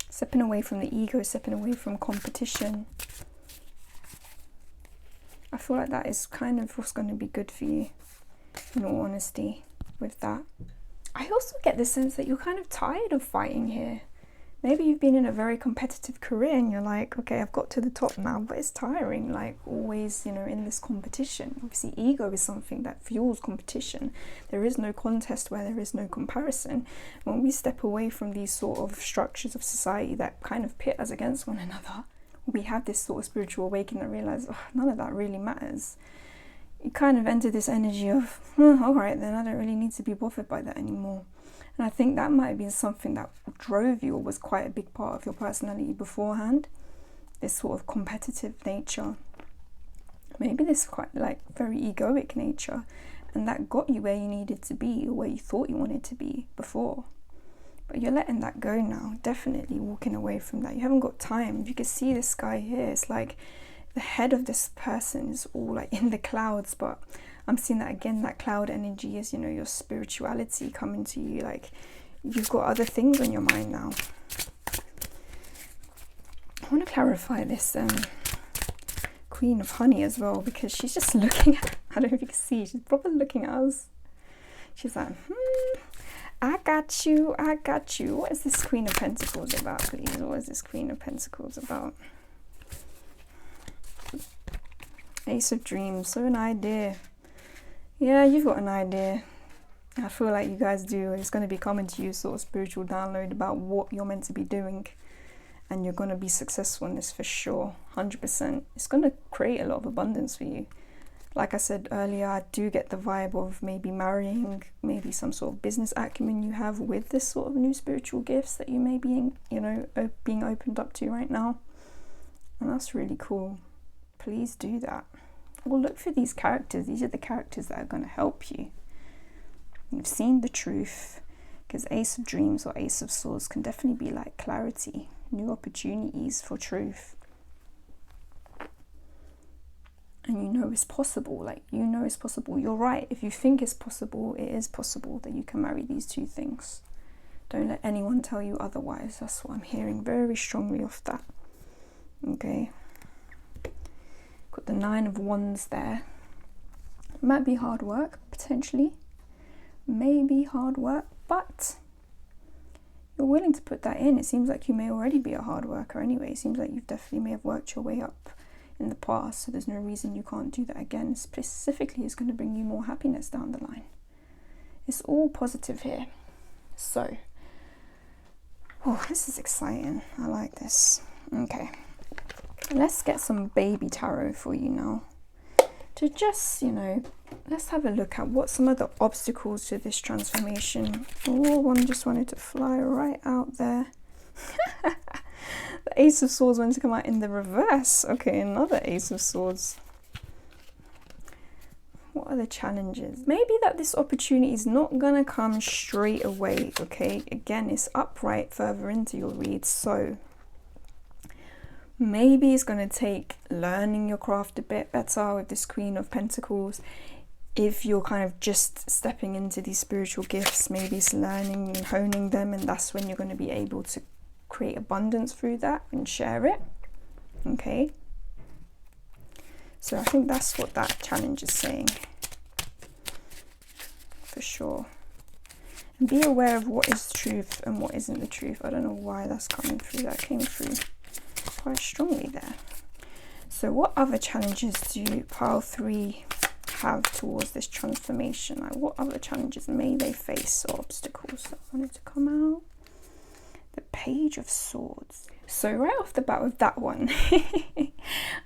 Stepping away from the ego, stepping away from competition. I feel like that is kind of what's going to be good for you, in all honesty, with that. I also get the sense that you're kind of tired of fighting here. Maybe you've been in a very competitive career and you're like, okay, I've got to the top now, but it's tiring, like always, you know, in this competition. Obviously, ego is something that fuels competition. There is no contest where there is no comparison. When we step away from these sort of structures of society that kind of pit us against one another, we have this sort of spiritual awakening and realize, oh, none of that really matters. You kind of enter this energy of, all right, then I don't really need to be bothered by that anymore. And I think that might have been something that drove you, or was quite a big part of your personality beforehand. This sort of competitive nature. Maybe this quite like very egoic nature. And that got you where you needed to be, or where you thought you wanted to be before. But you're letting that go now, definitely walking away from that. You haven't got time. You can see this guy here, it's like the head of this person is all like in the clouds, but I'm seeing that again, that cloud energy is, you know, your spirituality coming to you, like you've got other things on your mind now. I want to clarify this Queen of Honey as well, because she's just looking at, I don't know if you can see, she's probably looking at us. She's like, I got you, I got you. What is this Queen of Pentacles about, please? What is this Queen of Pentacles about? Ace of Dreams, so an idea. Yeah, you've got an idea. I feel like you guys do. It's going to be coming to you, sort of spiritual download about what you're meant to be doing, and you're going to be successful in this for sure, 100%. It's going to create a lot of abundance for you. Like I said earlier, I do get the vibe of maybe marrying, maybe some sort of business acumen you have with this sort of new spiritual gifts that you may be, you know, being opened up to right now. And that's really cool. Please do that. Well, look for these characters. These are the characters that are going to help you. You've seen the truth, because Ace of Dreams or Ace of Swords can definitely be like clarity, new opportunities for truth. And you know it's possible, like, you know it's possible. You're right. If you think it's possible, it is possible that you can marry these two things. Don't let anyone tell you otherwise. That's what I'm hearing very strongly off that. Okay. Got the 9 of Wands there. Might be hard work, potentially. Maybe hard work, but you're willing to put that in. It seems like you may already be a hard worker anyway. It seems like you definitely may have worked your way up in the past, so there's no reason you can't do that again. Specifically, it's going to bring you more happiness down the line. It's all positive here. So, oh, this is exciting. I like this. Okay, let's get some baby tarot for you now. To just, you know, let's have a look at what some of the obstacles to this transformation. Oh, one just wanted to fly right out there. The Ace of Swords wanted to come out in the reverse. Okay, another Ace of Swords. What are the challenges? Maybe that this opportunity is not gonna come straight away. Okay, again, it's upright further into your read, so maybe it's going to take learning your craft a bit better with this Queen of Pentacles. If you're kind of just stepping into these spiritual gifts, maybe it's learning and honing them, and that's when you're going to be able to create abundance through that and share it. Okay, so I think that's what that challenge is saying for sure. And be aware of what is truth and what isn't the truth. I don't know why that's coming through. That came through quite strongly there. So what other challenges do pile 3 have towards this transformation? Like, what other challenges may they face or obstacles that wanted to come out? The Page of Swords. So right off the bat with that one,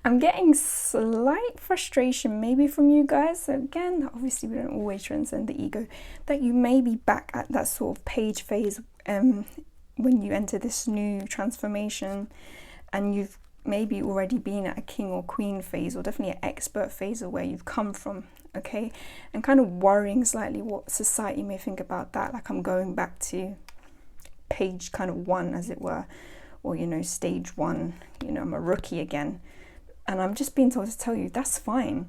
I'm getting slight frustration maybe from you guys. So again, obviously we don't always transcend the ego, that you may be back at that sort of page phase when you enter this new transformation, and you've maybe already been at a king or queen phase, or definitely an expert phase of where you've come from. Okay, and kind of worrying slightly what society may think about that, like I'm going back to page kind of 1, as it were, or, you know, stage 1, you know, I'm a rookie again. And I'm just being told to tell you that's fine.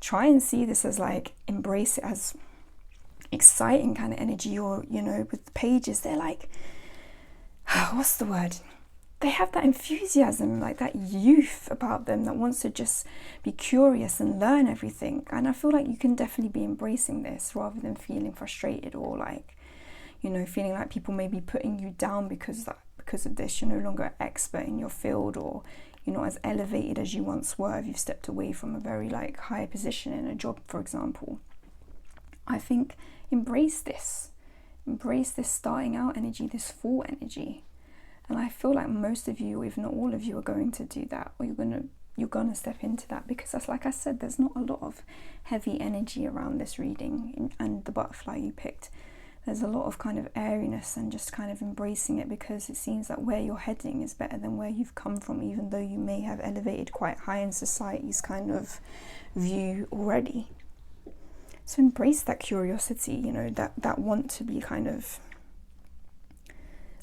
Try and see this as, like, embrace it as exciting kind of energy. Or, you know, with the pages, they're like, what's the word, they have that enthusiasm, like that youth about them that wants to just be curious and learn everything. And I feel like you can definitely be embracing this rather than feeling frustrated, or like, you know, feeling like people may be putting you down because of this. You're no longer an expert in your field, or you're not as elevated as you once were if you've stepped away from a very like high position in a job, for example. I think embrace this starting out energy, this fall energy. And I feel like most of you, if not all of you, are going to do that, or you're gonna step into that, because that's, like I said, there's not a lot of heavy energy around this reading. And the butterfly you picked, there's a lot of kind of airiness and just kind of embracing it, because it seems that where you're heading is better than where you've come from, even though you may have elevated quite high in society's kind of view already. So embrace that curiosity, you know, that want to be kind of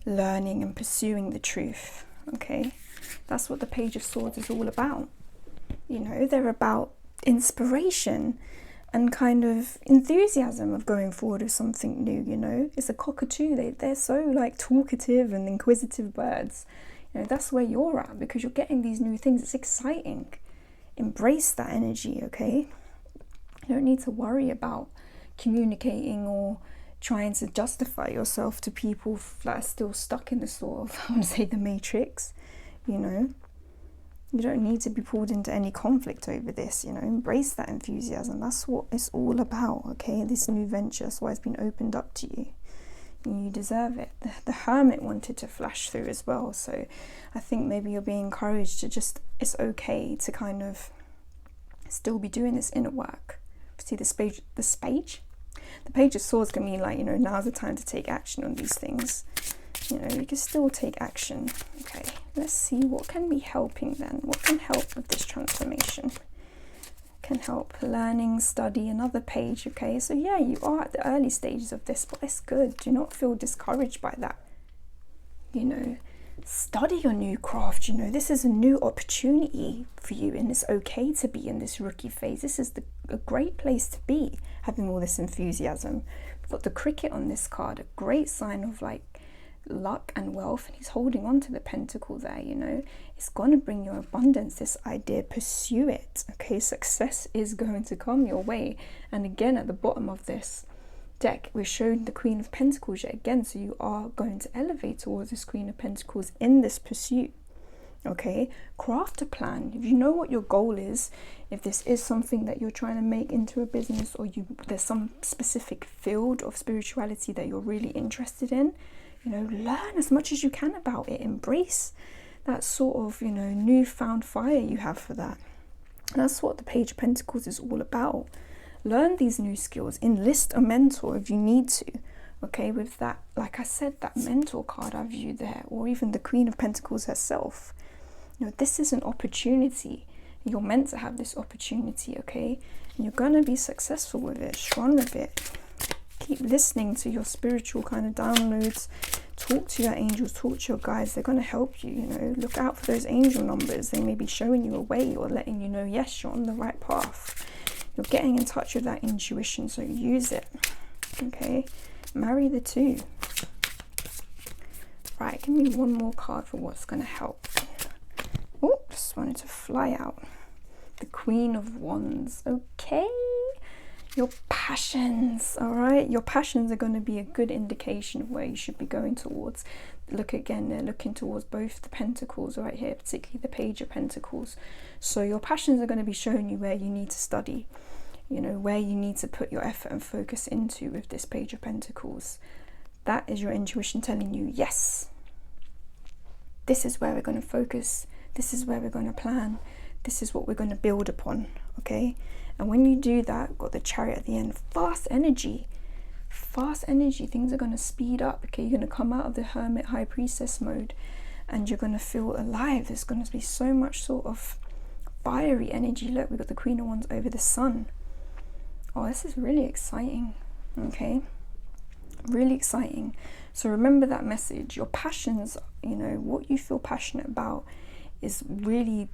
learning and pursuing the truth. Okay, that's what the Page of Swords is all about. You know, they're about inspiration and kind of enthusiasm of going forward with something new. You know, it's a cockatoo. They're so like talkative and inquisitive birds. You know, that's where you're at, because you're getting these new things. It's exciting. Embrace that energy. Okay, you don't need to worry about communicating or trying to justify yourself to people that are still stuck in the sort of, I want to say, the matrix. You know, You don't need to be pulled into any conflict over this, you know. Embrace that enthusiasm. That's what it's all about, okay? This new venture, that's why it's been opened up to you. You deserve it. The Hermit wanted to flash through as well, so I think maybe you're being encouraged to just, it's okay to kind of still be doing this inner work. See the Page of Swords can mean like, you know, now's the time to take action on these things. You know, you can still take action. Okay, let's see what can be helping then. What can help with this transformation? Can help learning, study, another page. Okay, so yeah, you are at the early stages of this, but it's good. Do not feel discouraged by that. You know, study your new craft. You know, this is a new opportunity for you, and it's okay to be in this rookie phase. This is a great place to be, having all this enthusiasm. We've got the Cricket on this card, a great sign of like luck and wealth, and he's holding on to the pentacle there. You know, it's going to bring you abundance, this idea. Pursue it. Okay, success is going to come your way. And again, at the bottom of this deck, we're showing the Queen of Pentacles yet again, so you are going to elevate towards this Queen of Pentacles in this pursuit. Okay, craft a plan. If you know what your goal is, if this is something that you're trying to make into a business, or there's some specific field of spirituality that you're really interested in, you know, learn as much as you can about it. Embrace that sort of, you know, newfound fire you have for that. And that's what the Page of Pentacles is all about. Learn these new skills. Enlist a mentor if you need to. Okay, with that, like I said, that mentor card I view there, or even the Queen of Pentacles herself. You know, this is an opportunity. You're meant to have this opportunity, okay? And you're gonna be successful with it, strong with it. Keep listening to your spiritual kind of downloads. Talk to your angels, talk to your guides. They're going to help you, you know. Look out for those angel numbers. They may be showing you a way, or letting you know, yes, you're on the right path. You're getting in touch with that intuition, so use it. Okay, marry the two. Right, give me one more card for what's going to help. Oh, just wanted to fly out. The Queen of Wands. Okay, your passions. All right, your passions are going to be a good indication of where you should be going towards. Look again, they're looking towards both the pentacles right here, particularly the Page of Pentacles. So your passions are going to be showing you where you need to study, you know, where you need to put your effort and focus into with this Page of Pentacles. That is your intuition telling you, yes, this is where we're going to focus. This is where we're going to plan. This is what we're going to build upon, okay? And when you do that, got the Chariot at the end, fast energy, things are going to speed up, okay? You're going to come out of the Hermit High Priestess mode, and you're going to feel alive. There's going to be so much sort of fiery energy. Look, we've got the Queen of Wands over the Sun. Oh, this is really exciting, okay? Really exciting. So remember that message. Your passions, you know, what you feel passionate about is really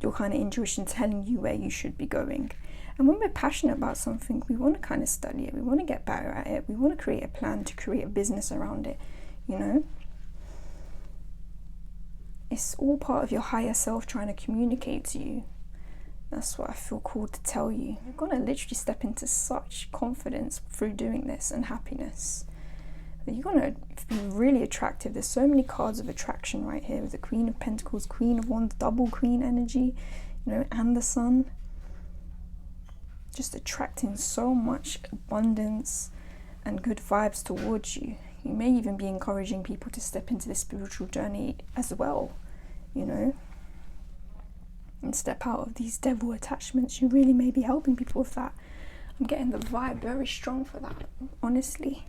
your kind of intuition telling you where you should be going. And when we're passionate about something, we want to kind of study it, we want to get better at it, we want to create a plan to create a business around it, you know. It's all part of your higher self trying to communicate to you. That's what I feel called to tell you. You're going to literally step into such confidence through doing this, and happiness. You're going to be really attractive. There's so many cards of attraction right here with the Queen of Pentacles, Queen of Wands, double Queen energy, you know, and the Sun. Just attracting so much abundance and good vibes towards you. You may even be encouraging people to step into this spiritual journey as well, you know, and step out of these devil attachments. You really may be helping people with that. I'm getting the vibe very strong for that, honestly.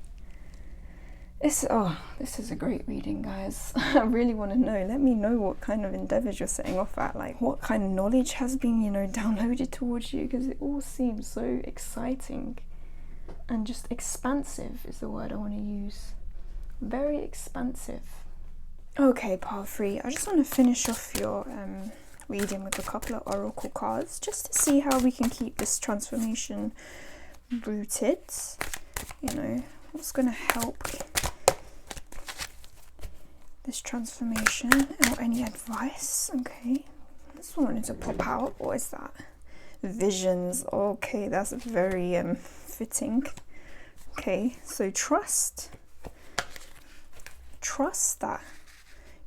This is a great reading, guys. I really want to know. Let me know what kind of endeavors you're setting off at, like what kind of knowledge has been, you know, downloaded towards you, because it all seems so exciting and just expansive is the word I want to use. Very expansive. Okay, part 3. I just want to finish off your reading with a couple of oracle cards, just to see how we can keep this transformation rooted. You know, what's going to help this transformation, or any advice. Okay, this one wanted to pop out. What is that? Visions. Okay, that's very fitting. Okay, so trust that,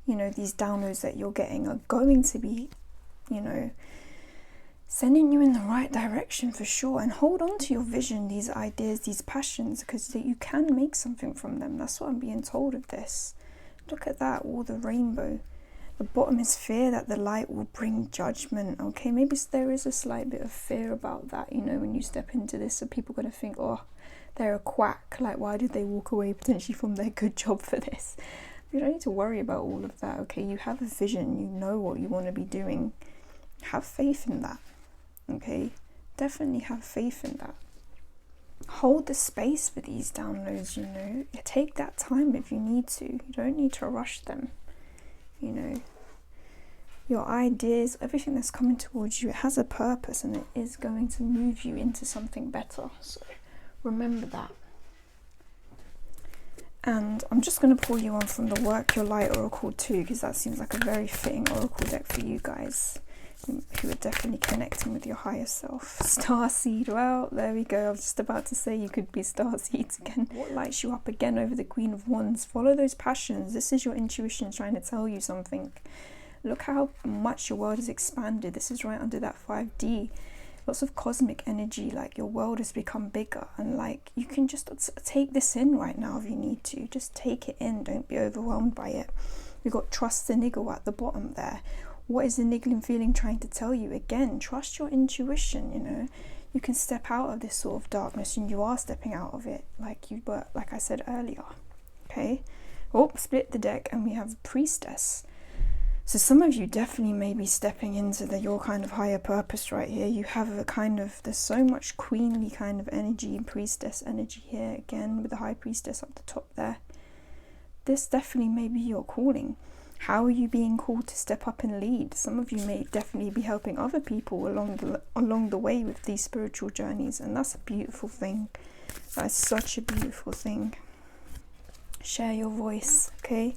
you know, these downloads that you're getting are going to be you know, sending you in the right direction for sure. And hold on to your vision, these ideas, these passions, because you can make something from them. That's what I'm being told of this. Look at that, all the rainbow. The bottom is fear that the light will bring judgment. Okay, maybe there is a slight bit of fear about that, you know, when you step into this. So people are going to think, oh, they're a quack. Like, why did they walk away potentially from their good job for this? You don't need to worry about all of that. Okay, you have a vision. You know what you want to be doing. Have faith in that. Okay, definitely have faith in that. Hold the space for these downloads, you know. Take that time if you need to. You don't need to rush them. You know, your ideas, everything that's coming towards you, it has a purpose and it is going to move you into something better. So remember that. And I'm just going to pull you on from the Work Your Light Oracle too, because that seems like a very fitting oracle deck for you guys who are definitely connecting with your higher self. Starseed, well, there we go. I was just about to say you could be starseeds again. What lights you up again over the Queen of Wands? Follow those passions. This is your intuition trying to tell you something. Look how much your world has expanded. This is right under that 5D. Lots of cosmic energy, like your world has become bigger, and like you can just take this in right now if you need to. Just take it in. Don't be overwhelmed by it. We've got trust the niggle at the bottom there. What is the niggling feeling trying to tell you? Again, trust your intuition, you know. You can step out of this sort of darkness, and you are stepping out of it like you were, like I said earlier. Okay. Oh, split the deck, and we have Priestess. So some of you definitely may be stepping into your kind of higher purpose right here. You have a kind of, there's so much queenly kind of energy, priestess energy here, again, with the High Priestess up the top there. This definitely may be your calling. How are you being called to step up and lead? Some of you may definitely be helping other people along the way with these spiritual journeys, and that's a beautiful thing. That is such a beautiful thing. Share your voice, okay?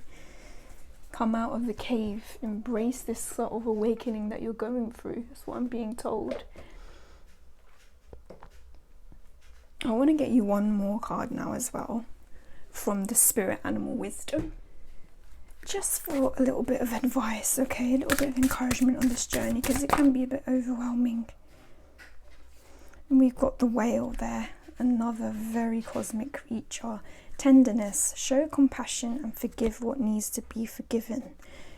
Come out of the cave. Embrace this sort of awakening that you're going through. That's what I'm being told. I want to get you one more card now as well, from the Spirit Animal Wisdom. Just for a little bit of advice, okay? A little bit of encouragement on this journey, because it can be a bit overwhelming. And we've got the Whale there, another very cosmic creature. Tenderness, show compassion and forgive what needs to be forgiven.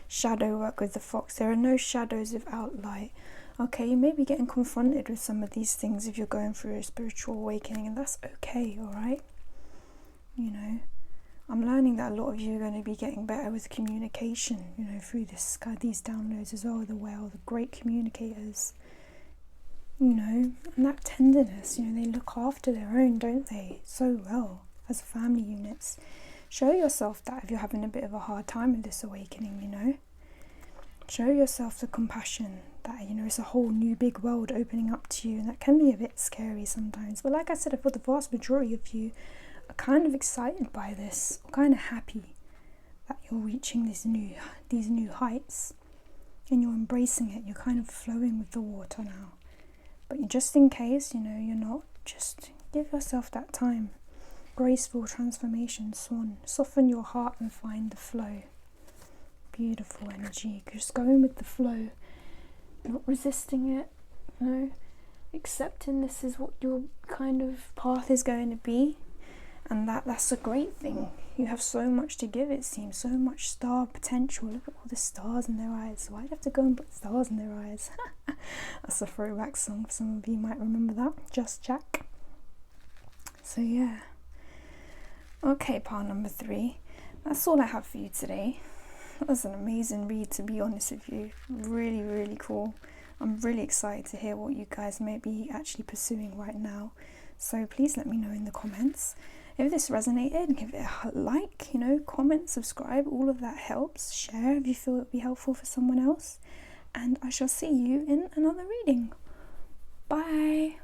Shadow work with the Fox. There are no shadows without light. Okay, you may be getting confronted with some of these things if you're going through a spiritual awakening, and that's okay, alright? You know, I'm learning that a lot of you are going to be getting better with communication, you know, through these downloads as well. The Whale, the great communicators, you know, and that tenderness, you know, they look after their own, don't they, so well as family units. Show yourself that if you're having a bit of a hard time with this awakening, you know. Show yourself the compassion that, you know, it's a whole new big world opening up to you, and that can be a bit scary sometimes. But like I said, for the vast majority of you are kind of excited by this, or kind of happy that you're reaching these new heights, and you're embracing it. You're kind of flowing with the water now. But just in case, you know, you're not, just give yourself that time. Graceful transformation, Swan. Soften your heart and find the flow. Beautiful energy. Just going with the flow. Not resisting it. You know, accepting this is what your kind of path is going to be. And that's a great thing. You have so much to give, it seems. So much star potential. Look at all the stars in their eyes. Why'd you have to go and put stars in their eyes? That's a throwback song. Some of you might remember that. Just Jack. So yeah. Okay, pile number 3. That's all I have for you today. That was an amazing read, to be honest with you. Really, really cool. I'm really excited to hear what you guys may be actually pursuing right now. So please let me know in the comments. If this resonated, give it a like, you know, comment, subscribe, all of that helps. Share if you feel it would be helpful for someone else. And I shall see you in another reading. Bye.